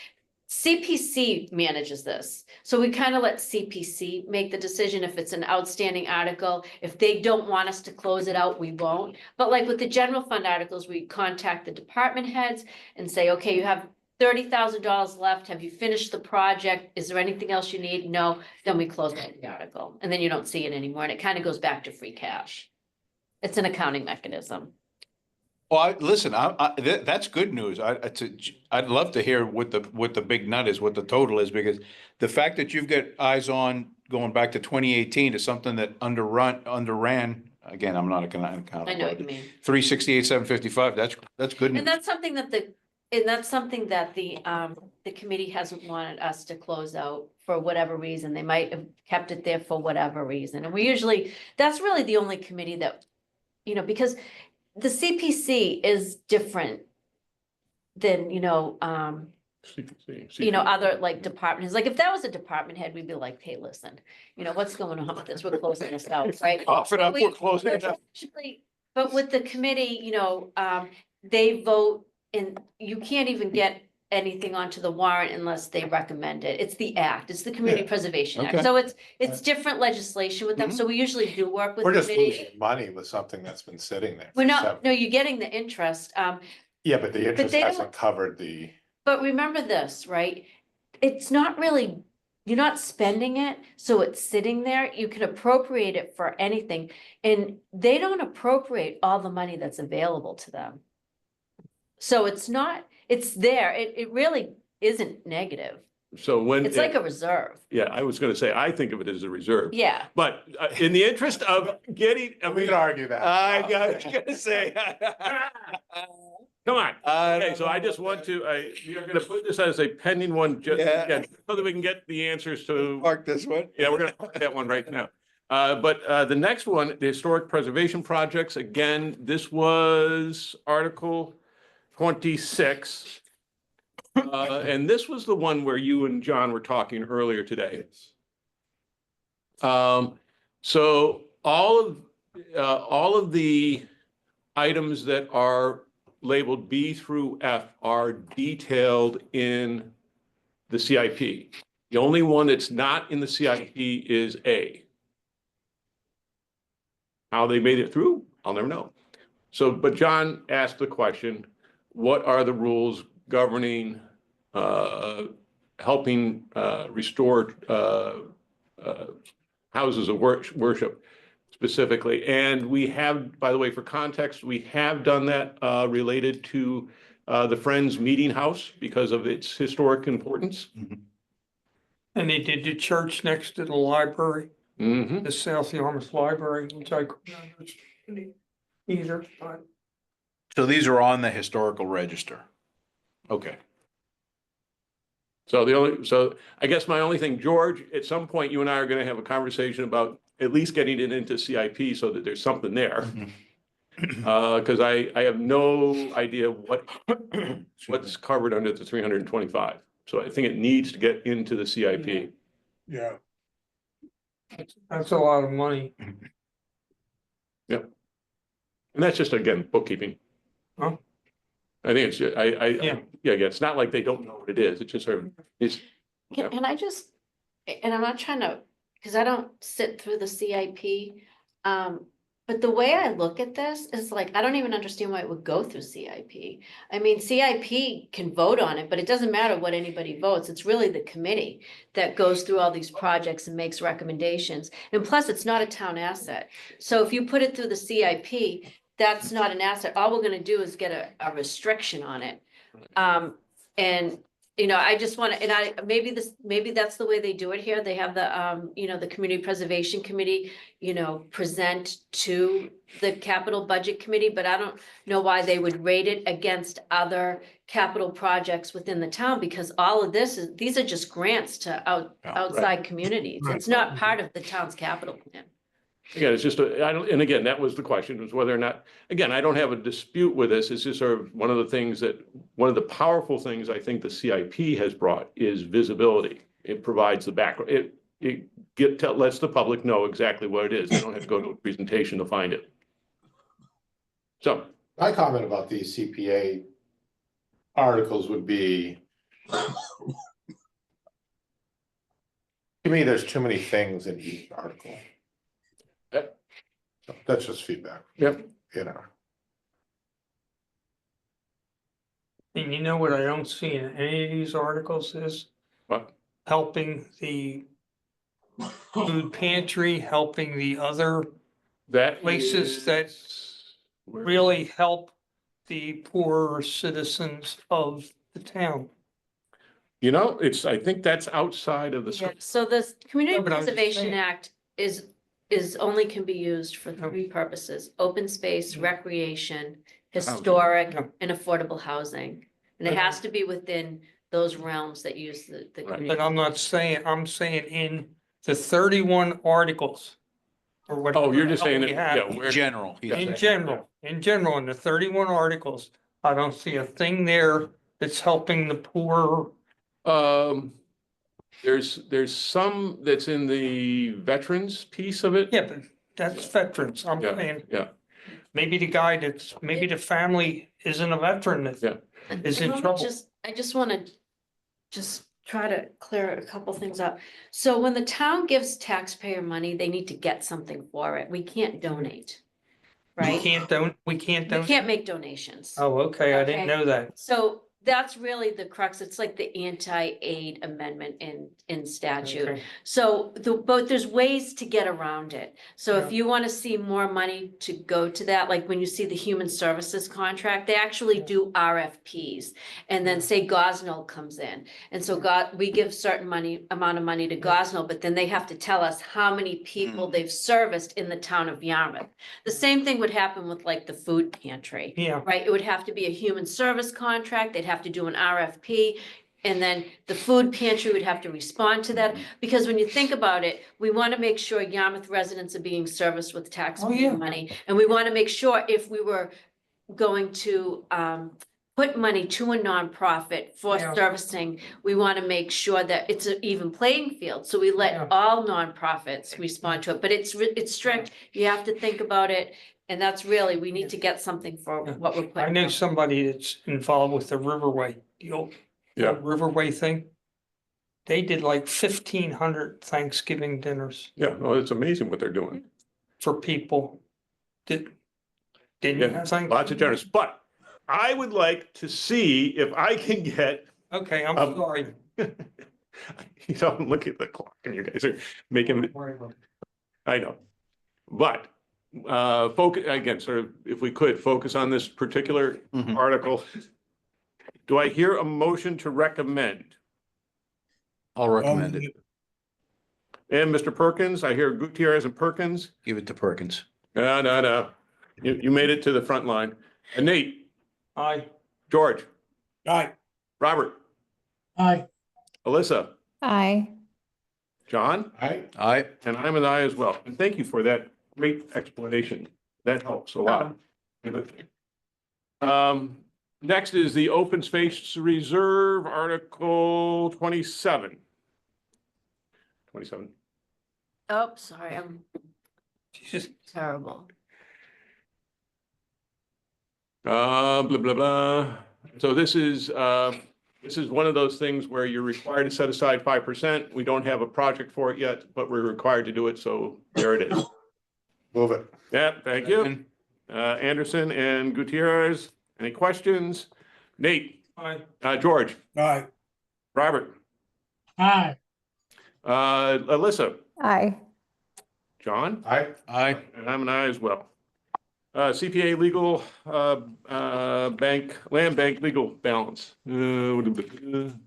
CPC manages this. So we kind of let CPC make the decision if it's an outstanding article. If they don't want us to close it out, we won't. But like with the general fund articles, we contact the department heads and say, okay, you have $30,000 left. Have you finished the project? Is there anything else you need? No, then we close out the article and then you don't see it anymore. And it kind of goes back to free cash. It's an accounting mechanism.
Well, listen, that's good news. I'd love to hear what the big nut is, what the total is, because the fact that you've got eyes on going back to 2018 to something that underran, again, I'm not an accountant.
I know what you mean.
368, 755, that's good news.
And that's something that the committee hasn't wanted us to close out for whatever reason. They might have kept it there for whatever reason. And that's really the only committee that, because the CPC is different than, other like departments. Like if that was a department head, we'd be like, hey, listen, what's going on with this? We're closing this out, right?
Cough it up, we're closing it up.
But with the committee, they vote and you can't even get anything onto the warrant unless they recommend it. It's the act, it's the Community Preservation Act.
Okay.
So it's different legislation with them. So we usually do work with
We're just
committee.
losing money with something that's been sitting there.
We're
for
not,
seven-
no, you're getting the interest.
Yeah, but the interest
they don't-
hasn't covered the,
But remember this, right? It's not really, you're not spending it, so it's sitting there. You can appropriate it for anything. And they don't appropriate all the money that's available to them. So it's there. It really isn't negative.
So when.
It's like a reserve.
Yeah, I was gonna say, I think of it as a reserve.
Yeah.
But in the interest of getting,
we could argue that.
I was gonna say.
come on.
I
Okay,
don't
so I
know.
just want to, you're gonna put this as a pending one, just,
Yeah.
again, so that we can get the answers to,
Mark this one.
yeah, we're gonna put that one right now. But the next one, the historic preservation projects, again, this was Article 26. And this was the one where you and John were talking earlier today. So all of the items that are labeled B through F are detailed in the CIP. The only one that's not in the CIP is A. How they made it through, I'll never know. So, but John asked the question, what are the rules governing helping restore houses of worship specifically? And we have, by the way, for context, we have done that related to the Friends Meeting House because of its historic importance.
And they did the church next to the library,
Mhm.
the South Yarmouth Library, which I couldn't understand either, but.
So these are on the historical register. Okay.
So I guess my only thing, George, at some point, you and I are gonna have a conversation about at least getting it into CIP so that there's something there. Cause I have no idea what's covered under the 325. So I think it needs to get into the CIP.
Yeah.
That's a lot of money.
And that's just, again, bookkeeping.
Huh?
I think it's,
Yeah.
yeah, it's not like they don't know what it is. It's just sort of, it's, Yep.
And and I'm not trying to, because I don't sit through the CIP. But the way I look at this is like, I don't even understand why it would go through CIP. I mean, CIP can vote on it, but it doesn't matter what anybody votes. It's really the committee that goes through all these projects and makes recommendations. And plus, it's not a town asset. So if you put it through the CIP, that's not an asset. All we're gonna do is get a restriction on it. And you know, I just want to, and maybe that's the way they do it here. They have the, you know, the Community Preservation Committee, you know, present to the capital budget committee, but I don't know why they would rate it against other capital projects within the town, because all of these are just grants to outside communities. It's not part of the town's capital plan.
Again, it's just, and again, that was the question, was whether or not, again, I don't have a dispute with this. It's just sort of one of the things one of the powerful things I think the CIP has brought is visibility. It provides the background. It lets the public know exactly what it is. They don't have to go to a presentation to find it. So.
My comment about these CPA articles would be, to me, there's too many things in each article. That's just feedback.
Yep.
You know,
And you know what I don't see in any of these articles is
What?
helping the food pantry, helping the other
That
places that
is-
really help the poorer citizens of the town.
You know, I think that's outside of the.
Yeah, so this Community
No, but I'm just
Preservation
saying.
Act is only can be used for three purposes: open space, recreation, historic,
Yeah.
and affordable housing. And it has to be within those realms that use the
Right.
But
community.
I'm not saying, I'm saying in the 31 articles. Or whatever.
Oh, you're just saying that,
we have.
yeah,
In general. he's
In
saying.
general, in the 31 articles, I don't see a thing there that's helping the poor.
There's some that's in the veterans piece of it.
Yeah, but that's veterans. I'm
Yeah,
saying,
yeah.
maybe maybe the family isn't a veteran that
Yeah.
is in
Let me
trouble.
I just wanna try to clear a couple things up. So when the town gives taxpayer money, they need to get something for it. We can't donate.
We
Right?
can't
We can't make donations.
Oh, okay, I didn't
Okay.
know that.
So that's really the crux. It's like the anti-aid amendment in statute.
Okay.
So but there's ways to get around it. So if
Yeah.
you want to see more money to go to that, like when you see the human services contract, they actually do RFPs. And then say Gosnell comes in. And so we give certain amount of money to Gosnell, but then they have to tell us how many people they've serviced in the town of Yarmouth. The same thing would happen with like the food pantry.
Yeah,
Right, it would have to be a human service contract, they'd have to do an RFP, and then the food pantry would have to respond to that. Because when you think about it, we want to make sure Yarmouth residents are being serviced with
yeah.
taxpayer money. And we want to make sure if we were going to put money to a nonprofit for
Yeah.
servicing, we want to make sure that it's an even playing field. So we
Yeah.
let all nonprofits respond to it, but it's strict, you have to think about it. And that's really, we need to get something for
Yeah.
what we're
I
putting.
know
out.
somebody that's involved with the Riverway, the old
Yeah.
Riverway thing. They did like 1,500 Thanksgiving dinners
Yeah, no, it's amazing what they're doing.
for people that didn't
Yeah,
have Thanksgiving.
lots of generous, but I would like to see if I can get,
Okay, I'm
Um,
sorry.
you know, look at the clock and you guys are making,
Don't worry about it.
I know. But, focus, again, sort of, if we could focus on this particular
Mhm.
article. Do I hear a motion to recommend?
I'll recommend it.
And Mr. Perkins, I hear Gutierrez and Perkins.
Give it to Perkins.
No. You made it to the front line. And Nate, George,
Aye.
Robert,
Aye.
Alyssa,
Aye.
John,
Aye.
and I'm an I as well. And thank you for that great explanation. That helps a lot. Next is the Open Space Reserve, Article 27. 27.
Oh, sorry, I'm
Jesus,
terrible.
Blah, blah, blah. So this is one of those things where you're required to set aside 5%. We don't have a project for it yet, but we're required to do it, so there it is.
Move it.
Yeah, thank you. Anderson and Gutierrez, any questions? Nate,
Aye.
George,
All right.
Robert,
Aye.
Alyssa,
Aye.
John,
Aye.
Aye.
and I'm an aye as well. CPA legal, bank, land bank legal balance. Again,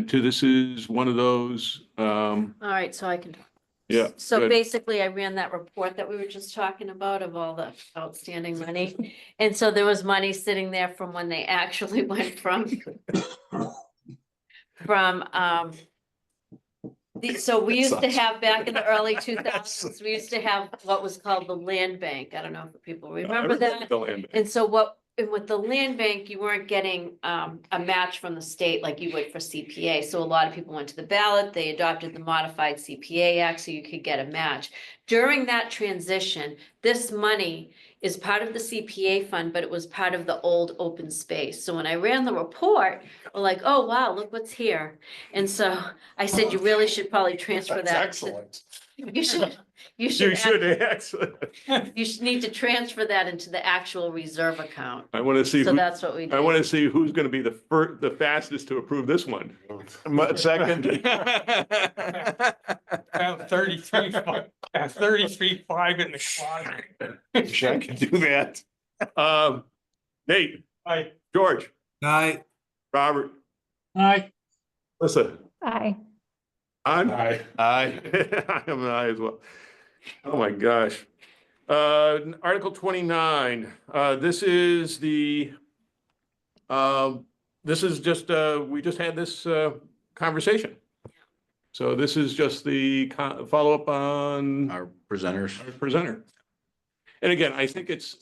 this is one of those,
All right, so I can.
yeah.
So
good.
basically, I ran that report that we were just talking about of all the outstanding money. And so there was money sitting there from when they actually went so we used to have back in the early 2000s, we used to have what was called the land bank. I don't know if people remember that.
The land bank.
And so and with the land bank, you weren't getting a match from the state like you would for CPA. So a lot of people went to the ballot, they adopted the modified CPA Act so you could get a match. During that transition, this money is part of the CPA fund, but it was part of the old open space. So when I ran the report, we're like, oh, wow, look what's here. And so I said, you really should probably transfer
That's
that.
excellent.
You should.
You should, excellent.
You should need to transfer that into the actual reserve account.
I want to see,
So that's what we
I
did.
want to see who's going to be the fastest to approve this one.
Second.
About 33.5 in the closet.
Wish I could do that.
Nate,
Aye.
George,
Aye.
Robert,
Aye.
Alyssa,
Aye.
on?
Aye.
Aye.
I am an aye as well. Oh, my gosh. Article 29, this is just, we just had this, conversation. So this is just the follow-up on
Our presenters.
our presenter. And again, I think it's,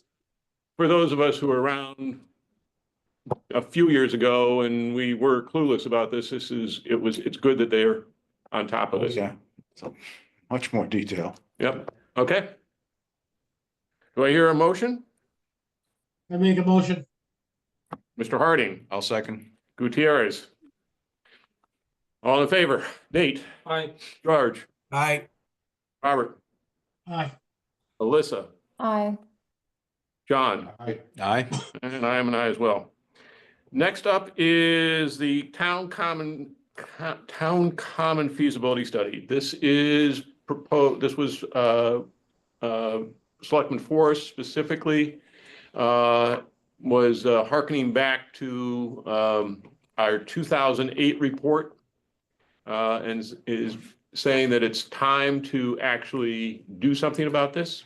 for those of us who were around a few years ago and we were clueless about this, it's good that they're on top of it.
Yeah. So much more detail.
Yep, okay. Do I hear a motion?
I make a motion.
Mr. Harding,
I'll second.
Gutierrez. All in favor? Nate,
Aye.
George,
Aye.
Robert,
Aye.
Alyssa,
Aye.
John,
Aye.
Aye.
and I am an aye as well. Next up is the town common feasibility study. This is proposed, this was Selectman Forrest specifically was hearkening back to our 2008 report and is saying that it's time to actually do something about this.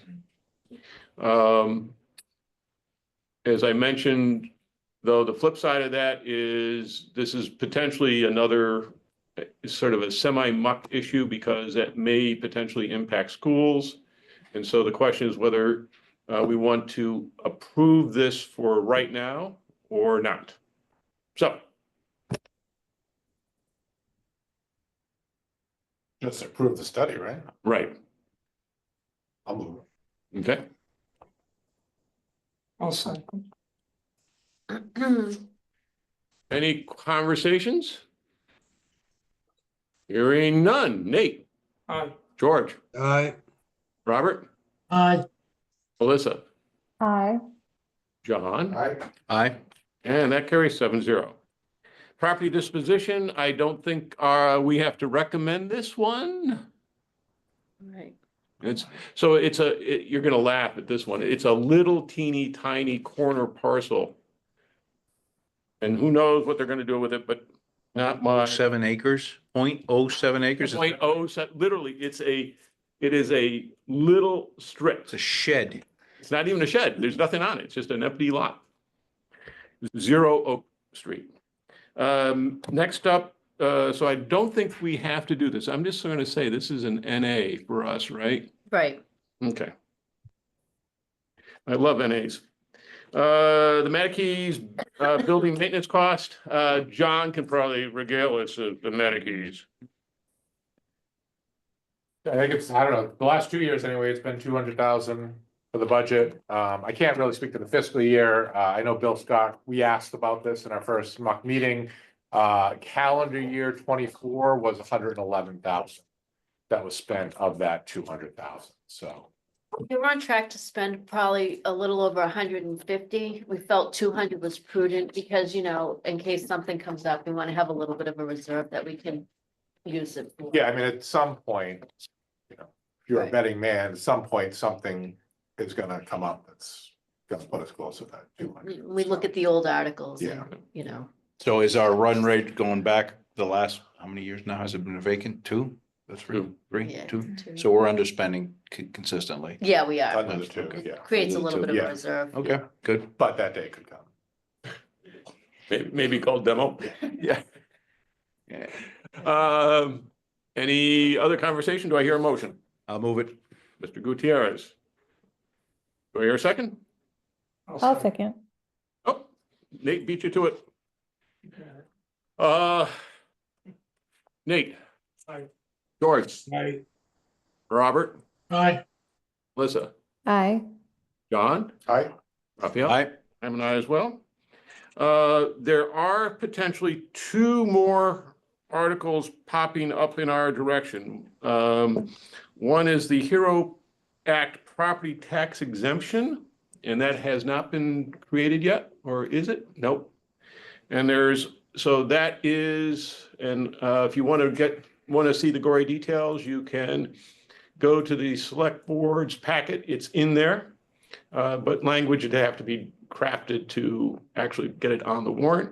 As I mentioned, though, the flip side of that is this is potentially another sort of a semi-muck issue because that may potentially impact schools. And so the question is whether we want to approve this for right now or not. So,
Just approve the study, right?
right,
I'll move it.
okay.
I'll second.
Any conversations? Hearing none. Nate,
Aye.
George,
Aye.
Robert,
Aye.
Alyssa,
Aye.
John,
Aye.
Aye.
and that carries 7-0. Property disposition, I don't think we have to recommend this one.
Right.
You're gonna laugh at this one. It's a little teeny tiny corner parcel. And who knows what they're gonna do with it, but not my.
7 acres, 0.07 acres.
Literally, it is a little strip.
It's a shed.
It's not even a shed. There's nothing on it. It's just an empty lot. 0 Oak Street. Next up, so I don't think we have to do this. I'm just going to say this is an NA for us, right?
Right.
Okay. I love NAs. The Matakees, building maintenance cost, John can probably regale us of the Matakees.
I think it's, I don't know, the last 2 years anyway, it's been 200,000 for the budget. I can't really speak to the fiscal year. I know Bill Scott, we asked about this in our first mock meeting. Calendar year 24 was 111,000. that was spent of that 200,000, so.
We were on track to spend probably a little over 150. We felt 200 was prudent because, you know, in case something comes up, we want to have a little bit of a reserve that we can use it for.
Yeah, I mean, at some point, you know, if you're a
Right.
betting man, at some point, something is gonna come up that's gonna put us closer to that 200.
We look at the old articles
Yeah.
and, you know,
So is our run rate going back the last, how many years now has it been vacant? 2, 3,
Two.
3,
yeah.
2?
to-
So we're underspending consistently.
Yeah, we are.
Under the two,
Okay.
yeah,
Creates a little bit of
Yeah.
a reserve.
Okay, good.
but that day could come.
Maybe called demo.
Yeah.
Any other conversation? Do I hear a motion?
I'll move it.
Mr. Gutierrez. Do I hear a second?
I'll second.
Oh, Nate beat you to it. Uh, Nate.
Aye.
George.
Aye.
Robert.
Aye.
Melissa.
Aye.
John.
Aye.
Raphael.
Aye.
I'm an aye as well. There are potentially 2 more articles popping up in our direction. One is the Hero Act property tax exemption, and that has not been created yet, or is it? Nope. And so that is, and if you want to see the gory details, you can go to the select board's packet. It's in there. But language would have to be crafted to actually get it on the warrant.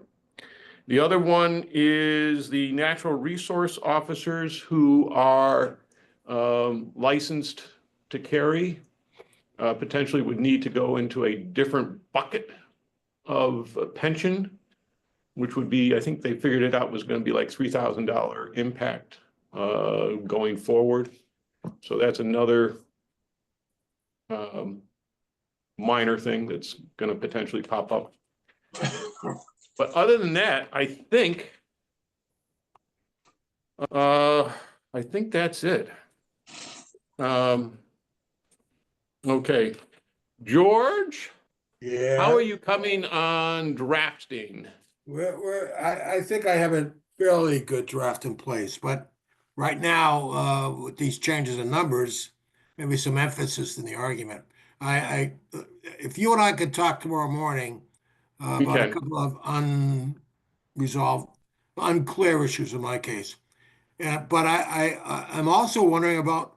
The other one is the natural resource officers who are licensed to carry, potentially would need to go into a different bucket of pension, which would be, I think they figured it out was going to be like $3,000 impact going forward. So that's another minor thing that's going to potentially pop up. But other than that, I think that's it. Okay, George,
Yeah.
how are you coming on drafting?
I think I have a fairly good draft in place, but right now, with these changes in numbers, maybe some emphasis in the argument. If you and I could talk tomorrow morning
We
about a
can.
couple of unresolved, unclear issues in my case. But I'm also wondering about,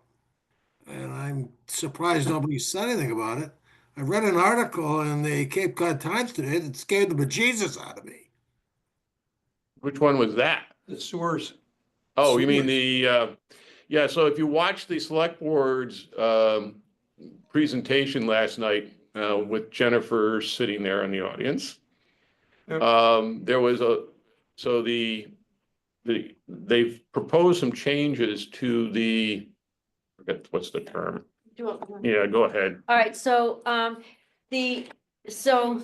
and I'm surprised nobody said anything about it. I read an article in the Cape Cod Times today that scared the bejesus out of me.
Which one was that?
The sewers.
Oh, you mean yeah, so if you watch the select board's presentation last night with Jennifer sitting there in the audience.
Yep.
There was they've proposed some changes to forget what's the term.
Do you want-
Yeah, go ahead.
All right, so, so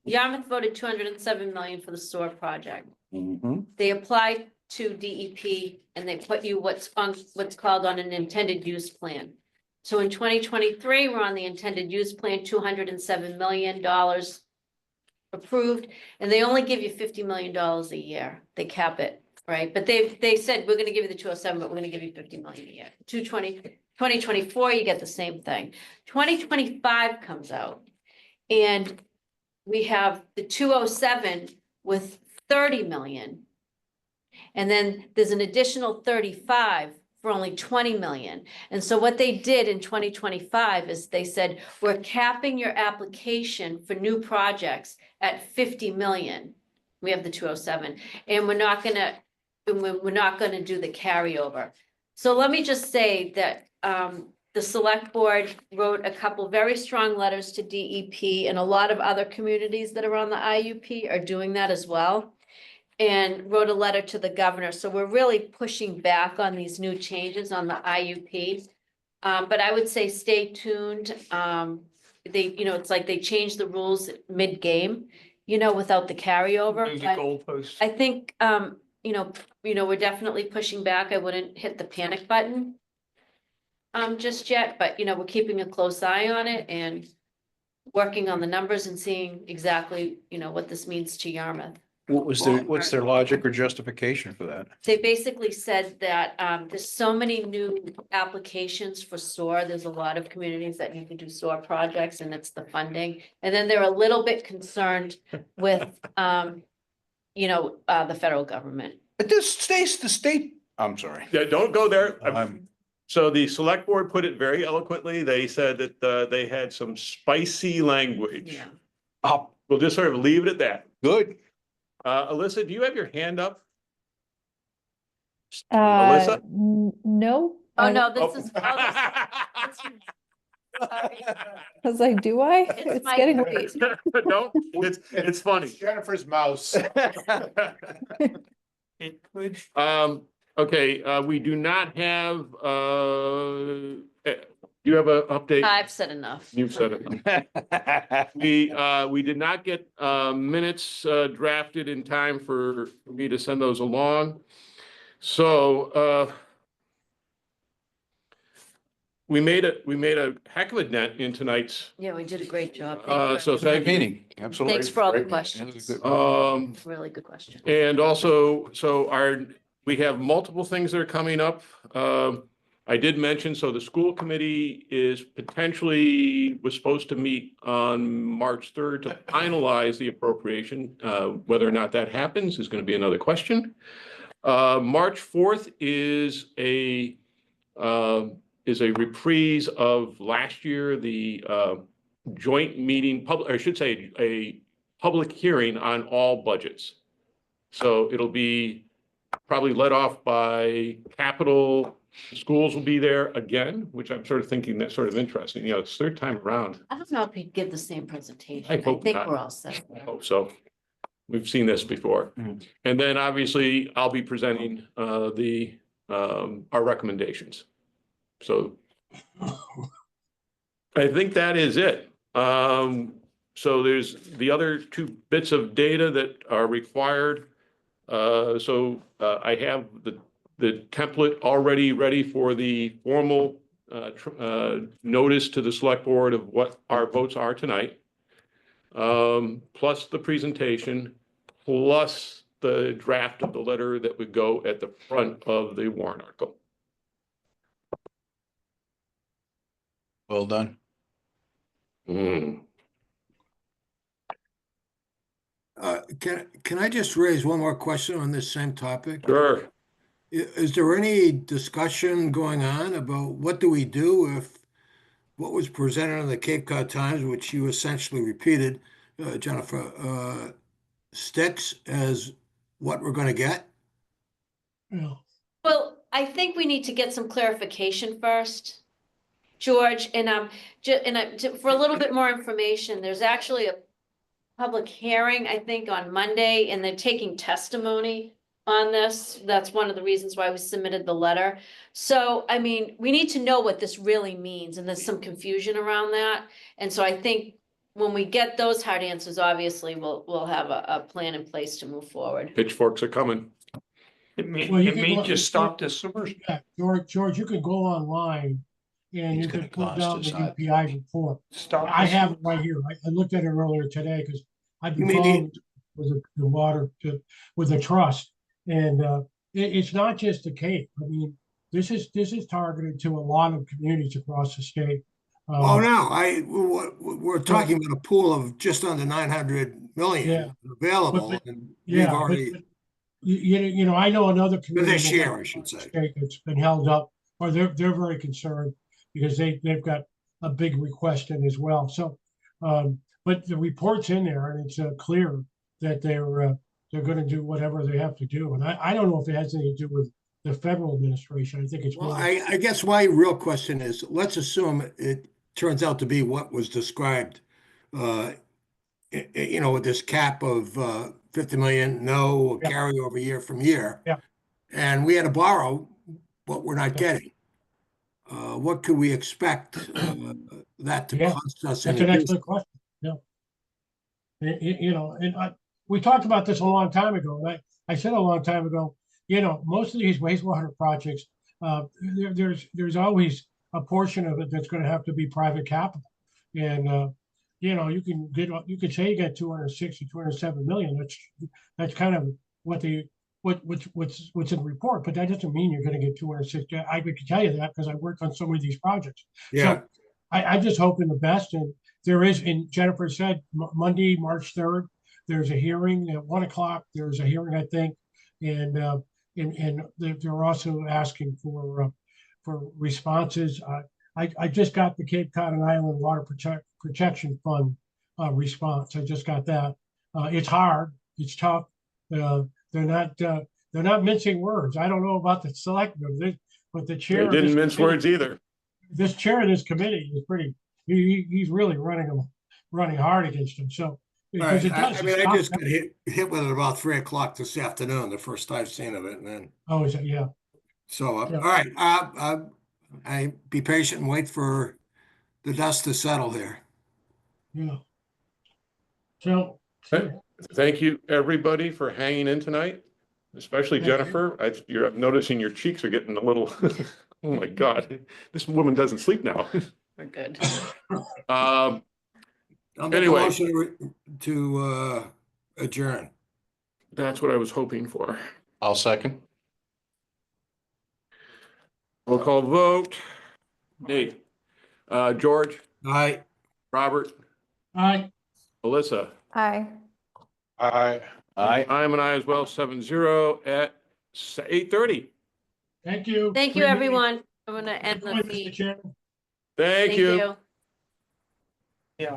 Yarmouth voted 207 million for the sewer project. They applied to DEP and they put you what's called on an intended use plan. So in 2023, we're on the intended use plan, $207 million approved, and they only give you $50 million a year. They cap it, right? But they said, we're gonna give you the 207, but we're gonna give you 50 million a year. 2024, you get the same thing. 2025 comes out and we have the 207 with 30 million. And then there's an additional 35 for only 20 million. And so what they did in 2025 is they said, we're capping your application for new projects at 50 million. We have the 207, and we're not gonna do the carryover. So let me just say that the select board wrote a couple very strong letters to DEP, and a lot of other communities that are on the IUP are doing that as well. And wrote a letter to the governor. So we're really pushing back on these new changes on the IUP. But I would say stay tuned. It's like they changed the rules mid-game, without the carryover.
Move the
But
goalposts.
I think, we're definitely pushing back. I wouldn't hit the panic button just yet, but, we're keeping a close eye on it and working on the numbers and seeing exactly, what this means to Yarmouth.
what's their logic or justification for that?
They basically said that there's so many new applications for SOAR. There's a lot of communities that need to do SOAR projects and it's the funding. And then they're a little bit concerned with, the federal government.
But this stays the state, I'm sorry.
Yeah, don't go there.
I'm-
So the select board put it very eloquently. They said that they had some spicy language.
Yeah.
Oh,
We'll just sort of leave it at that.
good.
Alyssa, do you have your hand up? Alyssa?
No.
Oh,
I
no,
Oh.
this is. Sorry.
was like, do I?
It's
It's
my
getting
turn.
late.
No, it's funny.
Jennifer's mouse.
It could,
Okay, we do not have, you have an update?
I've said enough.
You've said it. We did not get minutes drafted in time for me to send those along. So we made a heck of a dent in tonight's,
Yeah, we did a great job. Thank you.
so thank you.
Meeting, absolutely.
Thanks for all the
Great.
questions. Really good question.
And also, we have multiple things that are coming up. I did mention, so the school committee was supposed to meet on March 3rd to finalize the appropriation. Whether or not that happens is going to be another question. March 4th is a reprise of last year, the joint meeting, I should say, a public hearing on all budgets. So it'll be probably led off by capital. Schools will be there again, which I'm sort of thinking that's sort of interesting. It's third time around.
I don't know if he'd give the same presentation.
I hope
think
not.
we're all set.
I hope so. We've seen this before.
Mhm.
And then obviously I'll be presenting our recommendations. So I think that is it. So there's the other two bits of data that are required. I have the template already ready for the formal notice to the select board of what our votes are tonight. Plus the presentation, plus the draft of the letter that would go at the front of the warrant article.
Well done.
Can I just raise one more question on this same topic?
Sure.
Is there any discussion going on about what do we do if what was presented in the Cape Cod Times, which you essentially repeated, Jennifer, sticks as what we're going to get?
Yeah.
Well, I think we need to get some clarification first, George, and for a little bit more information, there's actually a public hearing, I think, on Monday, and they're taking testimony on this. That's one of the reasons why we submitted the letter. So, I mean, we need to know what this really means, and there's some confusion around that. And so I think when we get those hard answers, obviously, we'll have a plan in place to move forward.
Pitchforks are coming.
it may,
Well, you
it
can
may
go-
just stop the sewers.
Yeah, George, you could go online and
He's
you
gonna
could pull
cost
down
us
the
that.
UPI report.
Stop.
I
the
have it right here. I looked at it earlier today because I've
You
been
mean
following with the water with the trust. And it's not just the Cape. I mean, this is targeted to a lot of communities across the state.
Oh, no, we're talking about a pool of just under 900 million available.
But-
And we've
Yeah,
already,
but you know, I know another community.
this
in the
year, I
west
should say.
state That's been held up, or they're very concerned because they've got a big request in as well. So, but the report's in there and it's clear that they're going to do whatever they have to do. And I don't know if it has anything to do with the federal administration. I think it's
well,
more.
I guess my real question is, let's assume it turns out to be what was described, with this cap of 50 million, no
Yeah.
carryover year from year.
Yeah.
And we had to borrow what we're not
Yeah.
getting. What could we expect that to
Yeah,
cost us?
That's
in
an
addition?
excellent question. Yeah. We talked about this a long time ago, and I said a long time ago, most of these wastewater projects, there's always a portion of it that's going to have to be private capital. And you know, you can get, you could say you got 260, 207 million. That's kind of what what's in the report, but that doesn't mean you're gonna get 260. I could tell you that because I worked on so many of these projects.
Yeah,
So I'm just hoping the best, and there is, and Jennifer said, Monday, March 3rd, there's a hearing at 1 o'clock. There's a hearing, I think, and they're also asking for responses. I just got the Cape Cod and Island Water Protection Fund response. I just got that. It's hard. It's tough. They're not mincing words. I don't know about the selectmen, but the chair.
They
of
didn't
this
mince
committee-
words either.
This chair of this committee is pretty. He's really running hard against him. So
all
because
right.
it does.
I mean,
it's
I
not-
just got hit with it about 3 o'clock this afternoon, the first I've seen of it, and then,
Oh, is it? Yeah.
so,
Yeah.
all right, I be patient and wait for the dust to settle here.
Yeah. So.
Okay. Thank you, everybody, for hanging in tonight, especially
Thank you.
Jennifer. I'm noticing your cheeks are getting a little, oh my God, this woman doesn't sleep now.
We're good.
I'll make a
Anyway.
motion to adjourn.
That's what I was hoping for.
I'll second.
Roll call vote. Nate, George,
Aye.
Robert,
Aye.
Alyssa.
Aye.
I.
I'm an aye as well, 7-0 at 8:30.
Thank you.
Thank you,
Great meeting.
everyone. I'm gonna end
Good
the
point, Mr.
feed.
Chairman.
Thank you.
Yeah,